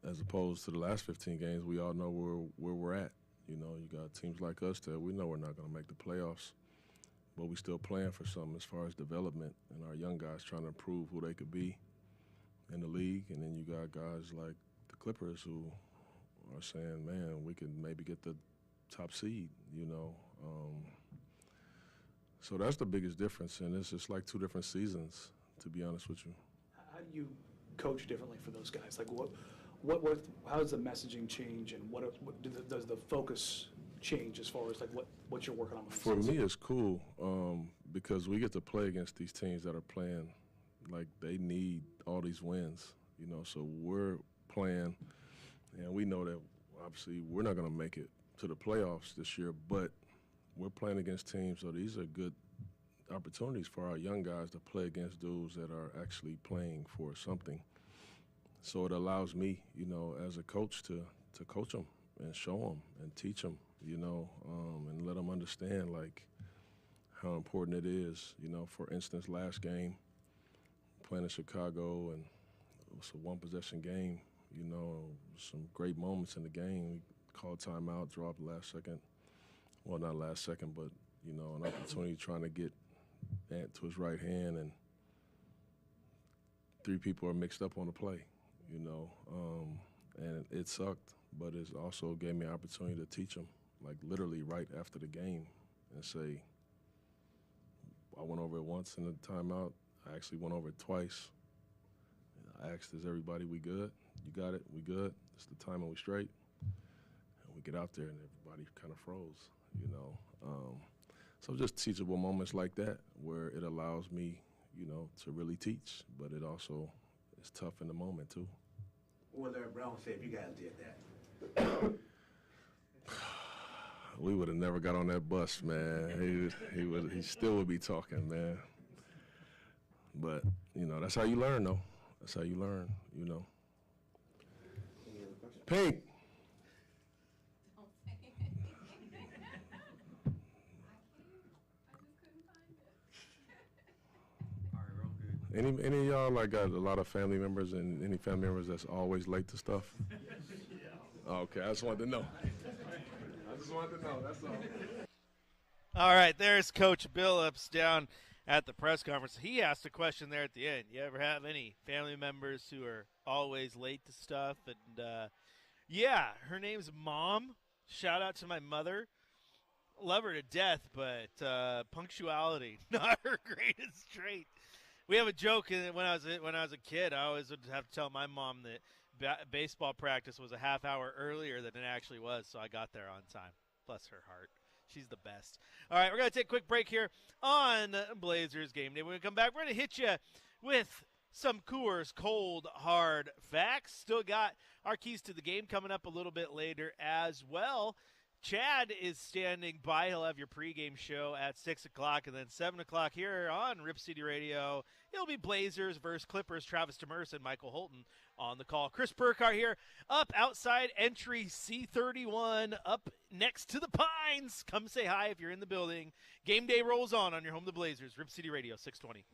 As opposed to the last 15 games, we all know where we're at. You got teams like us that we know we're not going to make the playoffs, but we still playing for something as far as development and our young guys trying to improve who they could be in the league. And then you got guys like the Clippers who are saying, man, we could maybe get the top seed, So that's the biggest difference, and it's just like 2 different seasons, to be honest with you. How do you coach differently for those guys? Like, how does the messaging change, and what does the focus change as far as like what you're working on? For me, it's cool because we get to play against these teams that are playing like they need all these wins, So we're playing. And we know that, obviously, we're not going to make it to the playoffs this year, but we're playing against teams, so these are good opportunities for our young guys to play against dudes that are actually playing for something. So it allows me, you know, as a coach to coach them and show them and teach them, you know, and let them understand, like, how important it is. You know, for instance, last game, playing in Chicago, and it was a one-possession game, you know, some great moments in the game. We called timeout, dropped last second. Well, not last second, but, you know, an opportunity trying to get Ant to his right hand, and 3 people are mixed up on the play, you know. And it sucked, but it also gave me an opportunity to teach them, like literally right after the game, and say, I went over it once in the timeout. I actually went over it twice. I asked, is everybody, we good? You got it, we good? It's the time and we straight. And we get out there and everybody kind of froze, you know. So just teachable moments like that where it allows me, you know, to really teach, but it also is tough in the moment too. What would Larry Brown say if you guys did that? We would have never got on that bus, man. He still would be talking, man. But, you know, that's how you learn, though. That's how you learn, you know. Pink. Any of y'all like got a lot of family members, and any family members that's always late to stuff? Yeah. Okay, I just wanted to know. That's all. All right, there's Coach Billups down at the press conference. He asked a question there at the end. You ever have any family members who are always late to stuff? And, yeah, her name's Mom. Shout out to my mother. Love her to death, but punctuality, not her greatest trait. We have a joke when I was a kid. I always would have to tell my mom that baseball practice was a half hour earlier than it actually was, so I got there on time. Bless her heart. She's the best. All right, we're going to take a quick break here on Blazers Game Day. When we come back, we're going to hit you with some Coors Cold Hard Facts. Still got our keys to the game coming up a little bit later as well. Chad is standing by. He'll have your pregame show at 6 o'clock, and then 7 o'clock here on Rip City Radio. It'll be Blazers versus Clippers. Travis Demers and Michael Holton on the call. Chris Burkhardt here, up outside entry C31, up next to the Pines. Come say hi if you're in the building. Game day rolls on your home, the Blazers. Rip City Radio, 620.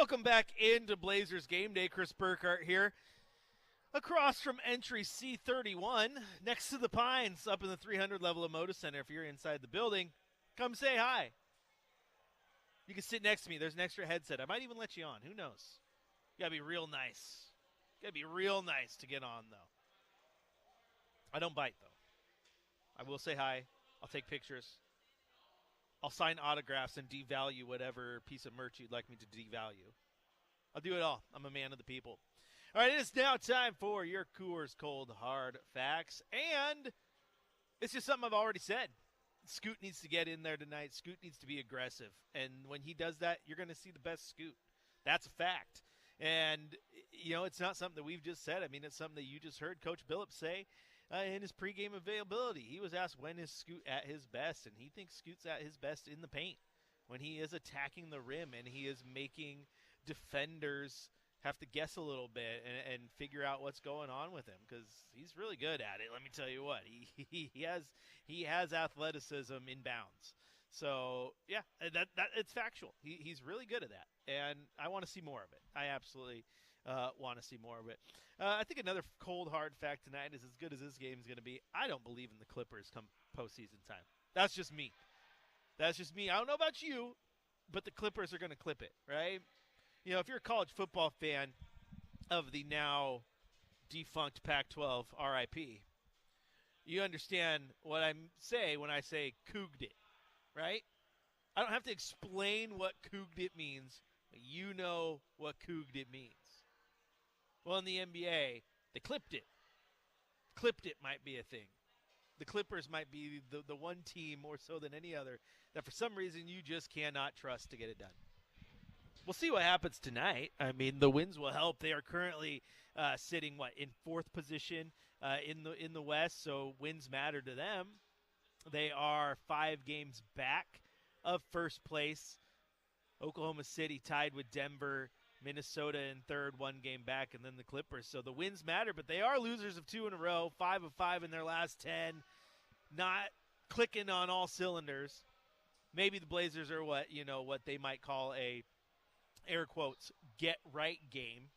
Welcome back into Blazers Game Day. Chris Burkhart here. Across from entry C31, next to the Pines, up in the 300 level of Moda Center. If you're inside the building, come say hi. You can sit next to me. There's an extra headset. I might even let you on. Who knows? You gotta be real nice. Gotta be real nice to get on, though. I don't bite, though. I will say hi. I'll take pictures. I'll sign autographs and devalue whatever piece of merch you'd like me to devalue. I'll do it all. I'm a man of the people. All right, it is now time for your Coors Cold Hard Facts. And it's just something I've already said. Scoot needs to get in there tonight. Scoot needs to be aggressive. And when he does that, you're going to see the best Scoot. That's a fact. And, you know, it's not something that we've just said. I mean, it's something that you just heard Coach Billups say in his pregame availability. He was asked when is Scoot at his best, and he thinks Scoot's at his best in the paint, when he is attacking the rim and he is making defenders have to guess a little bit and figure out what's going on with him, because he's really good at it. Let me tell you what, he has athleticism in bounds. So yeah, that it's factual. He's really good at that, and I want to see more of it. I absolutely want to see more of it. I think another cold hard fact tonight is, as good as this game is going to be, I don't believe in the Clippers come postseason time. That's just me. I don't know about you, but the Clippers are going to clip it, right? You know, if you're a college football fan of the now defunct Pac-12 RIP, you understand what I say when I say cooged it, right? I don't have to explain what cooged it means. You know what cooged it means. Well, in the NBA, they clipped it. Clipped it might be a thing. The Clippers might be the one team, more so than any other, that for some reason you just cannot trust to get it done. We'll see what happens tonight. I mean, the wins will help. They are currently sitting, in fourth position in the West, so wins matter to them. They are 5 games back of first place. Oklahoma City tied with Denver, Minnesota in third, 1 game back, and then the Clippers. So the wins matter, but they are losers of 2 in a row, 5 of 5 in their last 10, not clicking on all cylinders. Maybe the Blazers are what they might call a, air quotes, get right game.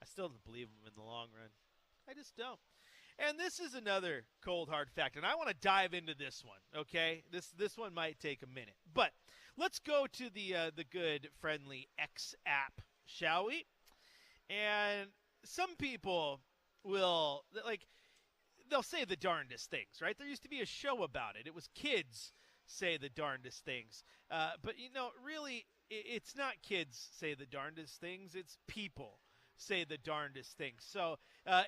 I still don't believe them in the long run. I just don't. And this is another cold hard fact, and I want to dive into this one, okay? This one might take a minute. But let's go to the good, friendly X app, shall we? And some people will, they'll say the darndest things, right? There used to be a show about it. It was kids say the darndest things. But, really, it's not kids say the darndest things. It's people say the darndest things. So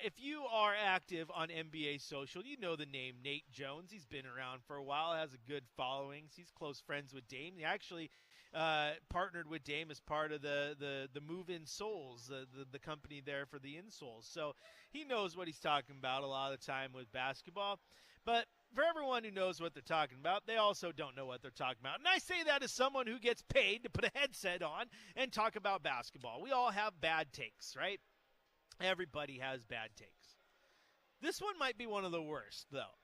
if you are active on NBA social, you know the name Nate Jones. He's been around for a while, has a good following. He's close friends with Dame. He actually partnered with Dame as part of the Move-In Soles, the company there for the insoles. So he knows what he's talking about a lot of the time with basketball. But for everyone who knows what they're talking about, they also don't know what they're talking about. And I say that as someone who gets paid to put a headset on and talk about basketball. We all have bad takes, right? Everybody has bad takes. This one might be one of the worst, though.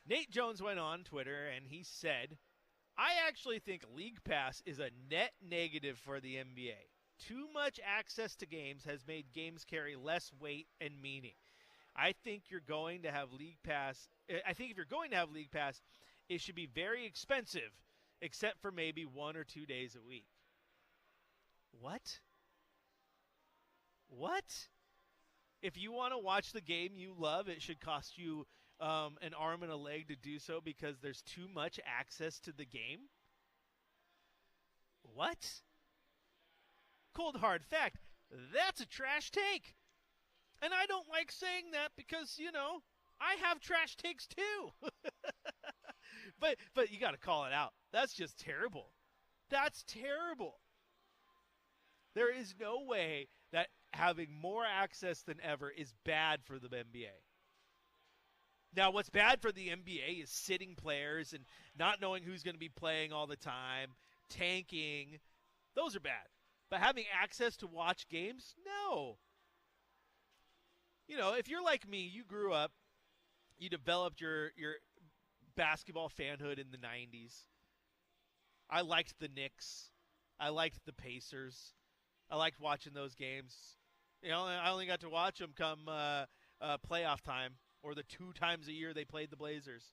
Nate Jones went on Twitter and he said, I actually think League Pass is a net negative for the NBA. Too much access to games has made games carry less weight and meaning. I think if you're going to have League Pass, it should be very expensive, except for maybe 1 or 2 days a week. What? If you want to watch the game you love, it should cost you an arm and a leg to do so because there's too much access to the game? What? Cold hard fact, that's a trash take. And I don't like saying that because, I have trash takes too. But you got to call it out. That's just terrible. That's terrible. There is no way that having more access than ever is bad for the NBA. Now, what's bad for the NBA is sitting players and not knowing who's going to be playing all the time, tanking. Those are bad. But having access to watch games, no. If you're like me, you grew up, you developed your basketball fanhood in the 90s. I liked the Knicks. I liked the Pacers. I liked watching those games. I only got to watch them come playoff time, or the 2 times a year they played the Blazers.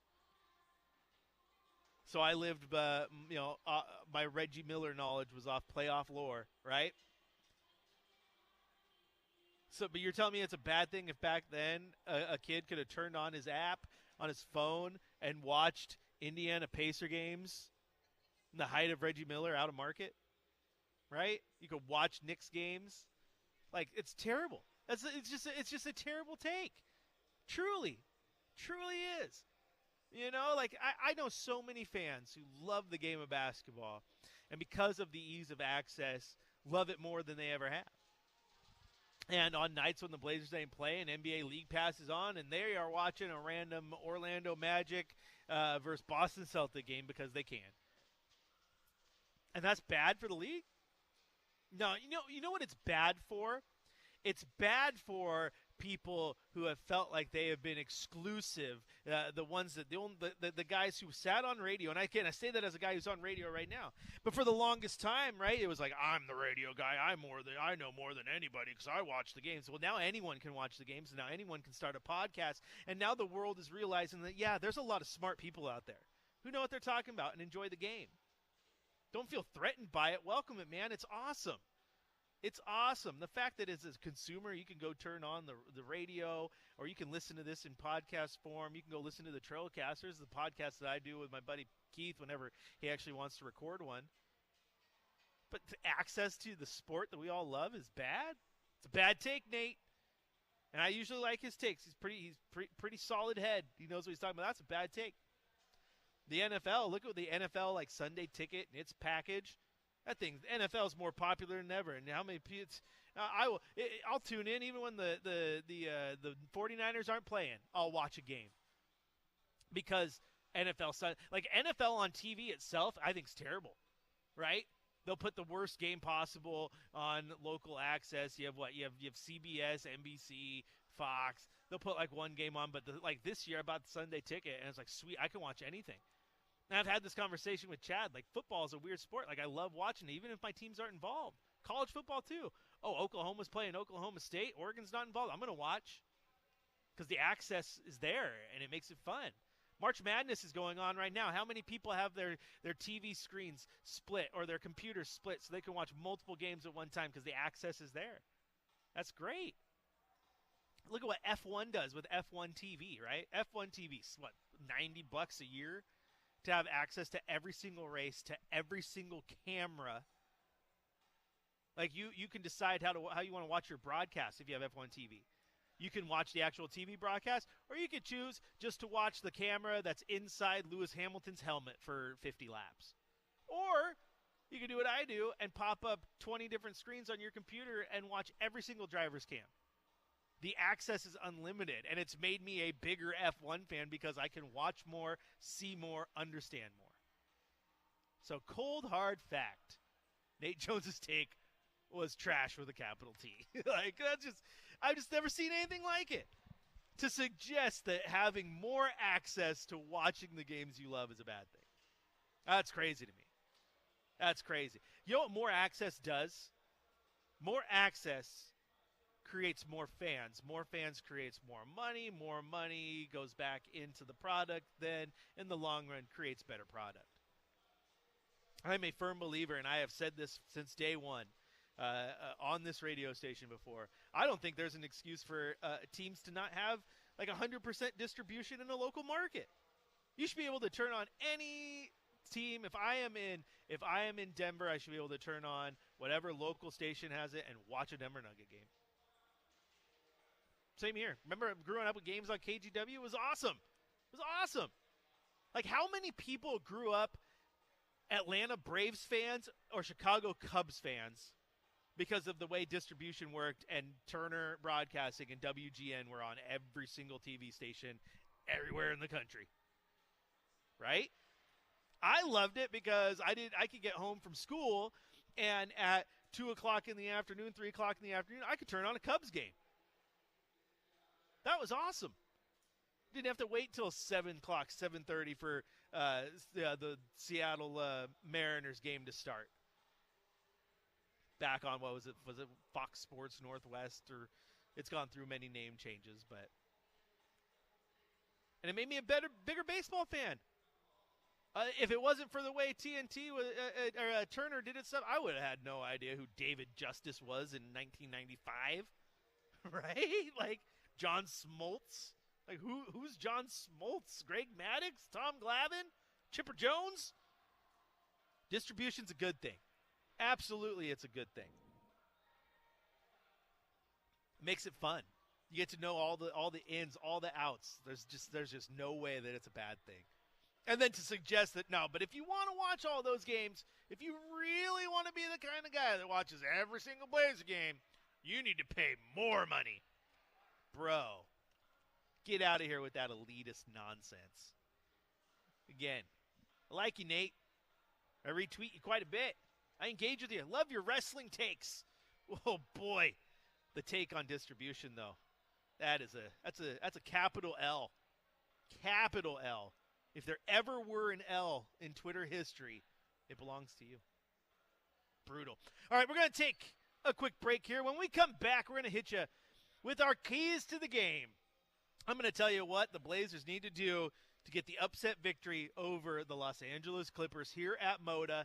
So I lived, my Reggie Miller knowledge was off playoff lore, right? So, but you're telling me it's a bad thing if back then a kid could have turned on his app on his phone and watched Indiana Pacer games in the height of Reggie Miller out of market, right? You could watch Knicks games. Like, it's terrible. It's just a terrible take. Truly is. I know so many fans who love the game of basketball, and because of the ease of access, love it more than they ever have. And on nights when the Blazers ain't playing, NBA League Pass is on, and they are watching a random Orlando Magic versus Boston Celtic game because they can. And that's bad for the league? No, you know what it's bad for? It's bad for people who have felt like they have been exclusive, the ones that the guys who sat on radio, and I say that as a guy who's on radio right now. But for the longest time, right, it was like, I'm the radio guy. I know more than anybody because I watch the games. Well, now anyone can watch the games, and now anyone can start a podcast, and now the world is realizing that there's a lot of smart people out there who know what they're talking about and enjoy the game. Don't feel threatened by it. Welcome it, man. It's awesome. It's awesome. The fact that as a consumer, you can go turn on the radio, or you can listen to this in podcast form. You can go listen to the Trailcasters, the podcast that I do with my buddy Keith whenever he actually wants to record one. But access to the sport that we all love is bad. It's a bad take, Nate. And I usually like his takes. He's pretty solid head. He knows what he's talking about. That's a bad take. The NFL, look at the NFL like Sunday Ticket and its package. That thing, the NFL is more popular than ever. And how many people? I'll tune in even when the 49ers aren't playing. I'll watch a game because NFL on TV itself, I think is terrible, right? They'll put the worst game possible on local access. You have CBS, NBC, Fox. They'll put like one game on, but this year I bought the Sunday Ticket, and it's like, sweet, I can watch anything. And I've had this conversation with Chad. Like, football is a weird sport. Like, I love watching it, even if my teams aren't involved. College football, too. Oh, Oklahoma's playing Oklahoma State. Oregon's not involved. I'm going to watch because the access is there, and it makes it fun. March Madness is going on right now. How many people have their TV screens split or their computers split so they can watch multiple games at one time because the access is there? That's great. Look at what F1 does with F1 TV, right? F1 TV, what, $90 a year? To have access to every single race, to every single camera. Like you can decide how you want to watch your broadcast if you have F1 TV. You can watch the actual TV broadcast, or you could choose just to watch the camera that's inside Lewis Hamilton's helmet for 50 laps. Or you can do what I do and pop up 20 different screens on your computer and watch every single driver's cam. The access is unlimited, and it's made me a bigger F1 fan because I can watch more, see more, understand more. So, cold, hard fact. Nate Jones's take was trash with a capital T. I've just never seen anything like it. To suggest that having more access to watching the games you love is a bad thing. That's crazy to me. That's crazy. You know what more access does? More access creates more fans. More fans creates more money goes back into the product, then in the long run creates better product. I'm a firm believer, and I have said this since day one on this radio station before. I don't think there's an excuse for teams to not have like 100% distribution in a local market. You should be able to turn on any team. If I am in Denver, I should be able to turn on whatever local station has it and watch a Denver Nugget game. Same here. Remember growing up with games on KGW? It was awesome. It was awesome. Like, how many people grew up Atlanta Braves fans or Chicago Cubs fans because of the way distribution worked and Turner Broadcasting and WGN were on every single TV station everywhere in the country? Right? I loved it because I could get home from school, and at 2 o'clock in the afternoon, 3 o'clock in the afternoon, I could turn on a Cubs game. That was awesome. Didn't have to wait till 7 o'clock, 7:30 for the Seattle Mariners game to start. back on, what was it Fox Sports Northwest, or it's gone through many name changes, and it made me a bigger baseball fan. If it wasn't for the way TNT or Turner did it stuff, I would have had no idea who David Justice was in 1995, right? Like John Smoltz. Like who's John Smoltz? Greg Maddux? Tom Glavine? Chipper Jones? Distribution's a good thing. Absolutely, it's a good thing. It makes it fun. You get to know all the ins, all the outs. There's just no way that it's a bad thing. And then to suggest that, no, but if you want to watch all those games, if you really want to be the kind of guy that watches every single Blazer game, you need to pay more money. Bro, get out of here with that elitist nonsense. Again, I like you, Nate. I retweet you quite a bit. I engage with you. I love your wrestling takes. Oh, boy. The take on distribution, though. That's a capital L. Capital L. If there ever were an L in Twitter history, it belongs to you. Brutal. All right, we're going to take a quick break here. When we come back, we're going to hit you with our keys to the game. I'm going to tell you what the Blazers need to do to get the upset victory over the Los Angeles Clippers here at Moda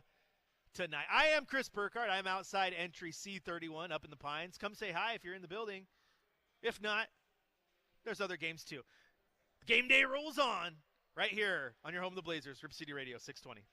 tonight. I am Chris Burkhardt. I'm outside entry C31 up in the Pines. Come say hi if you're in the building. If not, there's other games too. Game day rolls on. Right here on your home of the Blazers, Rip City Radio 620.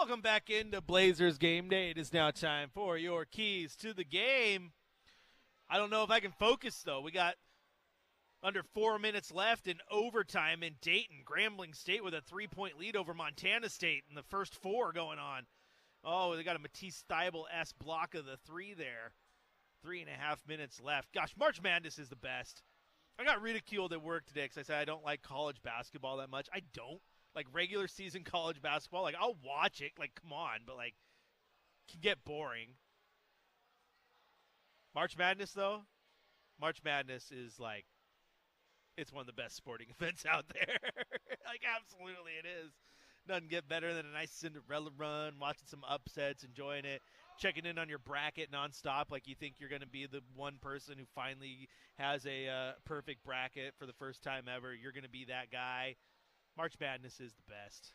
Welcome back into Blazers Game Day. It is now time for your keys to the game. I don't know if I can focus, though. We got under 4 minutes left in overtime in Dayton. Grambling State with a 3-point lead over Montana State in the first 4 going on. Oh, they got a Matisse Steibel-esque block of the 3 there. 3.5 minutes left. Gosh, March Madness is the best. I got ridiculed at work today because I said I don't like college basketball that much. I don't. Like regular season college basketball, like I'll watch it, like come on, but like it can get boring. March Madness though, March Madness is like, it's one of the best sporting events out there. Like absolutely it is. Doesn't get better than a nice Cinderella run, watching some upsets, enjoying it, checking in on your bracket nonstop like you think you're going to be the one person who finally has a perfect bracket for the first time ever. You're going to be that guy. March Madness is the best,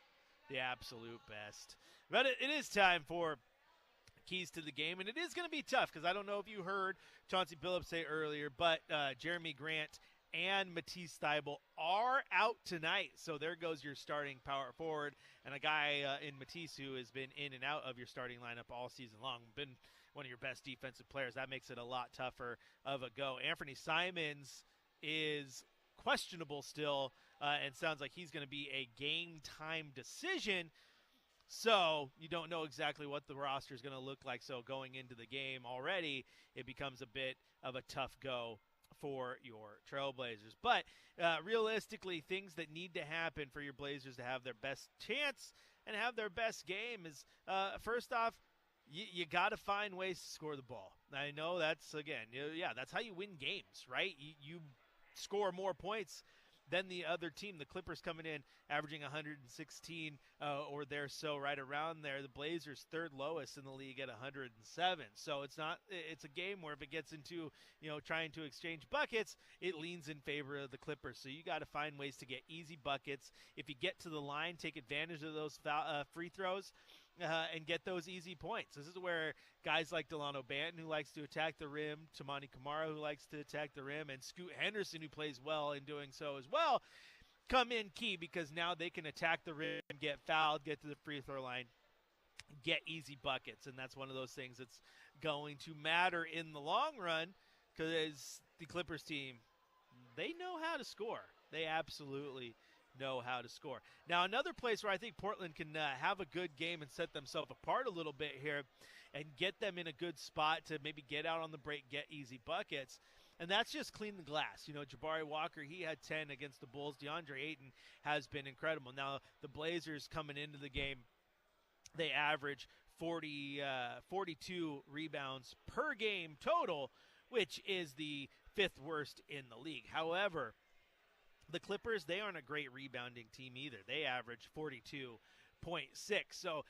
the absolute best. But it is time for keys to the game, and it is going to be tough because I don't know if you heard Chauncey Billups say earlier, but Jeremy Grant and Matisse Steibel are out tonight. So there goes your starting power forward and a guy in Matisse who has been in and out of your starting lineup all season long, been one of your best defensive players. That makes it a lot tougher of a go. Anthony Simons is questionable still, and sounds like he's going to be a game time decision. So you don't know exactly what the roster is going to look like. So going into the game already, it becomes a bit of a tough go for your Trailblazers. But realistically, things that need to happen for your Blazers to have their best chance and have their best game is, first off, you got to find ways to score the ball. I know that's, again, that's how you win games, right? You score more points than the other team. The Clippers coming in averaging 116 or they're so right around there. The Blazers third lowest in the league at 107. So it's a game where if it gets into trying to exchange buckets, it leans in favor of the Clippers. So you got to find ways to get easy buckets. If you get to the line, take advantage of those free throws and get those easy points. This is where guys like Delano Banton, who likes to attack the rim, Tamani Kamara, who likes to attack the rim, and Scoot Henderson, who plays well in doing so as well, come in key because now they can attack the rim, get fouled, get to the free throw line, get easy buckets. And that's one of those things that's going to matter in the long run because the Clippers team, they know how to score. They absolutely know how to score. Now, another place where I think Portland can have a good game and set themselves apart a little bit here and get them in a good spot to maybe get out on the break, get easy buckets, and that's just clean the glass. Jabari Walker, he had 10 against the Bulls. DeAndre Ayton has been incredible. Now, the Blazers coming into the game, they average 42 rebounds per game total, which is the 5th worst in the league. However, the Clippers, they aren't a great rebounding team either. They average 42.6. So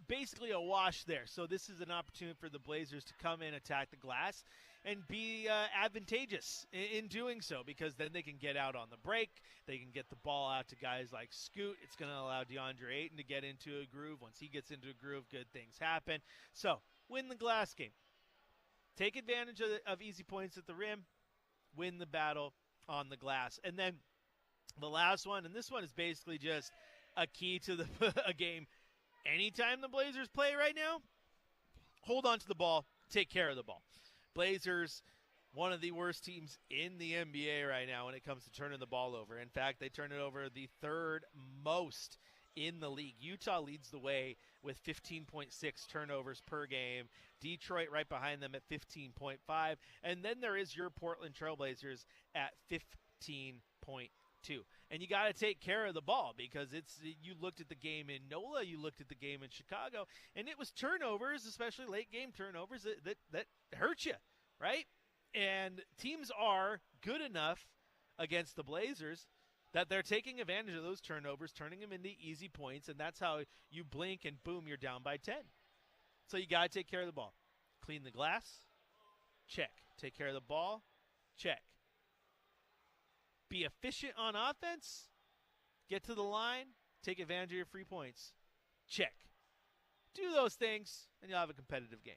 basically a wash there. So this is an opportunity for the Blazers to come in, attack the glass, and be advantageous in doing so because then they can get out on the break. They can get the ball out to guys like Scoot. It's going to allow DeAndre Ayton to get into a groove. Once he gets into a groove, good things happen. So win the glass game. Take advantage of easy points at the rim. Win the battle on the glass. And then the last one, and this one is basically just a key to a game. Anytime the Blazers play right now, hold on to the ball, take care of the ball. Blazers, one of the worst teams in the NBA right now when it comes to turning the ball over. In fact, they turn it over the 3rd most in the league. Utah leads the way with 15.6 turnovers per game. Detroit right behind them at 15.5. And then there is your Portland Trailblazers at 15.2. And you got to take care of the ball because you looked at the game in NOLA, you looked at the game in Chicago, and it was turnovers, especially late game turnovers, that hurt you, right? And teams are good enough against the Blazers that they're taking advantage of those turnovers, turning them into easy points, and that's how you blink and boom, you're down by 10. So you got to take care of the ball. Clean the glass, check. Take care of the ball, check. Be efficient on offense, get to the line, take advantage of your free points, check. Do those things, and you'll have a competitive game.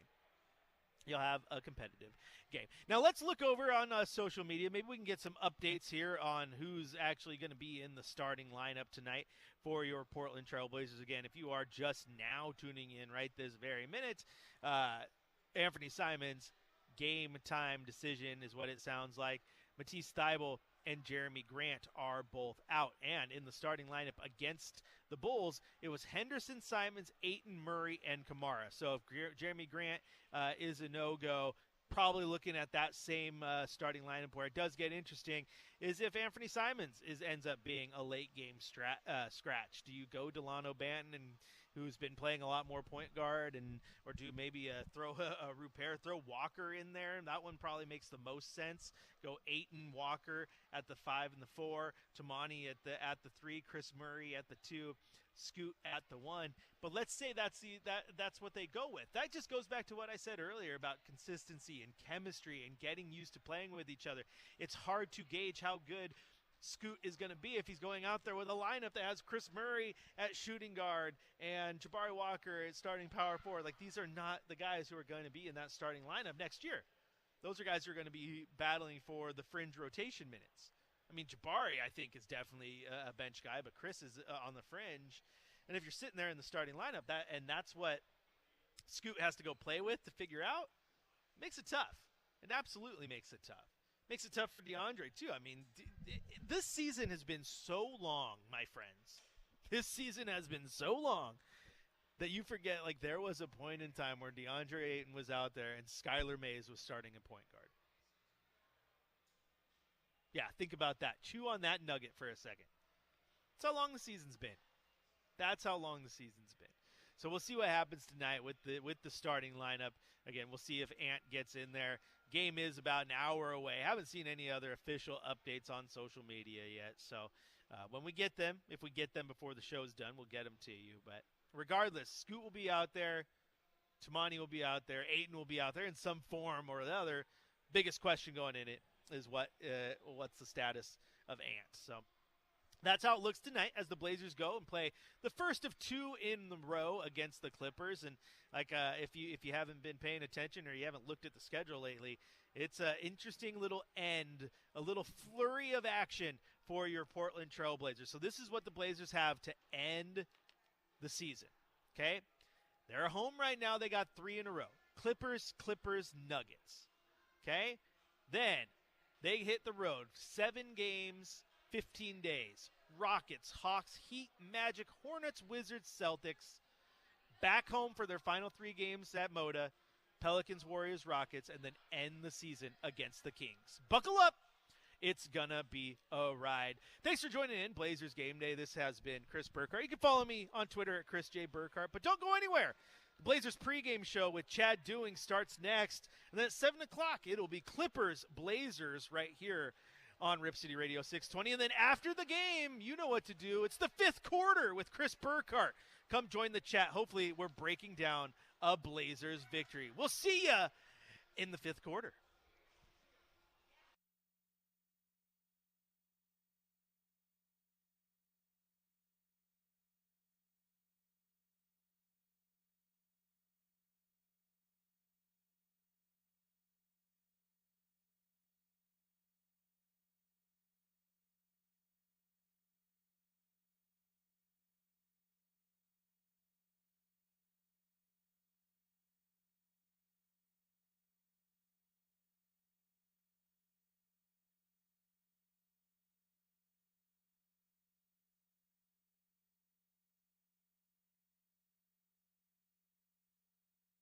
you'll have a competitive game. Now let's look over on social media. Maybe we can get some updates here on who's actually going to be in the starting lineup tonight for your Portland Trail Blazers. Again, if you are just now tuning in right this very minute, Anthony Simons, game time decision is what it sounds like. Matisse Thybulle and Jeremy Grant are both out. And in the starting lineup against the Bulls, it was Henderson, Simons, Ayton, Murray, and Kamara. So if Jeremy Grant is a no-go, probably looking at that same starting lineup. Where it does get interesting is if Anthony Simons ends up being a late-game scratch. Do you go Delano Banton, who's been playing a lot more point guard, or do maybe throw a Rupert, throw Walker in there? That one probably makes the most sense. Go Ayton, Walker at the 5 and the 4, Tamani at the 3, Chris Murray at the 2, Scoot at the 1. But let's say that's what they go with. That just goes back to what I said earlier about consistency and chemistry and getting used to playing with each other. It's hard to gauge how good Scoot is going to be if he's going out there with a lineup that has Chris Murray at shooting guard and Jabari Walker at starting power forward. Like, these are not the guys who are going to be in that starting lineup next year. Those are guys who are going to be battling for the fringe rotation minutes. I mean, Jabari, I think, is definitely a bench guy, but Chris is on the fringe. And if you're sitting there in the starting lineup, that's what Scoot has to go play with to figure out, makes it tough. It absolutely makes it tough. Makes it tough for DeAndre, too. I mean, this season has been so long, my friends. This season has been so long that you forget, like, there was a point in time where DeAndre Ayton was out there and Skylar Mays was starting a point guard. Yeah, think about that. Chew on that nugget for a second. That's how long the season's been. That's how long the season's been. So we'll see what happens tonight with the starting lineup. Again, we'll see if Ant gets in there. Game is about an hour away. Haven't seen any other official updates on social media yet. So when we get them, if we get them before the show's done, we'll get them to you. But regardless, Scoot will be out there. Tamani will be out there. Ayton will be out there in some form or the other. Biggest question going in it is what's the status of Ant. So that's how it looks tonight as the Blazers go and play the first of 2 in the row against the Clippers. And like if you haven't been paying attention or you haven't looked at the schedule lately, it's an interesting little end, a little flurry of action for your Portland Trail Blazers. So this is what the Blazers have to end the season. Okay, they're home right now. They got 3 in a row: Clippers, Nuggets. Okay, then they hit the road, 7 games. 15 days. Rockets, Hawks, Heat, Magic, Hornets, Wizards, Celtics. Back home for their final 3 games at Moda. Pelicans, Warriors, Rockets, and then end the season against the Kings. Buckle up. It's gonna be a ride. Thanks for joining in Blazers Game Day. This has been Chris Burkhart. You can follow me on Twitter at Chris J. Burkhart, but don't go anywhere. The Blazers pregame show with Chad Doing starts next. And then at 7 o'clock, it'll be Clippers, Blazers right here on Rip City Radio 620. And then after the game, you know what to do. It's the 5th quarter with Chris Burkhart. Come join the chat. Hopefully we're breaking down a Blazers victory. We'll see ya in the 5th quarter.